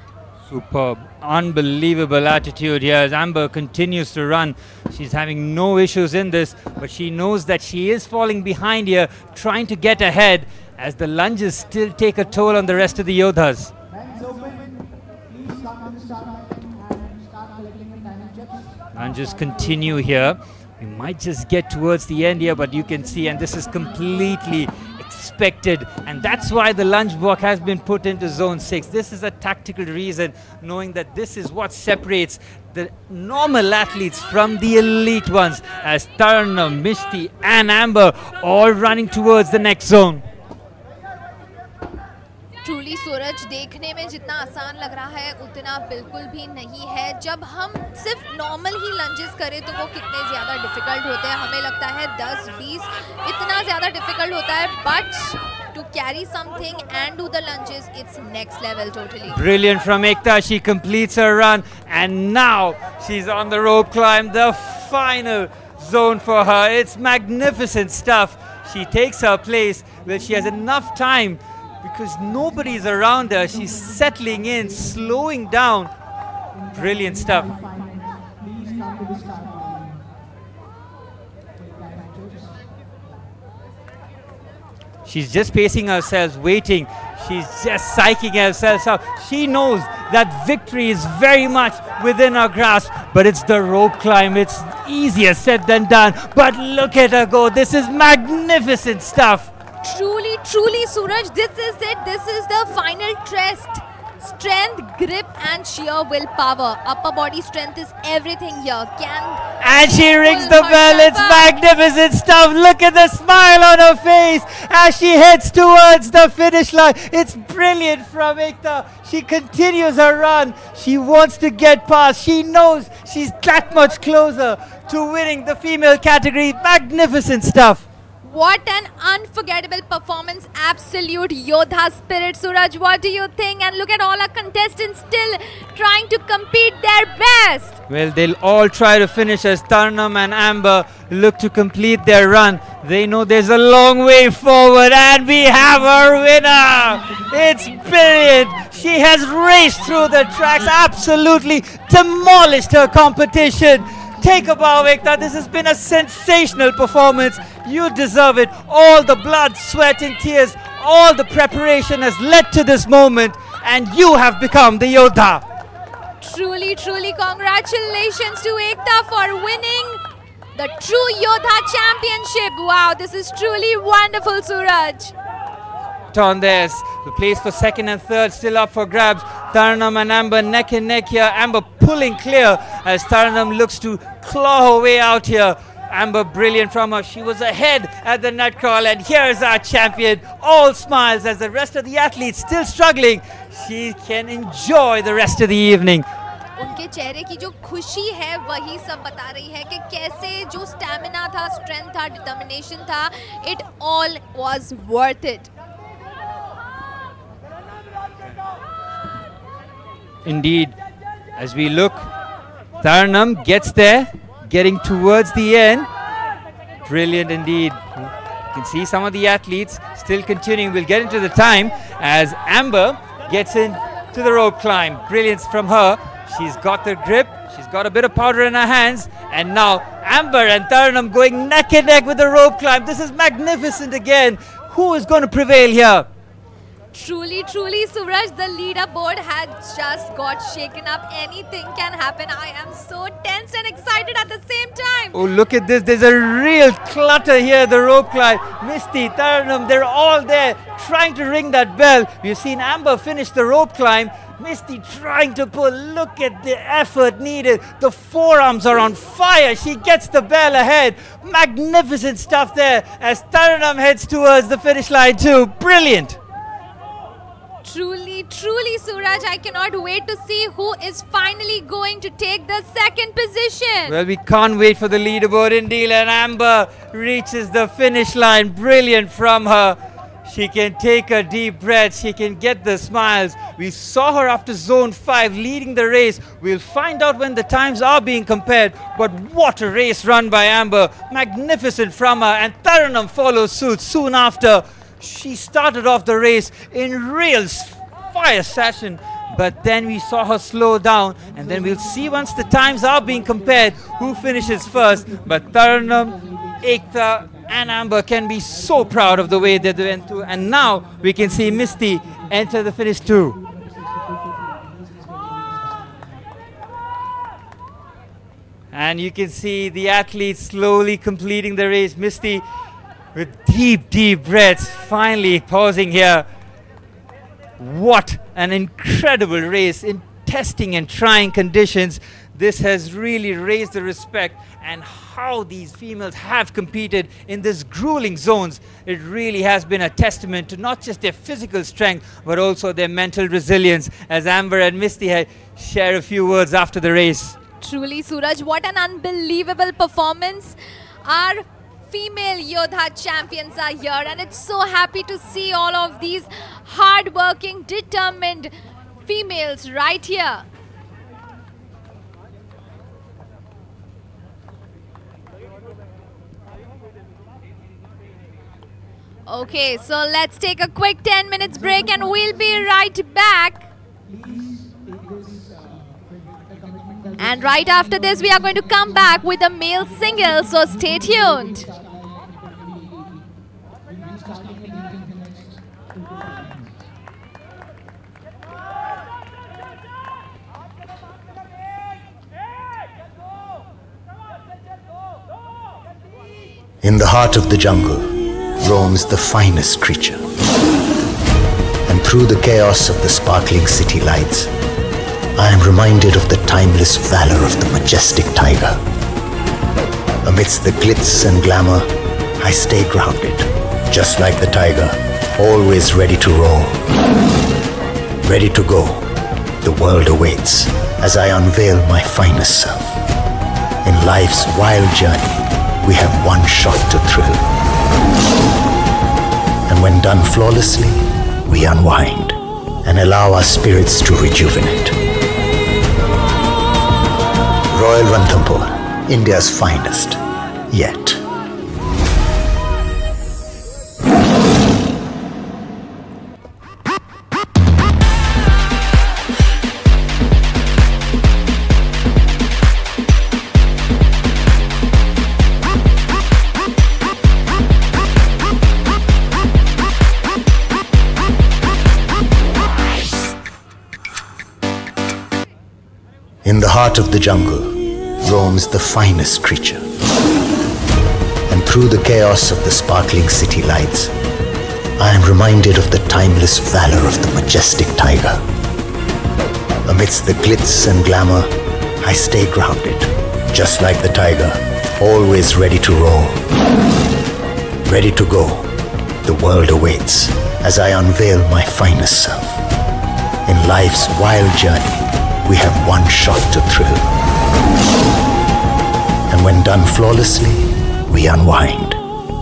Superb. Unbelievable attitude here as Amber continues to run. She's having no issues in this, but she knows that she is falling behind here, trying to get ahead as the lunges still take a toll on the rest of the Yodhas. Hands open. Please come to the start line and start collecting your timing checks. Lunges continue here. We might just get towards the end here, but you can see, and this is completely expected, and that's why the lunge block has been put into zone 6. This is a tactical reason, knowing that this is what separates the normal athletes from the elite ones, as Tarna, Mishti and Amber all running towards the next zone. Truly Suraj देखने में जितना आसान लग रहा है उतना बिल्कुल भी नहीं है। जब हम सिर्फ नॉर्मल ही लंजेस करें तो वो कितने ज़्यादा डिफिकल्ट होते हैं, हमें लगता है 10-20 इतना ज़्यादा डिफिकल्ट होता है, but to carry something and do the lunges, it's next level totally. Brilliant from Ekta. She completes her run and now she's on the rope climb, the final zone for her. It's magnificent stuff. She takes her place where she has enough time because nobody's around her. She's settling in, slowing down. Brilliant stuff. Please come to the start line. She's just pacing herself, waiting. She's just psyching herself up. She knows that victory is very much within her grasp, but it's the rope climb. It's easier said than done. But look at her go. This is magnificent stuff. Truly, truly, Suraj, this is it. This is the final test. Strength, grip and sheer willpower. Upper body strength is everything here. And she rings the bell. It's magnificent stuff. Look at the smile on her face as she heads towards the finish line. It's brilliant from Ekta. She continues her run. She wants to get past. She knows she's that much closer to winning the female category. Magnificent stuff. What an unforgettable performance. Absolute Yodha spirit. Suraj, what do you think? And look at all our contestants still trying to compete their best. Well, they'll all try to finish as Tarnam and Amber look to complete their run. They know there's a long way forward and we have our winner. It's brilliant. She has raced through the tracks, absolutely demolished her competition. Take a bow, Ekta. This has been a sensational performance. You deserve it. All the blood, sweat and tears, all the preparation has led to this moment and you have become the Yodha. Truly, truly congratulations to Ekta for winning the True Yodha Championship. Wow, this is truly wonderful, Suraj. On this, the place for second and third still up for grabs. Tarnam and Amber neck and neck here. Amber pulling clear as Tarnam looks to claw her way out here. Amber brilliant from her. She was ahead at the nut crawl and here's our champion. All smiles as the rest of the athletes still struggling. She can enjoy the rest of the evening. उनके चेहरे की जो खुशी है वही सब बता रही है कि कैसे जो स्टैमिना था, स्ट्रेंथ था, डिटर्मिनेशन था, it all was worth it. Indeed, as we look, Tarnam gets there, getting towards the end. Brilliant indeed. You can see some of the athletes still continuing. We'll get into the time as Amber gets into the rope climb. Brilliance from her. She's got the grip. She's got a bit of powder in her hands. And now Amber and Tarnam going neck and neck with the rope climb. This is magnificent again. Who is going to prevail here? Truly, truly, Suraj, the leaderboard had just got shaken up. Anything can happen. I am so tense and excited at the same time. Oh, look at this. There's a real clutter here, the rope climb. Misty, Tarnam, they're all there trying to ring that bell. We've seen Amber finish the rope climb. Misty trying to pull. Look at the effort needed. The forearms are on fire. She gets the bell ahead. Magnificent stuff there as Tarnam heads towards the finish line too. Brilliant. Truly, truly, Suraj, I cannot wait to see who is finally going to take the second position. Well, we can't wait for the leaderboard indeed, and Amber reaches the finish line. Brilliant from her. She can take a deep breath. She can get the smiles. We saw her after zone 5 leading the race. We'll find out when the times are being compared. But what a race run by Amber. Magnificent from her. And Taranam follows suit soon after. She started off the race in real fire session. but then we saw her slow down, and then we'll see once the times are being compared who finishes first. But Taranam, Ekta and Amber can be so proud of the way they went through, and now we can see Misty enter the finish too. And you can see the athletes slowly completing the race. Misty with deep breaths, finally pausing here. What an incredible race in testing and trying conditions. This has really raised the respect, and how these females have competed in this grueling zones. It really has been a testament to not just their physical strength, but also their mental resilience, as Amber and Misty share a few words after the race. Truly, Suraj, what an unbelievable performance. Our female Yodha champions are here, and it's so happy to see all of these hard-working, determined females right here. Okay, so let's take a quick 10 minutes break and we'll be right back. And right after this, we are going to come back with a male single, so stay tuned. In the heart of the jungle roams the finest creature. And through the chaos of the sparkling city lights, I am reminded of the timeless valor of the majestic tiger. Amidst the glitz and glamour, I stay grounded, just like the tiger, always ready to roar. Ready to go, the world awaits as I unveil my finest self. In life's wild journey, we have one shot to thrill. And when done flawlessly, we unwind and allow our spirits to rejuvenate. Royal Ranthambore, India's finest, yet. In the heart of the jungle roams the finest creature. And through the chaos of the sparkling city lights, I am reminded of the timeless valor of the majestic tiger. Amidst the glitz and glamour, I stay grounded, just like the tiger, always ready to roar. Ready to go, the world awaits as I unveil my finest self. In life's wild journey, we have one shot to thrill. And when done flawlessly, we unwind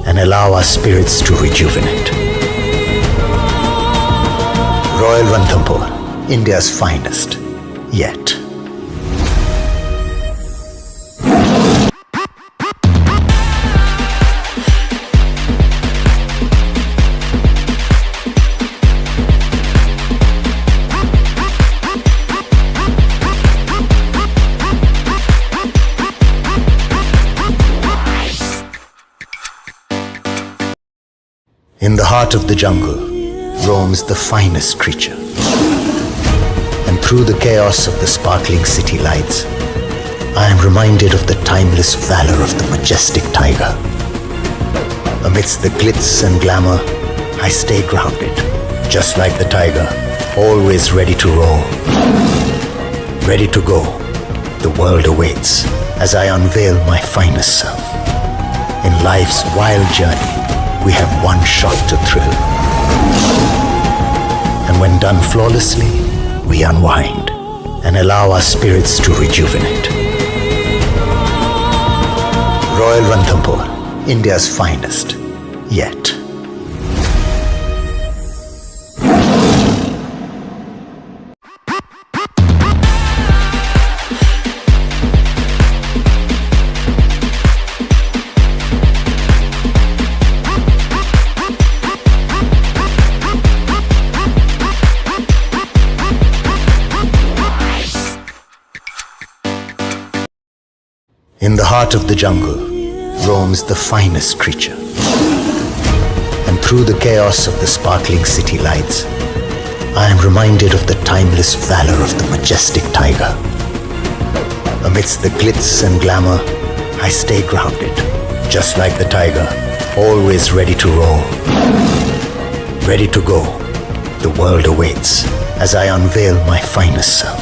and allow our spirits to rejuvenate. Royal Ranthambore, India's finest, yet. In the heart of the jungle roams the finest creature. And through the chaos of the sparkling city lights, I am reminded of the timeless valor of the majestic tiger. Amidst the glitz and glamour, I stay grounded, just like the tiger, always ready to roar. Ready to go, the world awaits as I unveil my finest self. In life's wild journey, we have one shot to thrill. And when done flawlessly, we unwind and allow our spirits to rejuvenate. Royal Ranthambore, India's finest, yet. In the heart of the jungle roams the finest creature. And through the chaos of the sparkling city lights, I am reminded of the timeless valor of the majestic tiger. Amidst the glitz and glamour, I stay grounded, just like the tiger, always ready to roar. Ready to go, the world awaits as I unveil my finest self.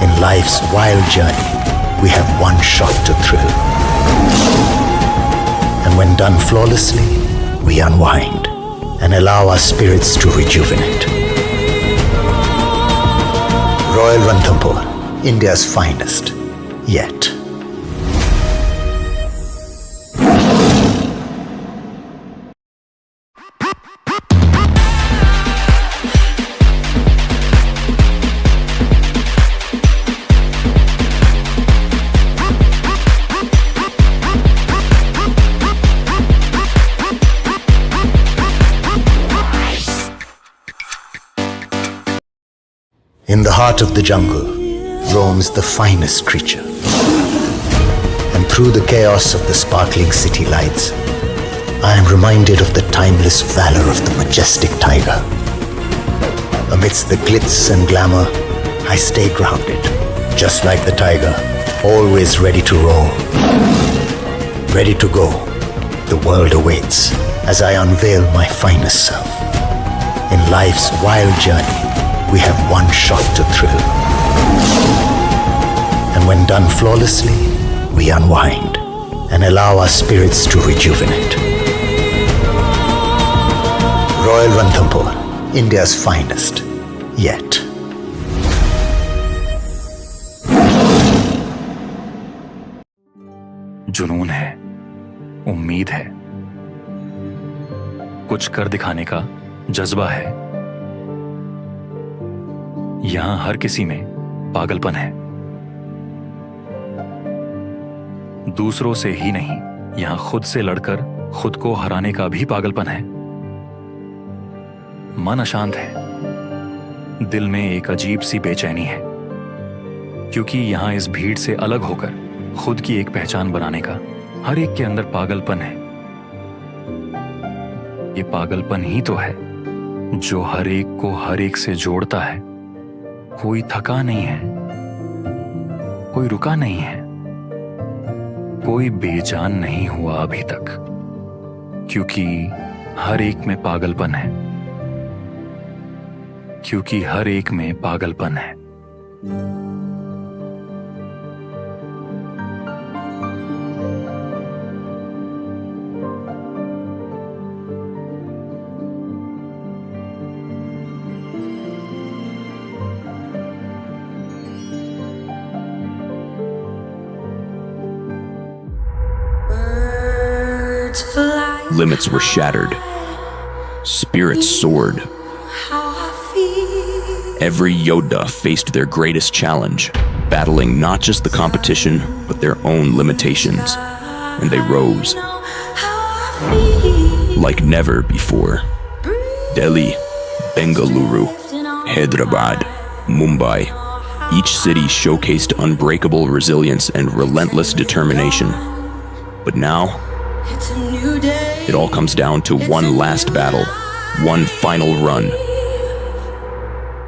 In life's wild journey, we have one shot to thrill. And when done flawlessly, we unwind and allow our spirits to rejuvenate. Royal Ranthambore, India's finest, yet. In the heart of the jungle roams the finest creature. And through the chaos of the sparkling city lights, I am reminded of the timeless valor of the majestic tiger. Amidst the glitz and glamour, I stay grounded, just like the tiger, always ready to roar. Ready to go, the world awaits as I unveil my finest self. In life's wild journey, we have one shot to thrill. And when done flawlessly, we unwind and allow our spirits to rejuvenate. Royal Ranthambore, India's finest, yet. जुनून है, उम्मीद है, कुछ कर दिखाने का जज्बा है। यहां हर किसी में पागलपन है, दूसरों से ही नहीं, यहां खुद से लड़कर खुद को हराने का भी पागलपन है। मन अशांत है, दिल में एक अजीब सी बेचैनी है, क्योंकि यहां इस भीड़ से अलग होकर खुद की एक पहचान बनाने का हर एक के अंदर पागलपन है। ये पागलपन ही तो है जो हर एक को हर एक से जोड़ता है। कोई थका नहीं है, कोई रुका नहीं है, कोई बेजान नहीं हुआ अभी तक, क्योंकि हर एक में पागलपन है, क्योंकि हर एक में पागलपन है। Limits were shattered. Spirits soared. Every Yodha faced their greatest challenge, battling not just the competition, but their own limitations. And they rose. Like never before. Delhi, Bengaluru, Hyderabad, Mumbai. Each city showcased unbreakable resilience and relentless determination. But now, it all comes down to one last battle, one final run.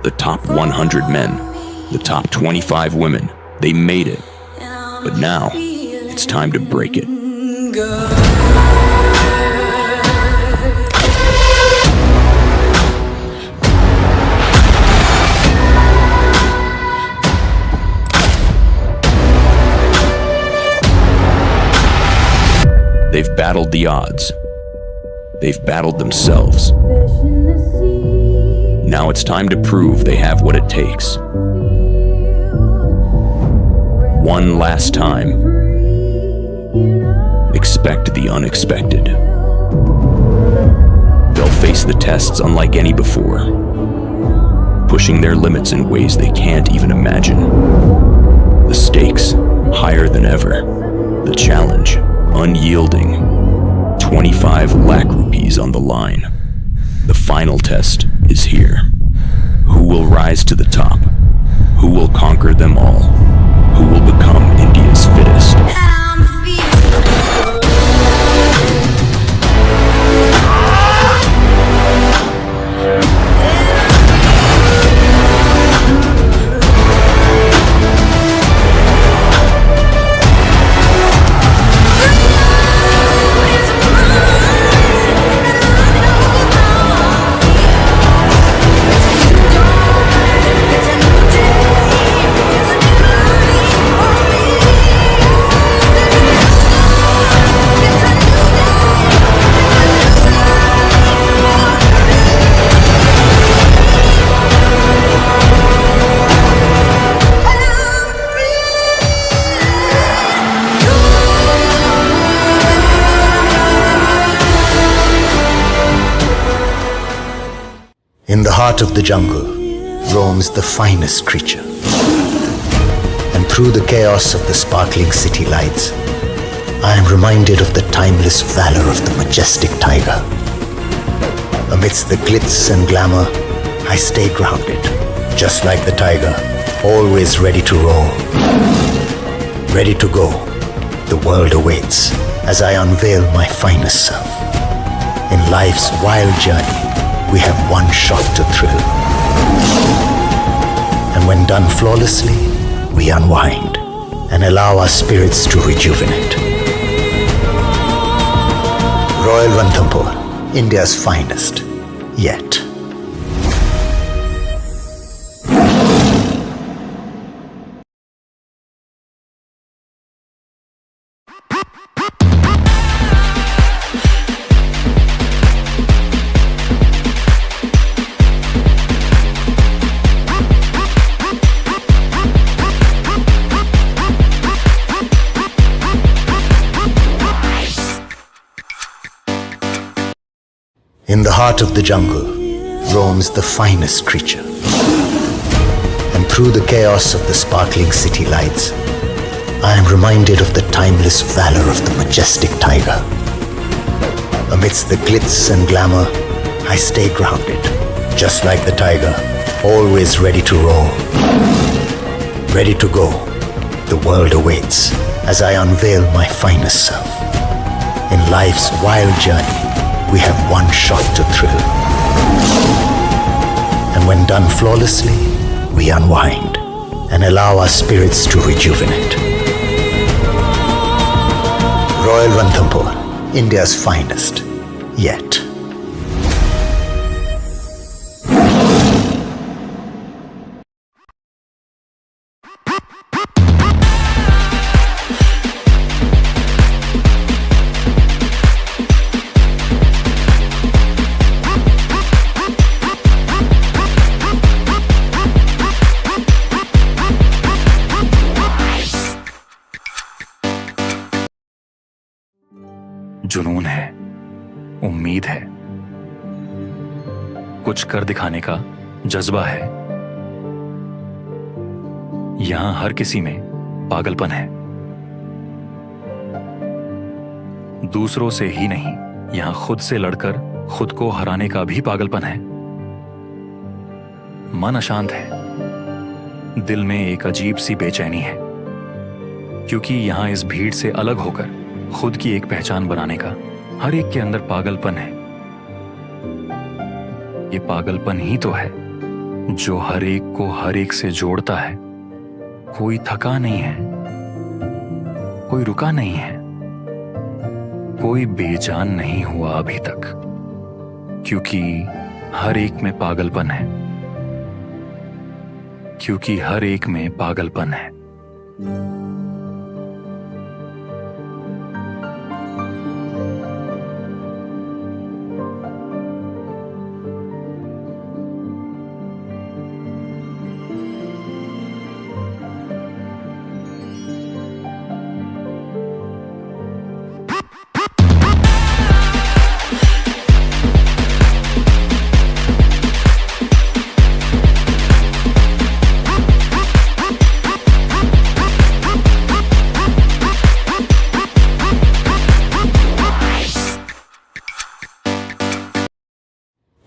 The top 100 men, the top 25 women, they made it. But now, it's time to break it. They've battled the odds. They've battled themselves. Now it's time to prove they have what it takes. One last time. Expect the unexpected. They'll face the tests unlike any before, pushing their limits in ways they can't even imagine. The stakes higher than ever. The challenge unyielding. 25 lakh rupees on the line. The final test is here. Who will rise to the top? Who will conquer them all? Who will become India's fittest? In the heart of the jungle roams the finest creature. And through the chaos of the sparkling city lights, I am reminded of the timeless valor of the majestic tiger. Amidst the glitz and glamour, I stay grounded, just like the tiger, always ready to roar. Ready to go, the world awaits as I unveil my finest self. In life's wild journey, we have one shot to thrill. And when done flawlessly, we unwind and allow our spirits to rejuvenate. Royal Ranthambore, India's finest, yet. In the heart of the jungle roams the finest creature. And through the chaos of the sparkling city lights, I am reminded of the timeless valor of the majestic tiger. Amidst the glitz and glamour, I stay grounded, just like the tiger, always ready to roar. Ready to go, the world awaits as I unveil my finest self. In life's wild journey, we have one shot to thrill. And when done flawlessly, we unwind and allow our spirits to rejuvenate. Royal Ranthambore, India's finest, yet. जुनून है, उम्मीद है, कुछ कर दिखाने का जज्बा है। यहां हर किसी में पागलपन है, दूसरों से ही नहीं, यहां खुद से लड़कर खुद को हराने का भी पागलपन है। मन अशांत है, दिल में एक अजीब सी बेचैनी है, क्योंकि यहां इस भीड़ से अलग होकर खुद की एक पहचान बनाने का हर एक के अंदर पागलपन है। ये पागलपन ही तो है जो हर एक को हर एक से जोड़ता है। कोई थका नहीं है, कोई रुका नहीं है, कोई बेजान नहीं हुआ अभी तक, क्योंकि हर एक में पागलपन है, क्योंकि हर एक में पागलपन है।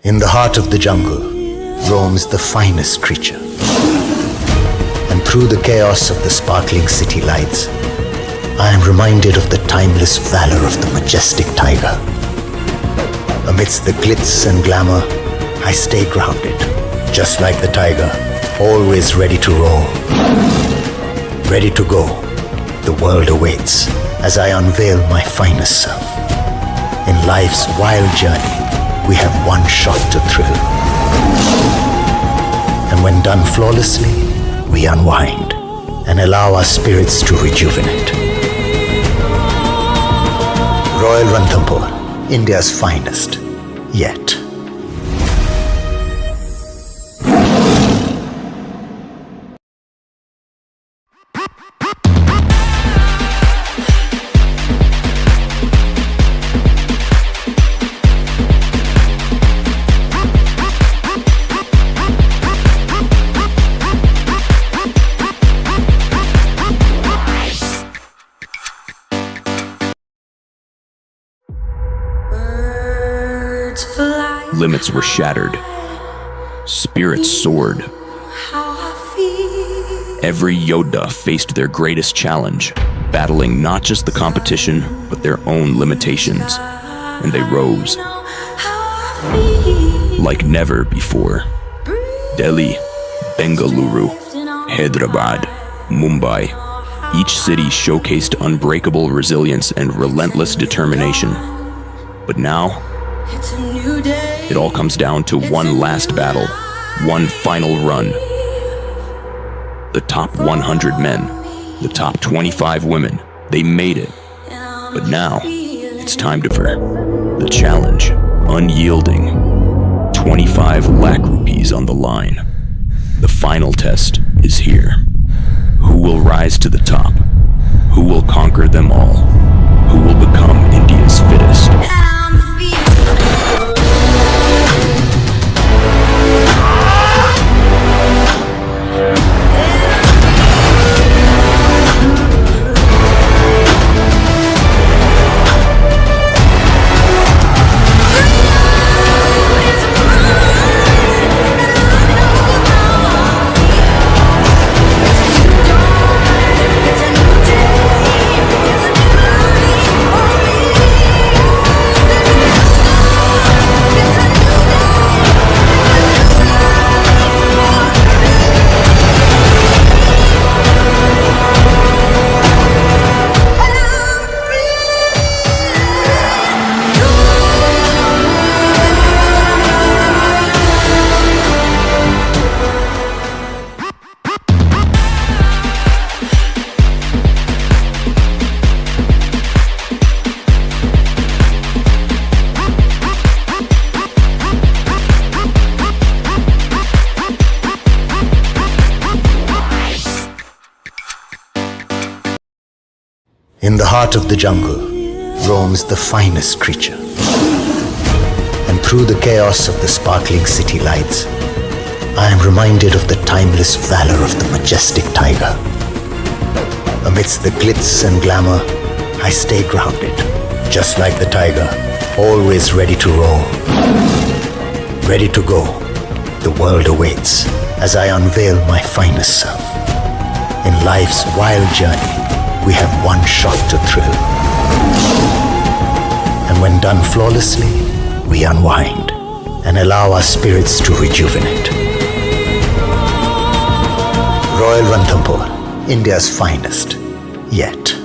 In the heart of the jungle roams the finest creature. And through the chaos of the sparkling city lights, I am reminded of the timeless valor of the majestic tiger. Amidst the glitz and glamour, I stay grounded, just like the tiger, always ready to roar. Ready to go, the world awaits as I unveil my finest self. In life's wild journey, we have one shot to thrill. And when done flawlessly, we unwind and allow our spirits to rejuvenate. Royal Ranthambore, India's finest, yet. Limits were shattered. Spirits soared. Every Yodha faced their greatest challenge, battling not just the competition, but their own limitations. And they rose. Like never before. Delhi, Bengaluru, Hyderabad, Mumbai. Each city showcased unbreakable resilience and relentless determination. But now, it all comes down to one last battle, one final run. The top 100 men, the top 25 women, they made it. But now, it's time for the challenge, unyielding. 25 lakh rupees on the line. The final test is here. Who will rise to the top? Who will conquer them all? Who will become India's fittest? In the heart of the jungle roams the finest creature. And through the chaos of the sparkling city lights, I am reminded of the timeless valor of the majestic tiger. Amidst the glitz and glamour, I stay grounded, just like the tiger, always ready to roar. Ready to go, the world awaits as I unveil my finest self. In life's wild journey, we have one shot to thrill. And when done flawlessly, we unwind and allow our spirits to rejuvenate. Royal Ranthambore, India's finest, yet.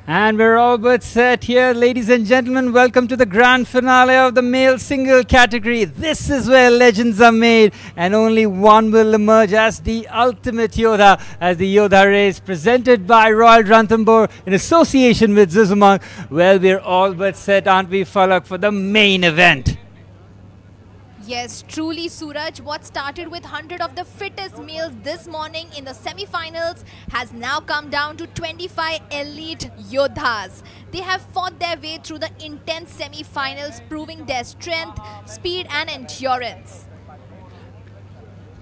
And we're all but set here, ladies and gentlemen. Welcome to the grand finale of the male single category. This is where legends are made, and only one will emerge as the ultimate Yodha, as the Yoddha Race, presented by Royal Ranthambore in association with Zuzumang. Well, we're all but set, aren't we, Falak, for the main event? Yes, truly, Suraj. What started with 100 of the fittest males this morning in the semi-finals has now come down to 25 elite Yodhas. They have fought their way through the intense semi-finals, proving their strength, speed and endurance.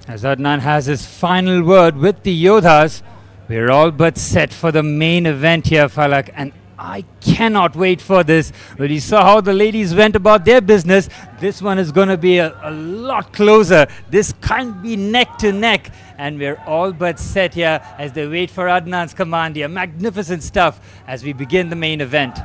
As Adnan has his final word with the Yodhas, we're all but set for the main event here, Falak, and I cannot wait for this. But you saw how the ladies went about their business. This one is going to be a lot closer. This can't be neck to neck. And we're all but set here as they wait for Adnan's command here. Magnificent stuff as we begin the main event.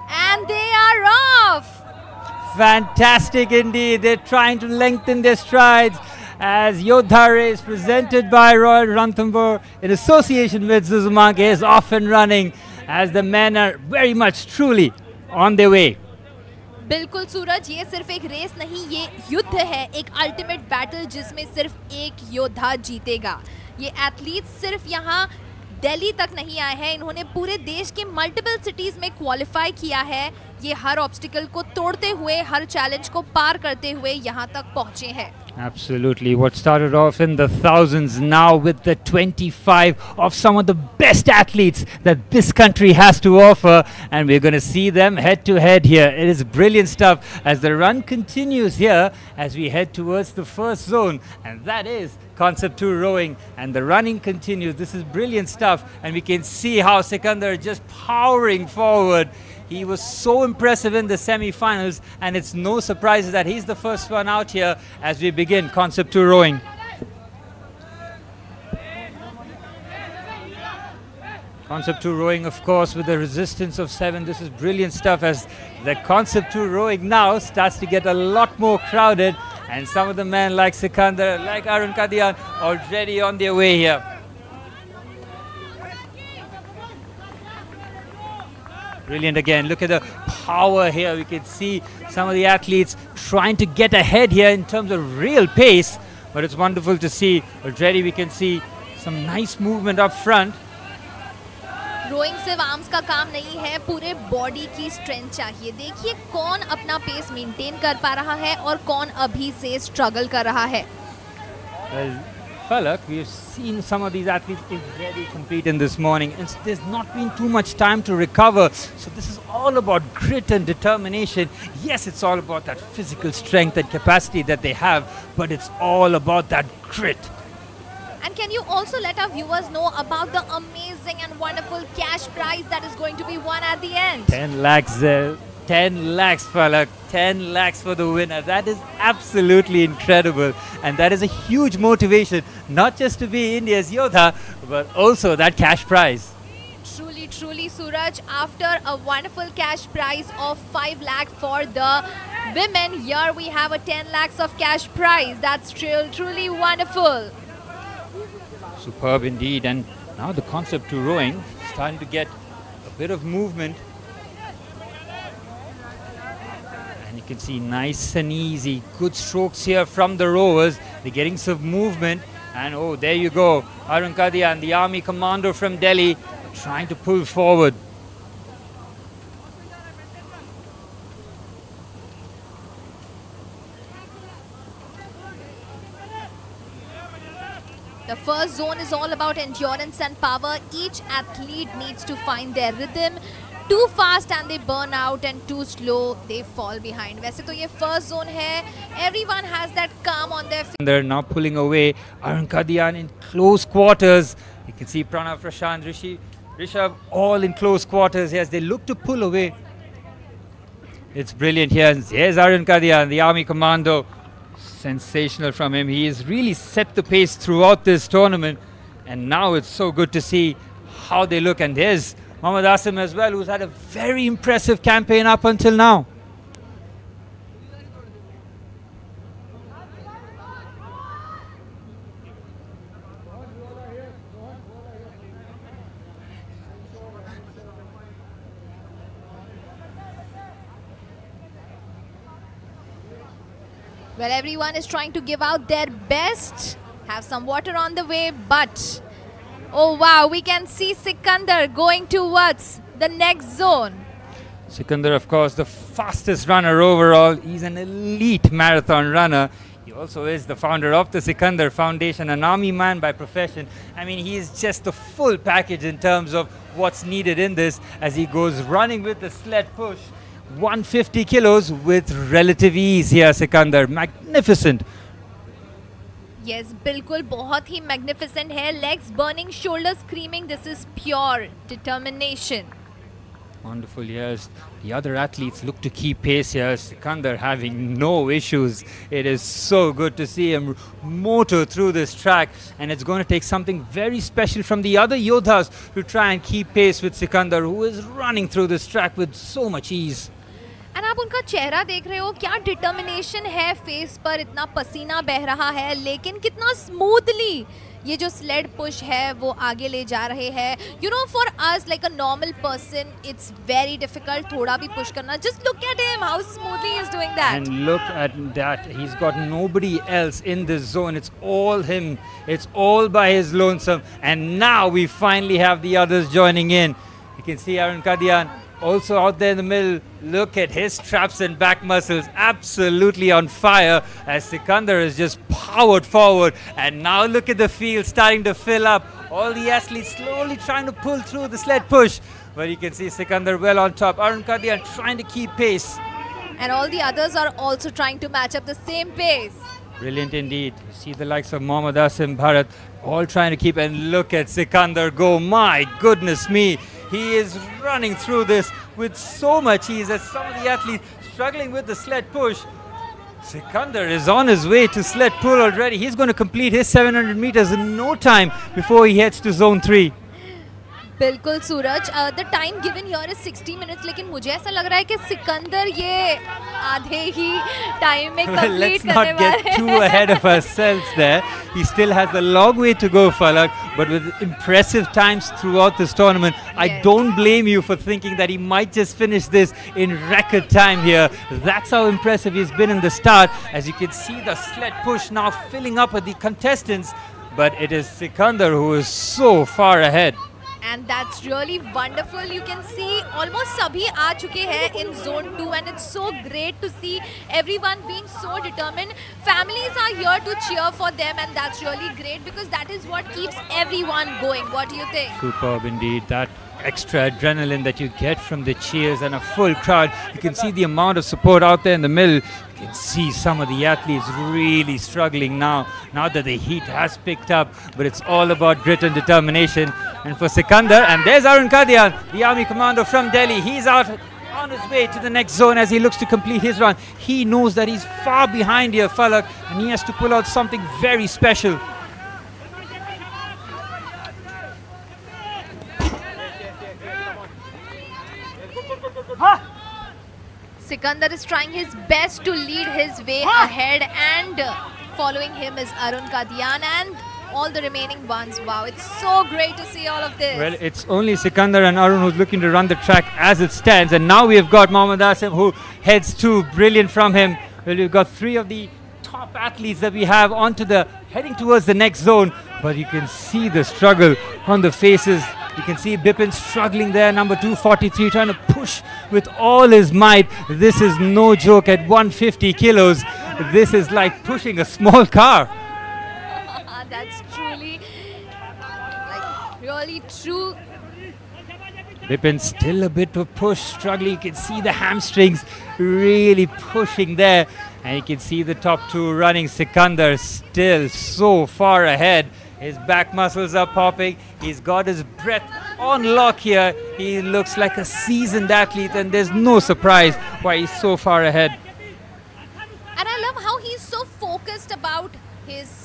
And they are off! Fantastic indeed. They're trying to lengthen their strides as Yoddha Race, presented by Royal Ranthambore in association with Zuzumang, is off and running as the men are very much truly on their way. बिल्कुल सूरज, ये सिर्फ एक race नहीं, ये युद्ध है, एक ultimate battle जिसमें सिर्फ एक योद्धा जीतेगा. ये एथलीट्स सिर्फ यहाँ दिल्ली तक नहीं आए हैं, इन्होंने पूरे देश के मल्टीपल सिटीज में क्वालिफाई किया है. ये हर ऑब्स्टिकल को तोड़ते हुए, हर चैलेंज को पार करते हुए यहाँ तक पहुँचे हैं. Absolutely. What started off in the thousands, now with the 25 of some of the best athletes that this country has to offer. And we're going to see them head to head here. It is brilliant stuff as the run continues here as we head towards the first zone. And that is Concept 2 rowing. And the running continues. This is brilliant stuff. And we can see how Sikandar just powering forward. He was so impressive in the semi-finals, and it's no surprise that he's the first one out here as we begin Concept 2 rowing. Concept 2 rowing, of course, with the resistance of 7. This is brilliant stuff as the Concept 2 rowing now starts to get a lot more crowded, and some of the men like Sikandar, like Arun Kadian, already on their way here. Brilliant again. Look at the power here. We can see some of the athletes trying to get ahead here in terms of real pace. But it's wonderful to see. Already we can see some nice movement up front. Rowing सिर्फ arms का काम नहीं है, पूरे body की strength चाहिए. देखिए कौन अपना पेस मेंटेन कर पा रहा है और कौन अभी से स्ट्रगल कर रहा है. Falak, we've seen some of these athletes already compete in this morning, and there's not been too much time to recover. So this is all about grit and determination. Yes, it's all about that physical strength and capacity that they have, but it's all about that grit. And can you also let our viewers know about the amazing and wonderful cash prize that is going to be won at the end? 10 lakhs, 10 lakhs, Falak. 10 lakhs for the winner. That is absolutely incredible. And that is a huge motivation, not just to be India's Yodha, but also that cash prize. Truly, truly, Suraj, after a wonderful cash prize of 5 lakh for the women, here we have a 10 lakhs of cash prize. That's truly wonderful. Superb indeed. And now the Concept 2 rowing starting to get a bit of movement. And you can see nice and easy, good strokes here from the rowers. They're getting some movement. And oh, there you go. Arun Kadian, the army commando from Delhi, trying to pull forward. The first zone is all about endurance and power. Each athlete needs to find their rhythm. Too fast and they burn out, and too slow they fall behind. वैसे तो ये first zone है. Everyone has that calm on their face. They're now pulling away. Arun Kadian in close quarters. You can see Pranav, Prashant, Rishabh all in close quarters as they look to pull away. It's brilliant here. Here's Arun Kadian, the army commando. Sensational from him. He has really set the pace throughout this tournament, and now it's so good to see how they look. And there's Mohammad Asim as well, who's had a very impressive campaign up until now. Well, everyone is trying to give out their best. Have some water on the way, but oh wow, we can see Sikandar going towards the next zone. Sikandar, of course, the fastest runner overall. He's an elite marathon runner. He also is the founder of the Sikandar Foundation, an army man by profession. I mean, he is just the full package in terms of what's needed in this as he goes running with the sled push. 150 kilos with relative ease here, Sikandar. Magnificent. Yes, बिल्कुल बहुत ही magnificent है. Legs burning, shoulders screaming. This is pure determination. Wonderful, yes. The other athletes look to keep pace here. Sikandar having no issues. It is so good to see him motor through this track, and it's going to take something very special from the other Yodhas to try and keep pace with Sikandar, who is running through this track with so much ease. And आप उनका चेहरा देख रहे हो, क्या determination है face पर, इतना पसीना बह रहा है लेकिन कितना स्मूथली ये जो स्लेड पुश है वो आगे ले जा रहे हैं. You know, for us like a normal person it's very difficult थोड़ा भी पुश करना. Just look at him, how smoothly he is doing that. And look at that, he's got nobody else in this zone. It's all him. It's all by his lonesome. And now we finally have the others joining in. You can see Arun Kadian also out there in the middle. Look at his traps and back muscles, absolutely on fire as Sikandar is just powered forward. And now look at the field starting to fill up. All the athletes slowly trying to pull through the sled push. But you can see Sikandar well on top. Arun Kadian trying to keep pace. And all the others are also trying to match up the same pace. Brilliant indeed. You see the likes of Mohammad Asim Bharat all trying to keep, and look at Sikandar go. My goodness me. He is running through this with so much ease as some of the athletes struggling with the sled push. Sikandar is on his way to sled pull already. He's going to complete his 700 meters in no time before he heads to zone 3. बिल्कुल Suraj, the time given here is 60 minutes, लेकिन मुझे ऐसा लग रहा है कि सिकंदर ये आधे ही टाइम में कंप्लीट Let's करने not वाले get too ahead of ourselves there. He still has a long way to go, Falak, but with impressive times throughout this tournament. I Yes. don't blame you for thinking that he might just finish this in record time here. That's how impressive he's been in the start. As you can see, the sled push now filling up with the contestants, but it is Sikandar who is so far ahead. and that's really wonderful. You can see almost sabhi aa chuke hain in zone 2 and it's so great to see everyone being so determined. Families are here to cheer for them and that's really great because that is what keeps everyone going. What do you think? Superb indeed. That extra adrenaline that you get from the cheers and a full crowd. You can see the amount of support out there in the middle. You can see some of the athletes really struggling now that the heat has picked up, but it's all about grit and determination. And for Sikandar, and there's Arun Kadian, the army commando from Delhi. He's out on his way to the next zone as he looks to complete his run. He knows that he's far behind here, Falak, and he has to pull out something very special. Sikandar is trying his best to lead his way ahead, and following him is Arun Kadian and all the remaining ones. Wow, it's so great to see all of this. Well, it's only Sikandar and Arun who's looking to run the track as it stands, and now we have got Mohammad Asim who heads to. Brilliant from him. Well, we've got three of the top athletes that we have heading towards the next zone, but you can see the struggle on the faces. You can see Bipin struggling there, number 243, trying to push with all his might. This is no joke at 150 kilos. This is like pushing a small car. That's truly, really true. Bipin still a bit of push, struggling. You can see the hamstrings really pushing there. And you can see the top two running. Sikandar still so far ahead. His back muscles are popping. He's got his breath on lock here. He looks like a seasoned athlete, and there's no surprise why he's so far ahead. And I love how he's so focused about his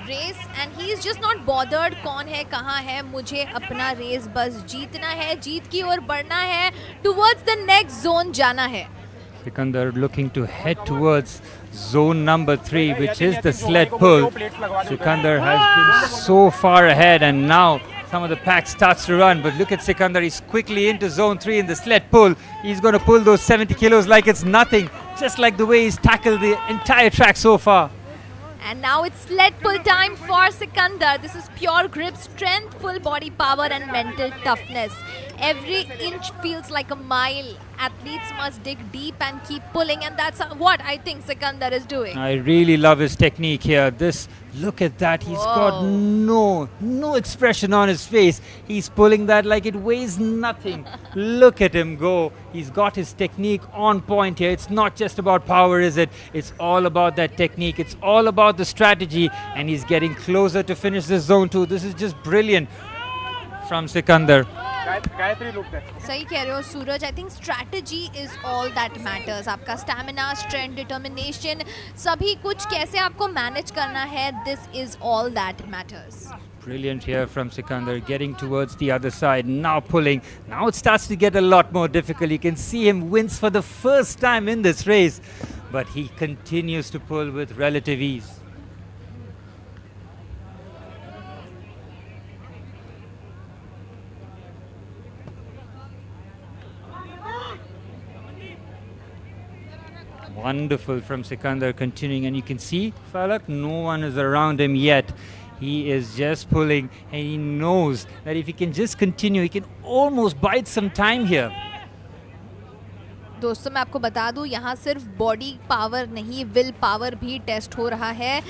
race and he's just not bothered कौन है कहाँ है, मुझे अपना race बस जीतना है, जीत की ओर बढ़ना है, towards the next zone जाना है. Sikandar looking to head towards zone number 3, which is the sled pull. Sikandar has been so far ahead, and now some of the pack starts to run. But look at Sikandar, he's quickly into zone 3 in the sled pull. He's going to pull those 70 kilos like it's nothing. just like the way he's tackled the entire track so far. And now it's sled pull time for Sikandar. This is pure grip strength, full body power and mental toughness. Every inch feels like a mile. Athletes must dig deep and keep pulling, and that's what I think Sikandar is doing. I really love his technique here. Look at that. He's got no expression on his face. He's pulling that like it weighs nothing. Look at him go. He's got his technique on point here. It's not just about power, is it? It's all about that technique. It's all about the strategy, and he's getting closer to finish this zone 2. This is just brilliant from Sikandar. सही कह रहे हो Suraj. I think strategy is all that matters. आपका stamina, strength, determination, सभी कुछ कैसे आपको manage करना है, this is all that matters. Brilliant here from Sikandar, getting towards the other side, now pulling. Now it starts to get a lot more difficult. You can see him wince for the first time in this race, but he continues to pull with relative ease. Wonderful from Sikandar, continuing, and you can see Falak, no one is around him yet. He is just pulling, and he knows that if he can just continue, he can almost bide some time here. दोस्तों मैं आपको बता दूं, यहाँ सिर्फ body power नहीं, will power भी test हो रहा है.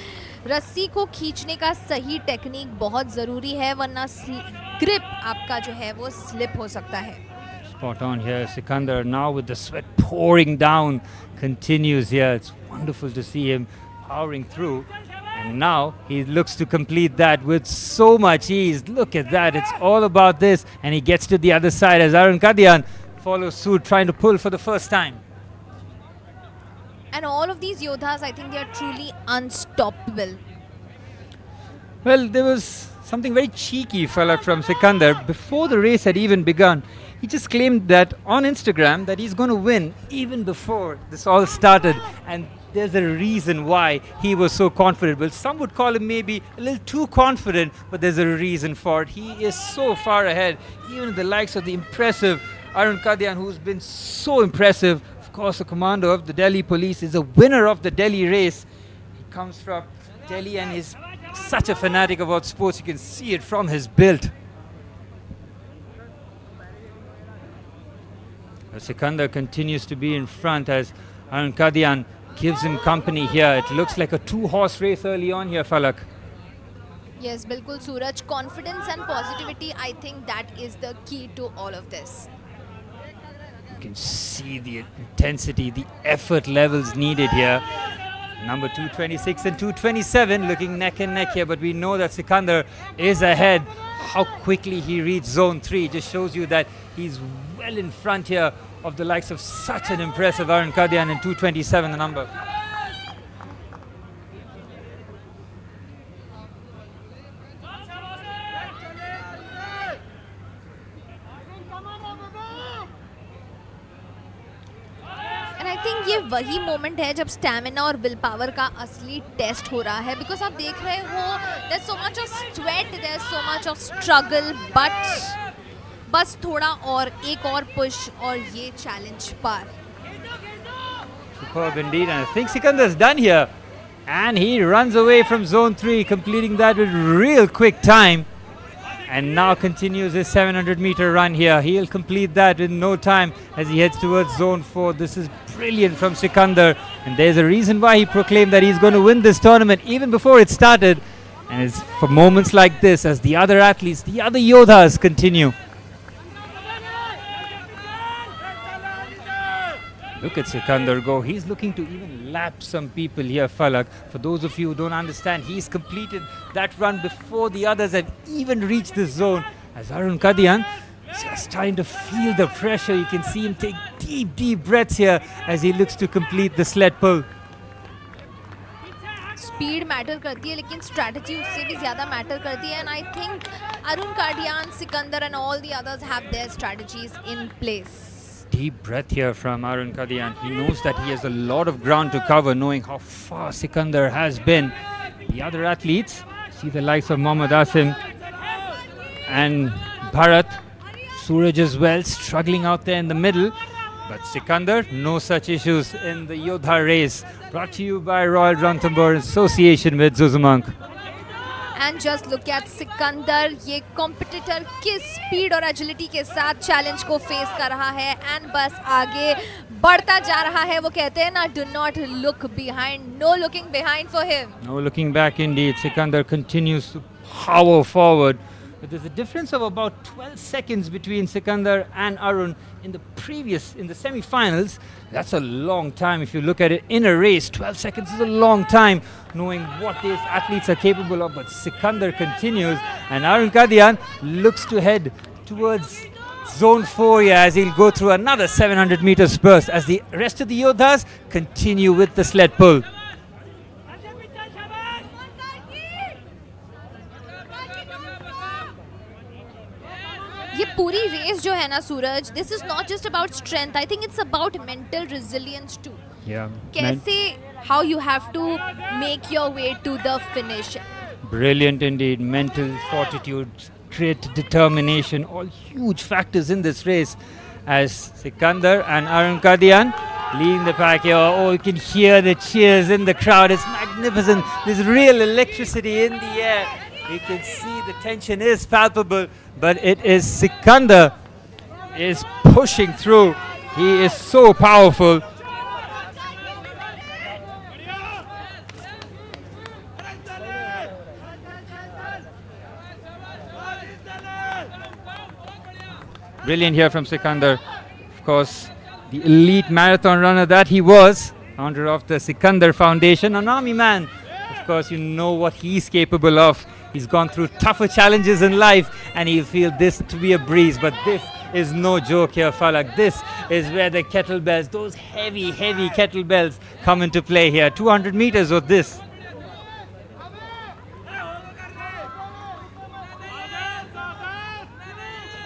रस्सी को खींचने का सही टेक्निक बहुत ज़रूरी है, वरना ग्रिप आपका जो है वो स्लिप हो सकता है. Spot on here, Sikandar now with the sweat pouring down, continues here. It's wonderful to see him powering through, and now he looks to complete that with so much ease. Look at that, it's all about this, and he gets to the other side as Arun Kadian follows suit, trying to pull for the first time. And all of these Yodhas, I think they are truly unstoppable. Well, there was something very cheeky, fella, from Sikandar. Before the race had even begun, he just claimed that on Instagram that he's going to win even before this all started. And there's a reason why he was so confident. Well, some would call him maybe a little too confident, but there's a reason for it. He is so far ahead, even the likes of the impressive Arun Kadian, who's been so impressive. Of course, the commander of the Delhi police, is a winner of the Delhi race. He comes from Delhi and is such a fanatic about sports. You can see it from his build. Sikandar continues to be in front as Arun Kadian gives him company here. It looks like a 2-horse race early on here, Falak. Yes, bilkul Suraj. Confidence and positivity, I think that is the key to all of this. You can see the intensity, the effort levels needed here. Number 226 and 227 looking neck and neck here, but we know that Sikandar is ahead. How quickly he reached zone 3 just shows you that he's well in front here of the likes of such an impressive Arun Kadian in 227 the number. ये वही moment है जब stamina और will power का असली test हो रहा है, बिकॉज आप देख रहे हो there so much of sweat, there so much of struggle, but बस थोड़ा और एक और पुश और ये चैलेंज पार. Superb indeed, and I think Sikandar's done here, and he runs away from zone 3, completing that with real quick time, and now continues his 700-meter run here. He'll complete that in no time as he heads towards zone 4. This is brilliant from Sikandar, and there's a reason why he proclaimed that he's going to win this tournament even before it started, and it's for moments like this as the other athletes, the other Yodhas continue. Look at Sikandar go. He's looking to even lap some people here, Falak. For those of you who don't understand, he's completed that run before the others have even reached this zone. As Arun Kadian just trying to feel the pressure. You can see him take deep, deep breaths here as he looks to complete the sled pull. Speed matter करती है, लेकिन strategy उससे भी ज़्यादा matter करती है. And I think Arun Kadian, Sikandar and all the others have their strategies in place. Deep breath here from Arun Kadian. He knows that he has a lot of ground to cover, knowing how far Sikandar has been. The other athletes, see the likes of Mohammad Asim and Bharat, Suraj as well, struggling out there in the middle. But Sikandar, no such issues in the Yoddha race. Brought to you by Royal Ranthambore in association with Zuzumunk. And just look eight Sikandar, ये competitor किस speed और agility के साथ challenge को face कर रहा है and बस आगे बढ़ता जा रहा है. वो कहते हैं ना, do not look behind, no looking behind for him. No looking back indeed. Sikandar continues to power forward. But there's a difference of about 12 seconds between Sikandar and Arun in the semi-finals. That's a long time if you look at it in a race. 12 seconds is a long time, knowing what these athletes are capable of. But Sikandar continues, and Arun Kadian looks to head towards Zone 4 here as he'll go through another 700 meters burst as the rest of the Yodhas continue with the sled pull. ये पूरी race जो है ना Suraj, this is not just about strength, I think it's about mental resilience too. कैसे, how you have to make your way to the finish. Brilliant indeed. Mental fortitude, grit, determination, all huge factors in this race as Sikandar and Arun Kadian leading the pack here. Oh, you can hear the cheers in the crowd. It's magnificent. There's real electricity in the air. You can see the tension is palpable, but it is Sikandar is pushing through. He is so powerful. Brilliant here from Sikandar. Of course, the elite marathon runner that he was, founder of the Sikandar Foundation, an army man. Of course, you know what he's capable of. He's gone through tougher challenges in life and he'll feel this to be a breeze. But this is no joke here, Falak. This is where the kettlebells, those heavy, heavy kettlebells come into play here. 200 meters of this.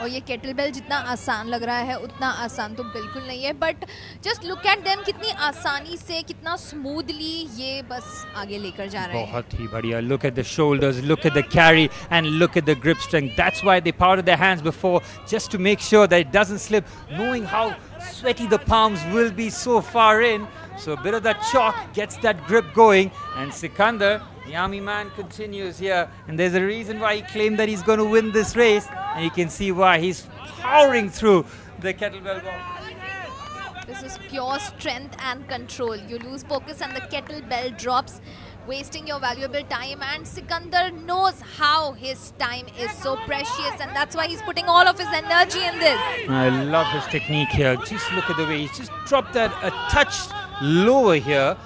और ये kettlebell जितना आसान लग रहा है उतना आसान तो बिल्कुल नहीं है, but just look at them, कितनी आसानी से, कितना स्मूथली ये बस आगे लेकर जा रहे हैं. बहुत ही बढ़िया. Look at the shoulders, look at the carry and look at the grip strength. That's why they powder their hands before, just to make sure that it doesn't slip, knowing how sweaty the palms will be so far in. So a bit of that chalk gets that grip going, and Sikandar, the army man, continues here, and there's a reason why he claimed that he's going to win this race, and you can see why. He's powering through the kettlebell walk. This is pure strength and control. You lose focus and the kettlebell drops, wasting your valuable time, and Sikandar knows how his time is so precious, and that's why he's putting all of his energy in this. I love his technique here. Just look at the way he's just dropped that a touch lower here.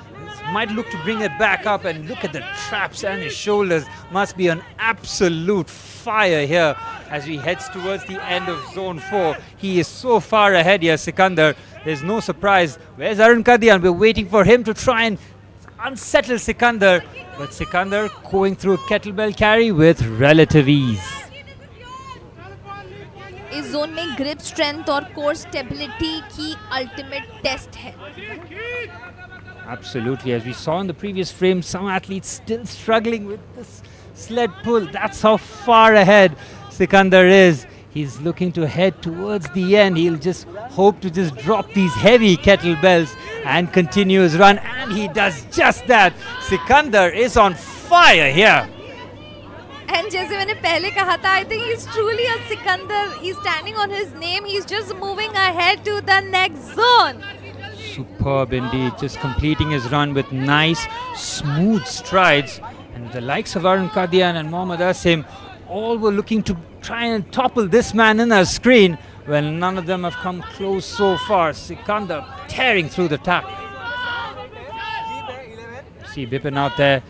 Might look to bring it back up, and look at the traps and his shoulders. Must be an absolute fire here as he heads towards the end of zone 4. He is so far ahead here, Sikandar. There's no surprise. Where's Arun Kadian? We're waiting for him to try and unsettle Sikandar, but Sikandar going through a kettlebell carry with relative ease. इस zone में grip strength और core stability की ultimate test है. Absolutely. As we saw in the previous frame, some athletes still struggling with this sled pull. That's how far ahead Sikandar is. He's looking to head towards the end. He'll just hope to just drop these heavy kettlebells and continue his run. And he does just that. Sikandar is on fire here. And जैसे मैंने पहले कहा था, I think he's truly a Sikandar. He's standing on his name. He's just moving ahead to the next zone. Superb indeed, just completing his run with nice, smooth strides. And the likes of Arun Kadian and Mohammad Asim all were looking to try and topple this man in our screen. Well, none of them have come close so far. Sikandar tearing through the tack. See Bipin out there,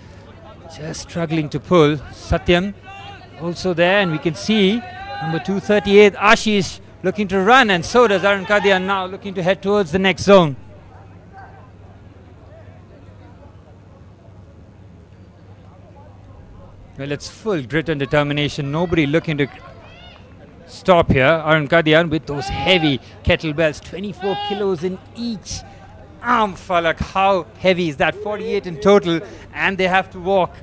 just struggling to pull. Satyam also there, and we can see number 238, Ashish, looking to run, and so does Arun Kadian now, looking to head towards the next zone. Well, it's full grit and determination. Nobody looking to stop here. Arun Kadian with those heavy kettlebells, 24 kilos in each arm. Falak, how heavy is that? 48 in total, and they have to walk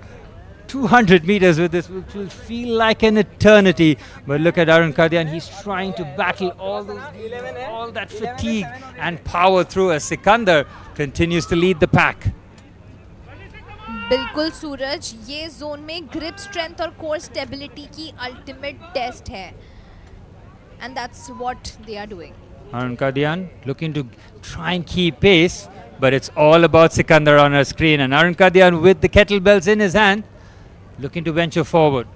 200 meters with this, which will feel like an eternity. But look at Arun Kadian, he's trying to battle all that fatigue and power through as Sikandar continues to lead the pack. बिल्कुल सूरज, ये zone में grip strength और core stability की ultimate test है, and that's what they are doing. Arun Kadian looking to try and keep pace, but it's all about Sikandar on our screen, and Arun Kadian with the kettlebells in his hand, looking to venture forward.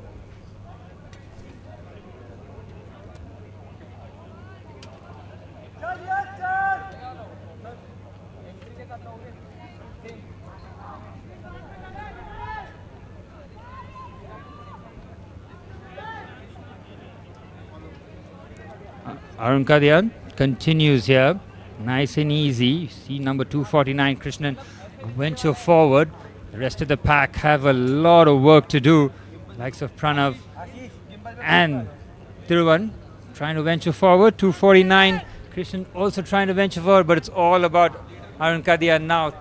Arun Kadian continues here, nice and easy. You see number 249 Krishnan venture forward. The rest of the pack have a lot of work to do. Likes of Pranav and Thiruvan trying to venture forward. 249 Krishnan also trying to venture forward, but it's all about Arun Kadian now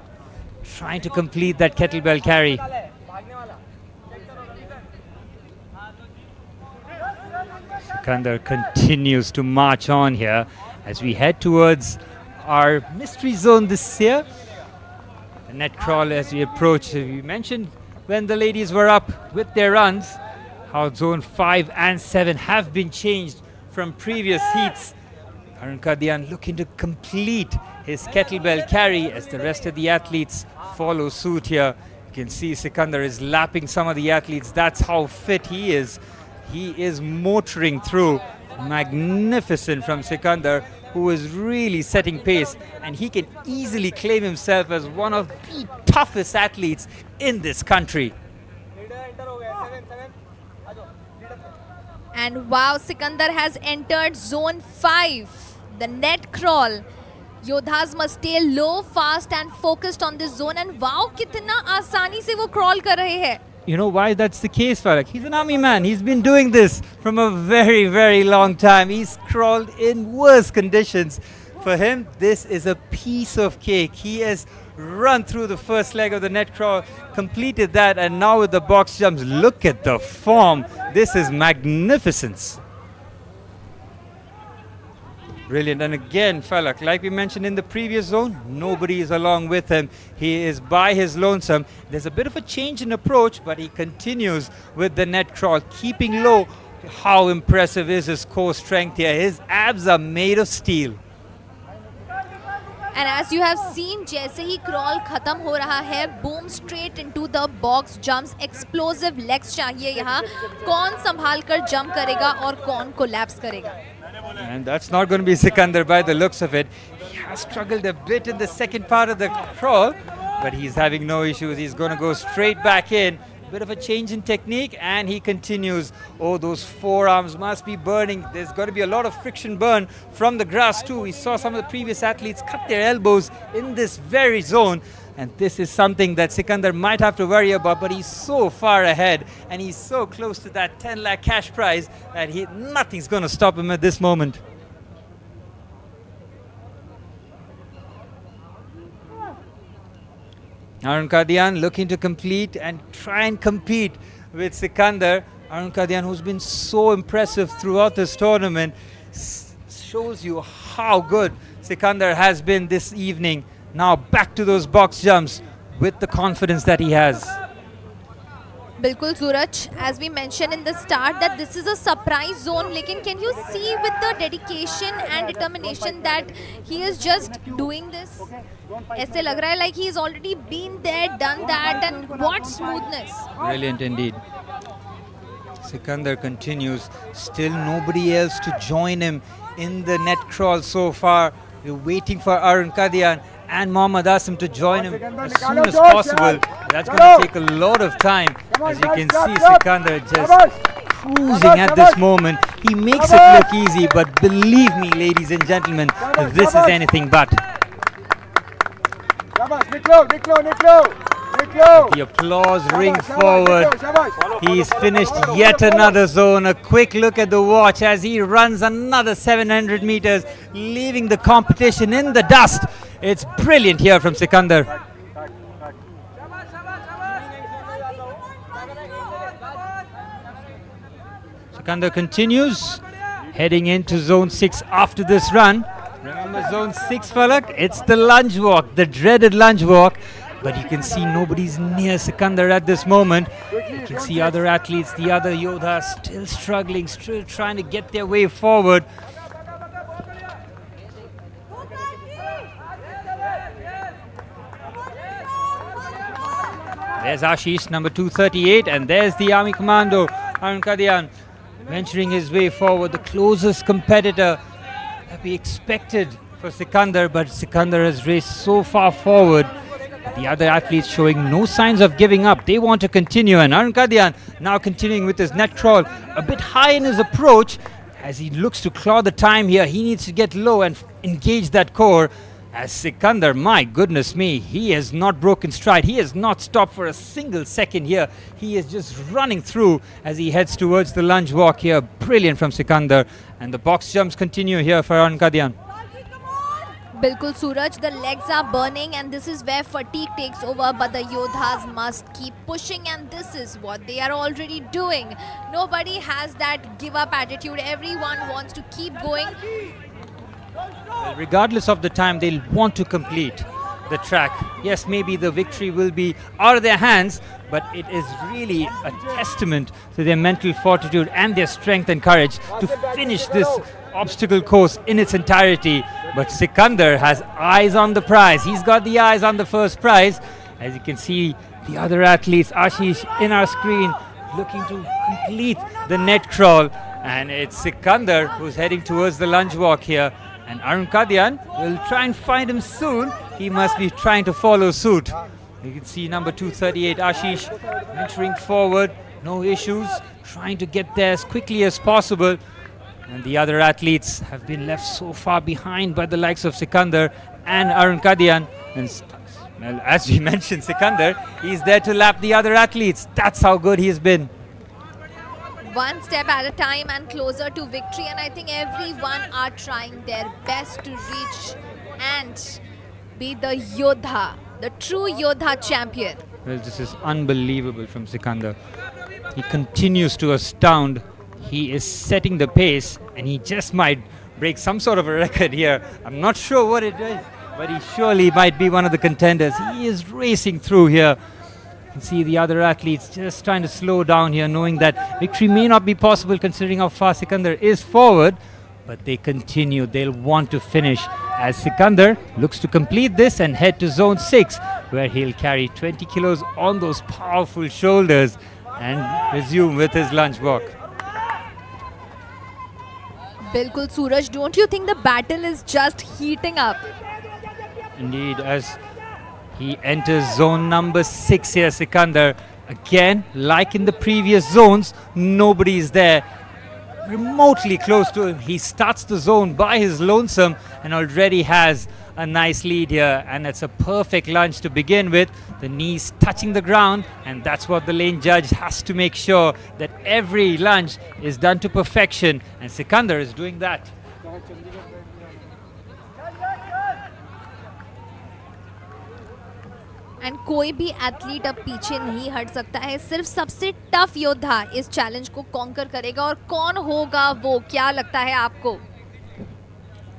trying to complete that kettlebell carry. Sikandar continues to march on here as we head towards our mystery zone this year. The net crawl as we approach. We mentioned when the ladies were up with their runs how zone 5 and 7 have been changed from previous heats. Arun Kadian looking to complete his kettlebell carry as the rest of the athletes follow suit here. You can see Sikandar is lapping some of the athletes. That's how fit he is. He is motoring through. Magnificent from Sikandar, who is really setting pace, and he can easily claim himself as one of the toughest athletes in this country. And wow, Sikandar has entered zone 5, the net crawl. Yodhas must stay low, fast and focused on this zone, and wow, कितना आसानी से वो crawl कर रहे हैं. You know why that's the case, Farak? He's an army man. He's been doing this from a very, very long time. He's crawled in worse conditions. For him, this is a piece of cake. He has run through the first leg of the net crawl, completed that, and now with the box jumps, look at the form. This is magnificence. Brilliant. And again, Falak, like we mentioned in the previous zone, nobody is along with him. He is by his lonesome. There's a bit of a change in approach, but he continues with the net crawl, keeping low. How impressive is his core strength here. His abs are made of steel. And as you have seen, जैसे ही crawl खत्म हो रहा है, boom straight into the box jumps. Explosive legs चाहिए यहाँ. कौन संभाल कर jump करेगा और कौन collapse करेगा? And that's not going to be Sikandar by the looks of it. He has struggled a bit in the second part of the crawl, but he's having no issues. He's going to go straight back in. Bit of a change in technique, and he continues. Oh, those forearms must be burning. There's got to be a lot of friction burn from the grass too. We saw some of the previous athletes cut their elbows in this very zone, and this is something that Sikandar might have to worry about, but he's so far ahead and he's so close to that 10 lakh cash prize that nothing's going to stop him at this moment. Arun Kadian looking to complete and try and compete with Sikandar. Arun Kadian, who's been so impressive throughout this tournament, shows you how good Sikandar has been this evening. Now back to those box jumps with the confidence that he has. बिल्कुल सूरज, as we mentioned in the start that this is a surprise zone, लेकिन can you see with the dedication and determination that he is just doing this? ऐसे लग रहा है like he's already been there, done that, and what smoothness. Brilliant indeed. Sikandar continues, still nobody else to join him in the net crawl so far. We're waiting for Arun Kadian and Mohammad Asim to join him as soon as possible. That's going to take a lot of time. As you can see, Sikandar just cruising at this moment. He makes it look easy, but believe me, ladies and gentlemen, this is anything but. The applause ring forward. He's finished yet another zone. A quick look at the watch as he runs another 700 meters, leaving the competition in the dust. It's brilliant here from Sikandar. Sikandar continues, heading into zone 6 after this run. Remember zone 6, Falak? It's the lunge walk, the dreaded lunge walk. But you can see nobody's near Sikandar at this moment. You can see other athletes, the other Yodhas still struggling, still trying to get their way forward. There's Ashish, number 238, and there's the Army Commando, Arun Kadian, venturing his way forward, the closest competitor that we expected for Sikandar, but Sikandar has raced so far forward. The other athletes showing no signs of giving up. They want to continue, and Arun Kadian now continuing with his net crawl, a bit high in his approach as he looks to claw the time here. He needs to get low and engage that core. As Sikandar, my goodness me, he has not broken stride. He has not stopped for a single second here. He is just running through as he heads towards the lunge walk here. Brilliant from Sikandar. And the box jumps continue here for Arun Kadian. Bilkul Suraj, the legs are burning and this is where fatigue takes over, but the Yodhas must keep pushing, and this is what they are already doing. Nobody has that give up attitude. Everyone wants to keep going. Well, regardless of the time, they'll want to complete the track. Yes, maybe the victory will be out of their hands, but it is really a testament to their mental fortitude and their strength and courage to finish this obstacle course in its entirety. But Sikandar has eyes on the prize. He's got the eyes on the first prize. As you can see, the other athletes, Ashish in our screen, looking to complete the net crawl. And it's Sikandar who's heading towards the lunge walk here. And Arun Kadian will try and find him soon. He must be trying to follow suit. You can see number 238, Ashish, venturing forward. No issues, trying to get there as quickly as possible. And the other athletes have been left so far behind by the likes of Sikandar and Arun Kadian. And well, as we mentioned, Sikandar, he's there to lap the other athletes. That's how good he's been. One step at a time and closer to victory, and I think everyone are trying their best to reach and be the Yodha, the true Yodha champion. Well, this is unbelievable from Sikandar. He continues to astound. He is setting the pace, and he just might break some sort of a record here. I'm not sure what it is, but he surely might be one of the contenders. He is racing through here. You can see the other athletes just trying to slow down here, knowing that victory may not be possible considering how far Sikandar is forward, but they continue. They'll want to finish as Sikandar looks to complete this and head to zone 6, where he'll carry 20 kilos on those powerful shoulders and resume with his lunge walk. Bilkul Suraj, don't you think the battle is just heating up? Indeed, as he enters zone number 6 here, Sikandar. Again, like in the previous zones, nobody is there remotely close to him. He starts the zone by his lonesome and already has a nice lead here. And it's a perfect lunge to begin with. The knees touching the ground, and that's what the lane judge has to make sure that every lunge is done to perfection. And Sikandar is doing that. And कोई भी athlete अब पीछे नहीं हट सकता है. सिर्फ सबसे टफ योद्धा इस चैलेंज को कॉन्कर करेगा, और कौन होगा वो, क्या लगता है आपको?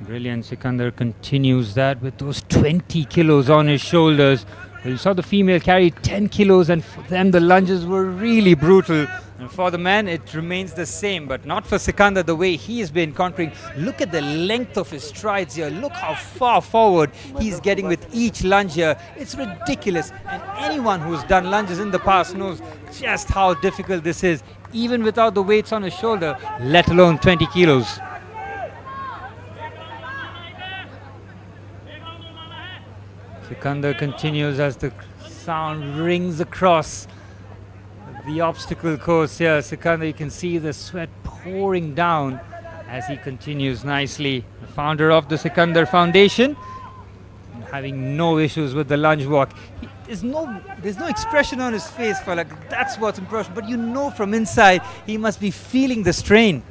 Brilliant. Sikandar continues that with those 20 kilos on his shoulders. You saw the female carry 10 kilos, and for them the lunges were really brutal. And for the man, it remains the same, but not for Sikandar the way he has been conquering. Look at the length of his strides here. Look how far forward he's getting with each lunge here. It's ridiculous. And anyone who's done lunges in the past knows just how difficult this is, even without the weights on his shoulder, let alone 20 kilos. Sikandar continues as the sound rings across the obstacle course here. Sikandar, you can see the sweat pouring down as he continues nicely. The founder of the Sikandar Foundation, having no issues with the lunge walk. There's no expression on his face, for like, that's what's impressive. But you know from inside, he must be feeling the strain.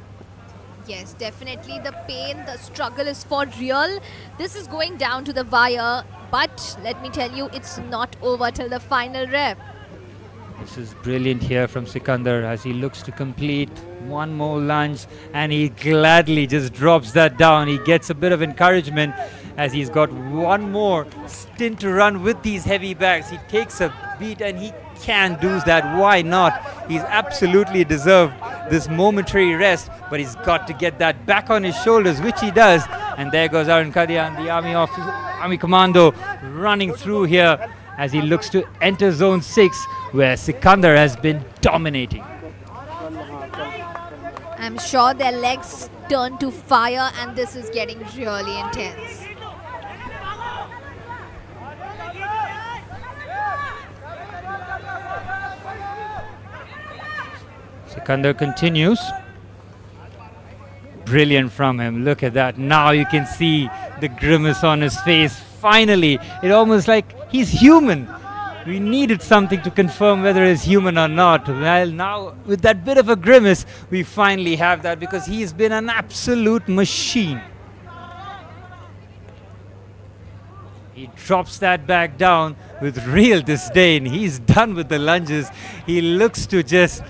Yes, definitely the pain, the struggle is for real. This is going down to the wire, but let me tell you, it's not over till the final rep. This is brilliant here from Sikandar as he looks to complete one more lunge, and he gladly just drops that down. He gets a bit of encouragement as he's got one more stint to run with these heavy bags. He takes a beat and he can do that. Why not? He's absolutely deserved this momentary rest, but he's got to get that back on his shoulders, which he does. And there goes Arun Kadian, the Army Commando, running through here as he looks to enter zone 6, where Sikandar has been dominating. I'm sure their legs turn to fire and this is getting really intense. Sikandar continues. Brilliant from him. Look at that. Now you can see the grimace on his face. Finally, it almost like he's human. We needed something to confirm whether he's human or not. Well, now with that bit of a grimace, we finally have that because he's been an absolute machine. He drops that back down with real disdain. He's done with the lunges. He looks to just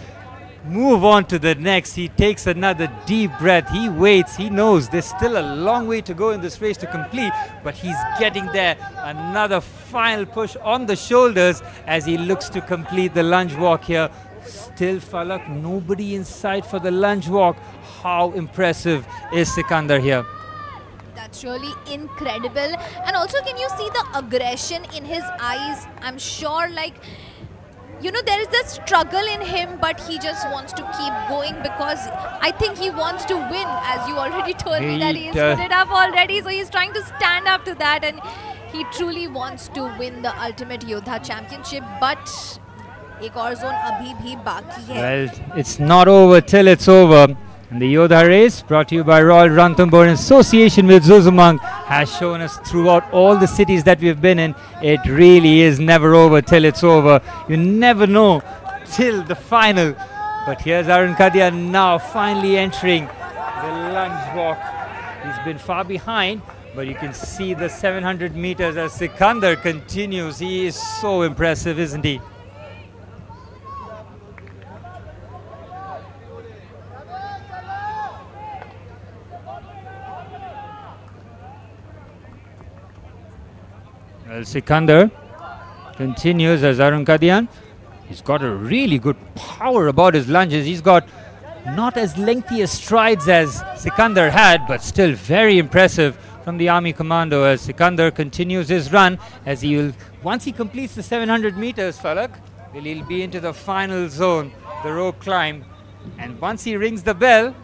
move on to the next. He takes another deep breath. He waits. He knows there's still a long way to go in this race to complete, but he's getting there. Another final push on the shoulders as he looks to complete the lunge walk here. Still, Falak, nobody in sight for the lunge walk. How impressive is Sikandar here? That's really incredible. And also, can you see the aggression in his eyes? I'm sure, like, you know, there is a struggle in him, but he just wants to keep going because I think he wants to win, as you already told me that he's put it up already. So he's trying to stand up to that, and he truly wants to win the Ultimate Yodha Championship. But ek aur zone abhi bhi baki hai. Well, it's not over till it's over. And the Yoddha Race, brought to you by Royal Ranthambore in association with Zuzumang, has shown us throughout all the cities that we've been in, it really is never over till it's over. You never know till the final. But here's Arun Kadian now finally entering the lunge walk. He's been far behind, but you can see the 700 meters as Sikandar continues. He is so impressive, isn't he? Well, Sikandar continues as Arun Kadian. He's got a really good power about his lunges. He's got not as lengthy as strides as Sikandar had, but still very impressive from the Army Commando as Sikandar continues his run as he will, once he completes the 700 meters, Falak, he'll be into the final zone, the rope climb. And once he rings the bell,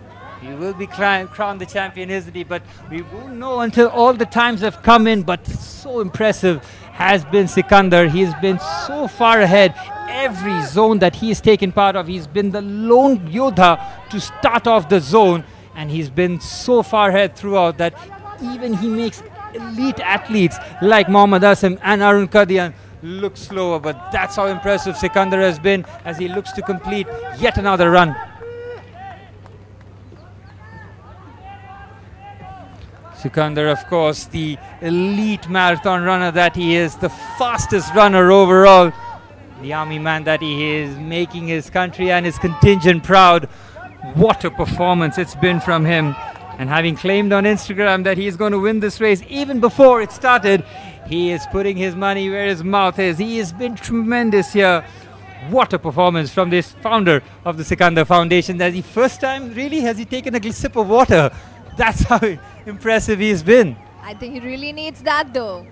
he will be crowned the champion, isn't he? But we won't know until all the times have come in. But so impressive has been Sikandar. He's been so far ahead. Every zone that he's taken part of, he's been the lone Yodha to start off the zone. And he's been so far ahead throughout that even he makes elite athletes like Mohammad Asim and Arun Kadian look slower. But that's how impressive Sikandar has been as he looks to complete yet another run. Sikandar, of course, the elite marathon runner that he is, the fastest runner overall, the army man that he is, making his country and his contingent proud. What a performance it's been from him. And having claimed on Instagram that he's going to win this race even before it started, he is putting his money where his mouth is. He has been tremendous here. What a performance from this founder of the Sikandar Foundation. That the first time, really, has he taken a sip of water? That's how impressive he's been. I think he really needs that though.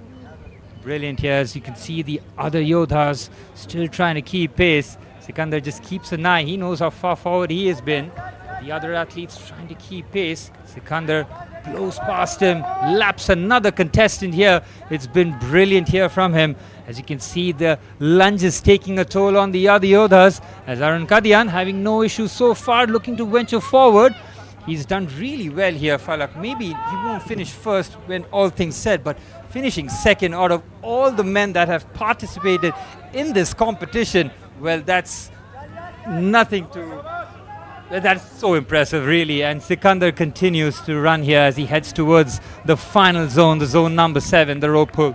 Brilliant here, as you can see the other Yodhas still trying to keep pace. Sikandar just keeps an eye. He knows how far forward he has been. The other athletes trying to keep pace. Sikandar blows past him, laps another contestant here. It's been brilliant here from him. As you can see, the lunges taking a toll on the other Yodhas. As Arun Kadian, having no issues so far, looking to venture forward. He's done really well here, Falak. Maybe he won't finish first when all things said, but finishing second out of all the men that have participated in this competition, well, that's nothing to... That's so impressive, really. And Sikandar continues to run here as he heads towards the final zone, the zone number 7, the rope pull.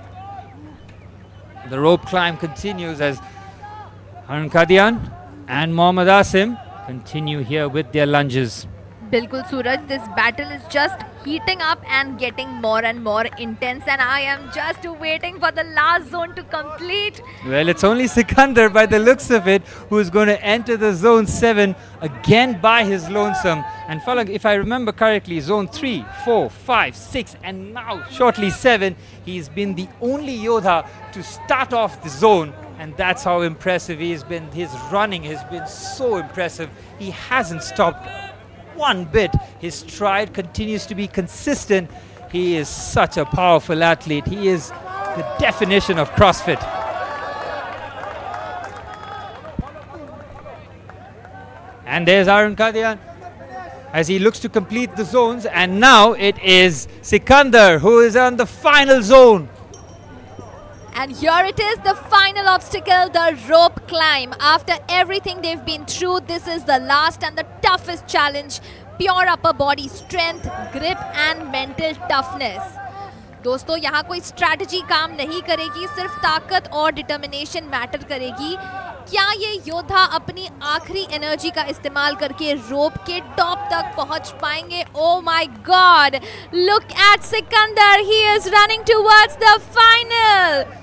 The rope climb continues as Harun Kadian and Mohammad Asim continue here with their lunges. बिल्कुल सूरज, this battle is just heating up and getting more and more intense, and I am just waiting for the last zone to complete. Well, it's only Sikandar by the looks of it who is going to enter the zone 7 again by his lonesome. And following, if I remember correctly, zone 3, 4, 5, 6 and now shortly 7, he's been the only Yodha to start off the zone, and that's how impressive he's been. His running has been so impressive. He hasn't stopped one bit. His stride continues to be consistent. He is such a powerful athlete. He is the definition of CrossFit. And there's Arun Kadian as he looks to complete the zones, and now it is Sikandar who is on the final zone. And here it is, the final obstacle, the rope climb. After everything they've been through, this is the last and the toughest challenge. Pure upper body strength, grip and mental toughness. दोस्तों, यहाँ कोई strategy काम नहीं करेगी, सिर्फ ताकत और determination matter करेगी. क्या ये योद्धा अपनी आखिरी एनर्जी का इस्तेमाल करके रोप के टॉप तक पहुंच पाएंगे? Oh my God! Look at Sikandar. He is running towards the final.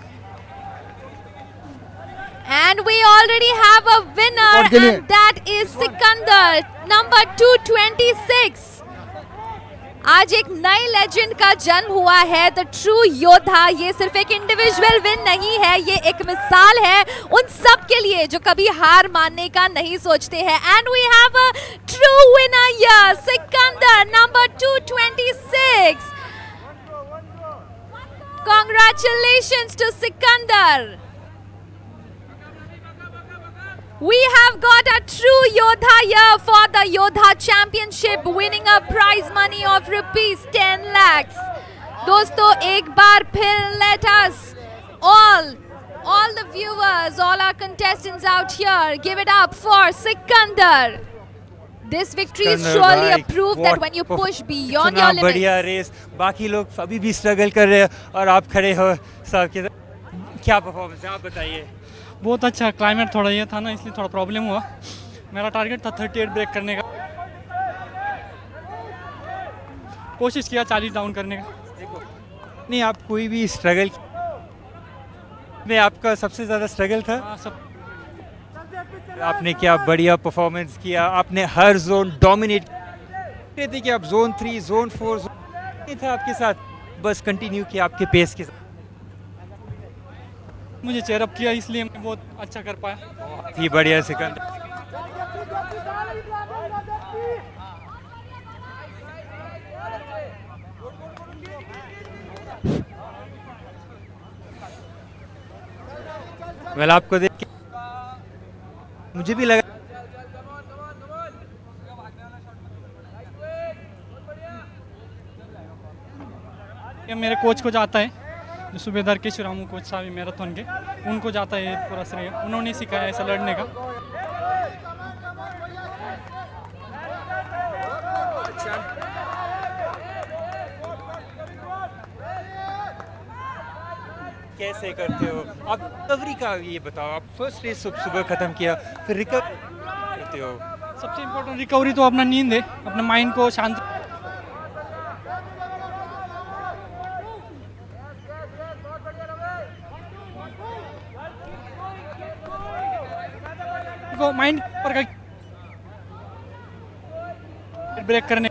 And we already have a winner, and that is Sikandar, number 226. आज एक नए लेजेंड का जन्म हुआ है, द ट्रू योद्धा. ये सिर्फ एक इंडिविजुअल विन नहीं है, ये एक मिसाल है उन सब के लिए जो कभी हार मानने का नहीं सोचते हैं. And we have a true winner here, Sikandar, number 226. Congratulations to Sikandar. We have got a true Yodha here for the Yodha Championship, winning a prize money of rupees 10 lakhs. दोस्तों, एक बार फिर let us all the viewers, all our contestants out here, give it up for Sikandar. This victory is surely a proof that when you push beyond your limits. बढ़िया race, बाकी लोग अभी भी struggle कर रहे हैं और आप खड़े हो सब के. क्या परफॉर्मेंस है, आप बताइए. बहुत अच्छा. क्लाइमेट थोड़ा ये था ना, इसलिए थोड़ा प्रॉब्लम हुआ. मेरा टारगेट था 38 ब्रेक करने का, कोशिश किया 40 डाउन करने का. नहीं, आप कोई भी स्ट्रगल में आपका सबसे ज़्यादा स्ट्रगल था? सब आपने क्या बढ़िया परफॉर्मेंस किया. आपने हर जोन डोमिनेट थे कि आप जोन 3, जोन 4 नहीं था आपके साथ, बस कंटिन्यू किया आपके पेस के साथ. मुझे चेयर अप किया, इसलिए मैं बहुत अच्छा कर पाया. बहुत ही बढ़िया सिकंदर. वेल, आपको देख के मुझे भी लगा ये मेरे कोच को जाता है, जो सूबेदार के शिरामू कोच साहब मैराथन के, उनको जाता है पूरा श्रेय. उन्होंने सिखाया ऐसा लड़ने का. कैसे करते हो आप रिकवरी का, ये बताओ. आप फर्स्ट रेस सुबह खत्म किया, फिर रिकवर करते हो. सबसे इम्पोर्टेंट रिकवरी तो अपना नींद है, अपने माइंड को शांत. माइंड पर ब्रेक करने.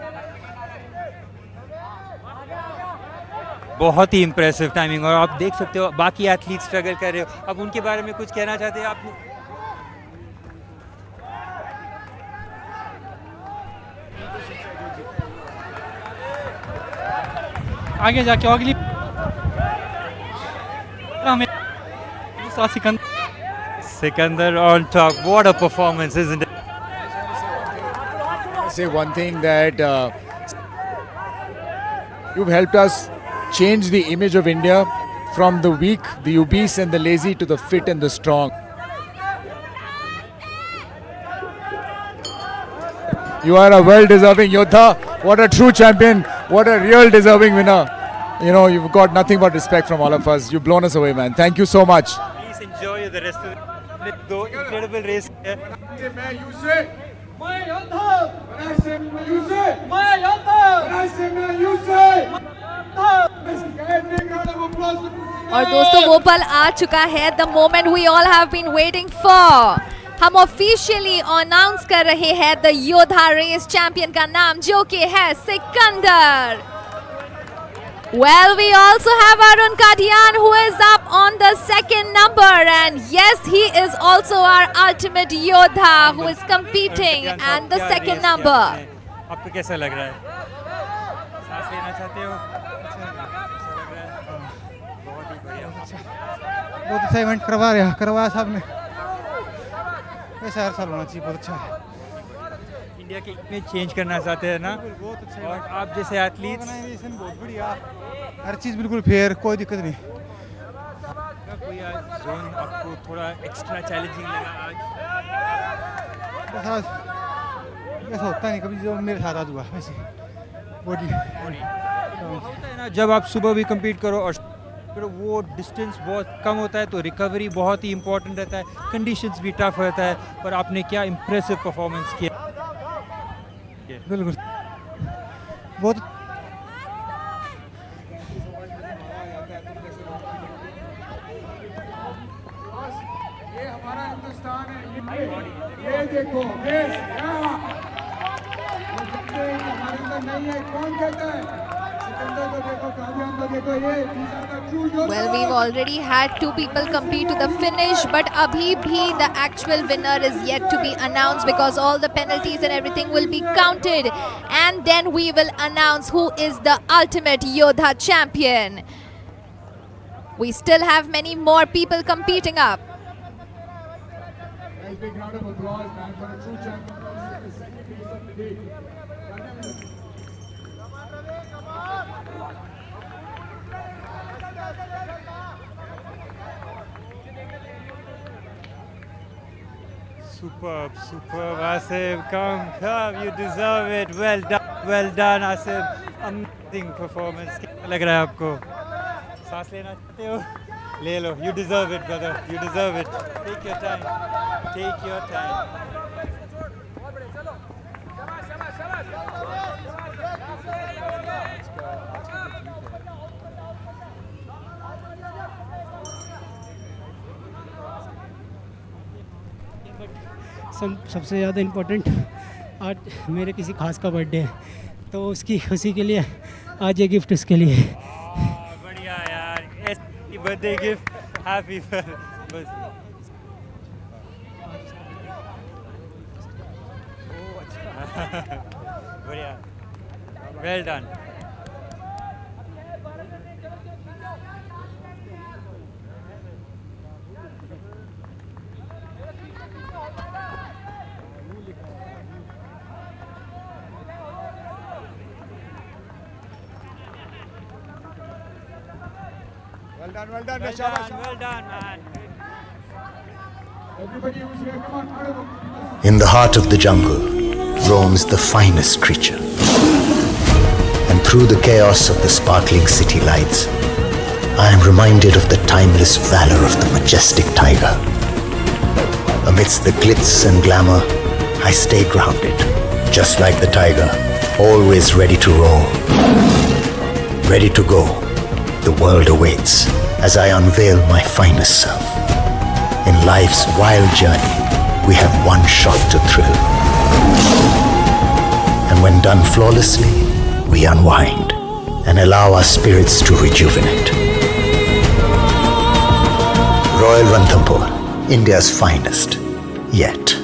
बहुत ही इम्प्रेसिव टाइमिंग, और आप देख सकते हो बाकी एथलीट स्ट्रगल कर रहे हो. अब उनके बारे में कुछ कहना चाहते हैं आप? आगे जाके अगली हमें दूसरा Sikandar on top. What a performance, isn't it? Say one thing, that you've helped us change the image of India from the weak, the obese and the lazy to the fit and the strong. You are a well-deserving Yodha. What a true champion. What a real deserving winner. You know, you've got nothing but respect from all of us. You've blown us away, man. Thank you so much. Please enjoy the rest of the आपने 2 incredible race है। और दोस्तों वो पल आ चुका है, the moment we all have been waiting for. हम ऑफिशियली अनाउंस कर रहे हैं द योद्धा रेस चैंपियन का नाम, जो कि है Sikandar. Well, we also have Arun Kadian, who is up on the second number, and yes, he is also our ultimate Yodha, who is competing and the second number. आपको कैसा लग रहा है? सांस लेना चाहते हो? बहुत अच्छा इवेंट करवाया साहब ने। ऐसा हर साल होना चाहिए, बहुत अच्छा है। इंडिया के इमेज चेंज करना चाहते हैं ना, बहुत अच्छा। और आप जैसे एथलीट्स बहुत बढ़िया, हर चीज़ बिल्कुल फेयर, कोई दिक्कत नहीं। कोई जोन आपको थोड़ा एक्स्ट्रा चैलेंजिंग लगा आज? बस आज ऐसा होता नहीं कभी, जो मेरे साथ आज हुआ वैसे बॉडी होता है ना, जब आप सुबह भी compete करो और फिर वो डिस्टेंस बहुत कम होता है तो रिकवरी बहुत ही इंपॉर्टेंट रहता है, कंडीशंस भी टफ रहता है, पर आपने क्या इम्प्रेसिव परफॉर्मेंस किया। बिल्कुल बहुत ये हमारा हिंदुस्तान है, ये देखो हमारे अंदर नहीं है, कौन कहता है? Well, we've already had 2 people compete to the finish, but abhi bhi the actual winner is yet to be announced, because all the penalties and everything will be counted, and then we will announce who is the ultimate Yodha champion. We still have many more people competing up. A big round of applause, man, for a true champion. This is the second race of the day. Superb, Asif, come, you deserve it. Well done, Asif. Amazing performance. क्या लग रहा है आपको? सांस लेना चाहते हो? ले लो. You deserve it, brother. You deserve it. Take your time. Take your time. सबसे ज़्यादा इम्पोर्टेंट, आज मेरे किसी खास का बर्थडे है, तो उसकी खुशी के लिए आज ये गिफ्ट उसके लिए। बढ़िया यार, बर्थडे गिफ्ट, हैप्पी बर्थडे। बढ़िया, well done. Well done, well done, man. Everybody who's here, come on. In the heart of the jungle roams the finest creature. And through the chaos of the sparkling city lights, I am reminded of the timeless valor of the majestic tiger. Amidst the glitz and glamour, I stay grounded, just like the tiger, always ready to roar. Ready to go. The world awaits as I unveil my finest self. In life's wild journey, we have one shot to thrill. And when done flawlessly, we unwind and allow our spirits to rejuvenate. Royal Ranthambore, India's finest, yet.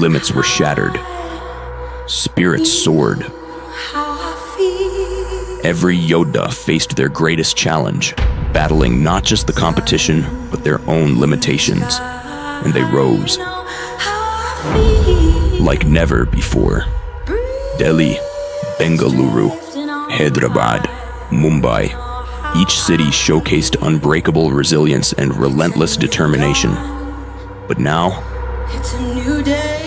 Limits were shattered. Spirits soared. Every Yodha faced their greatest challenge, battling not just the competition, but their own limitations. And they rose. like never before. Delhi, Bengaluru, Hyderabad, Mumbai. Each city showcased unbreakable resilience and relentless determination. But now,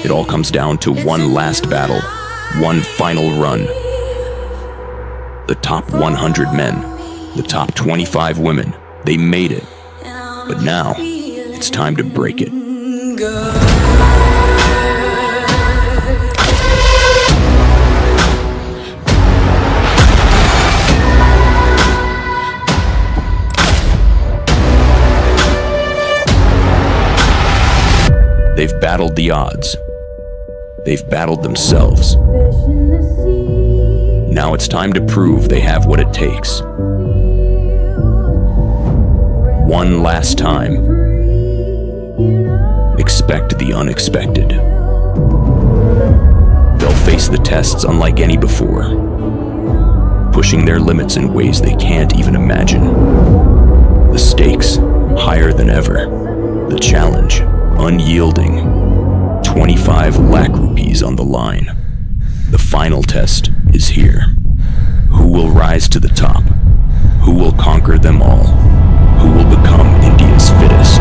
it all comes down to one last battle, one final run. The top 100 men, the top 25 women, they made it. But now, it's time to break it. They've battled the odds. They've battled themselves. Now it's time to prove they have what it takes. One last time. Expect the unexpected. They'll face the tests unlike any before, pushing their limits in ways they can't even imagine. The stakes, higher than ever. The challenge, unyielding. 25 lakh rupees on the line. The final test is here. Who will rise to the top? Who will conquer them all? Who will become India's fittest?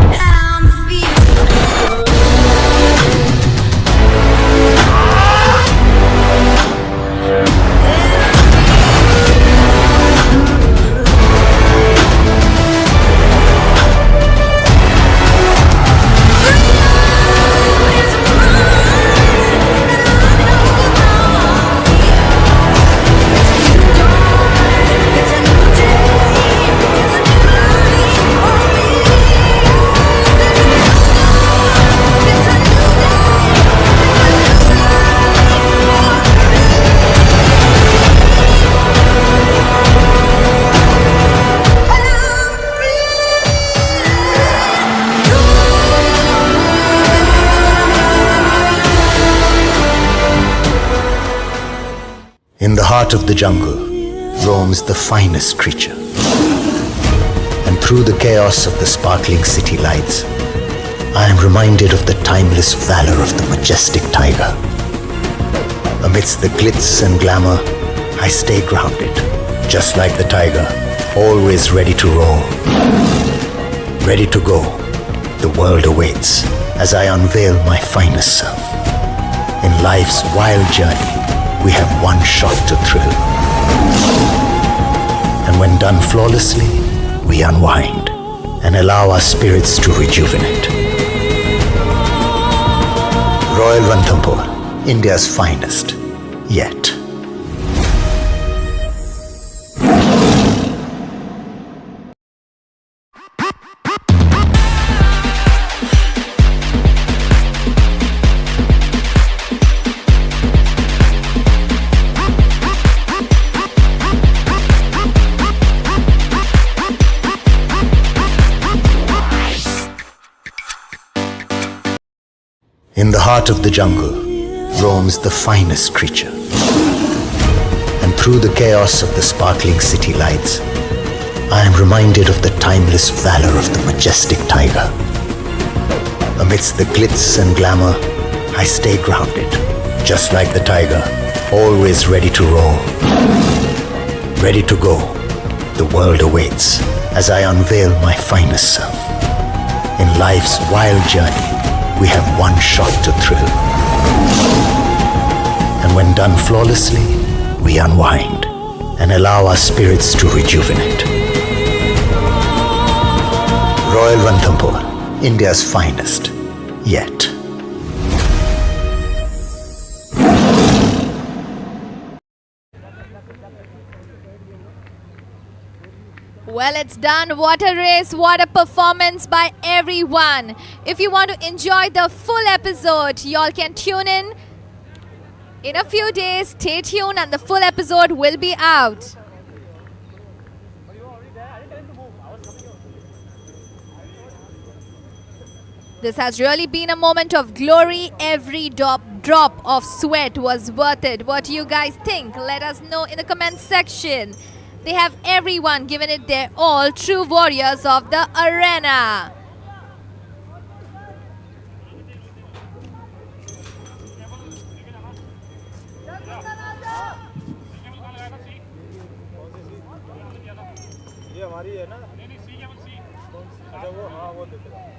In the heart of the jungle roams the finest creature. And through the chaos of the sparkling city lights, I am reminded of the timeless valor of the majestic tiger. Amidst the glitz and glamour, I stay grounded, just like the tiger, always ready to roar. Ready to go, the world awaits as I unveil my finest self. In life's wild journey, we have one shot to thrill. And when done flawlessly, we unwind and allow our spirits to rejuvenate. Royal Ranthambore, India's finest, yet. In the heart of the jungle roams the finest creature. And through the chaos of the sparkling city lights, I am reminded of the timeless valor of the majestic tiger. Amidst the glitz and glamour, I stay grounded, just like the tiger, always ready to roar. Ready to go, the world awaits as I unveil my finest self. In life's wild journey, we have one shot to thrill. And when done flawlessly, we unwind and allow our spirits to rejuvenate. Royal Ranthambore, India's finest, yet. Well, it's done. What a race, what a performance by everyone. If you want to enjoy the full episode, y'all can tune in a few days. Stay tuned and the full episode will be out. This has really been a moment of glory. Every drop of sweat was worth it. What do you guys think? Let us know in the comment section. They have everyone given it their all, true warriors of the arena. हमारी है ना? नहीं सी केवल सी। अच्छा वो हाँ वो दिख रहा है।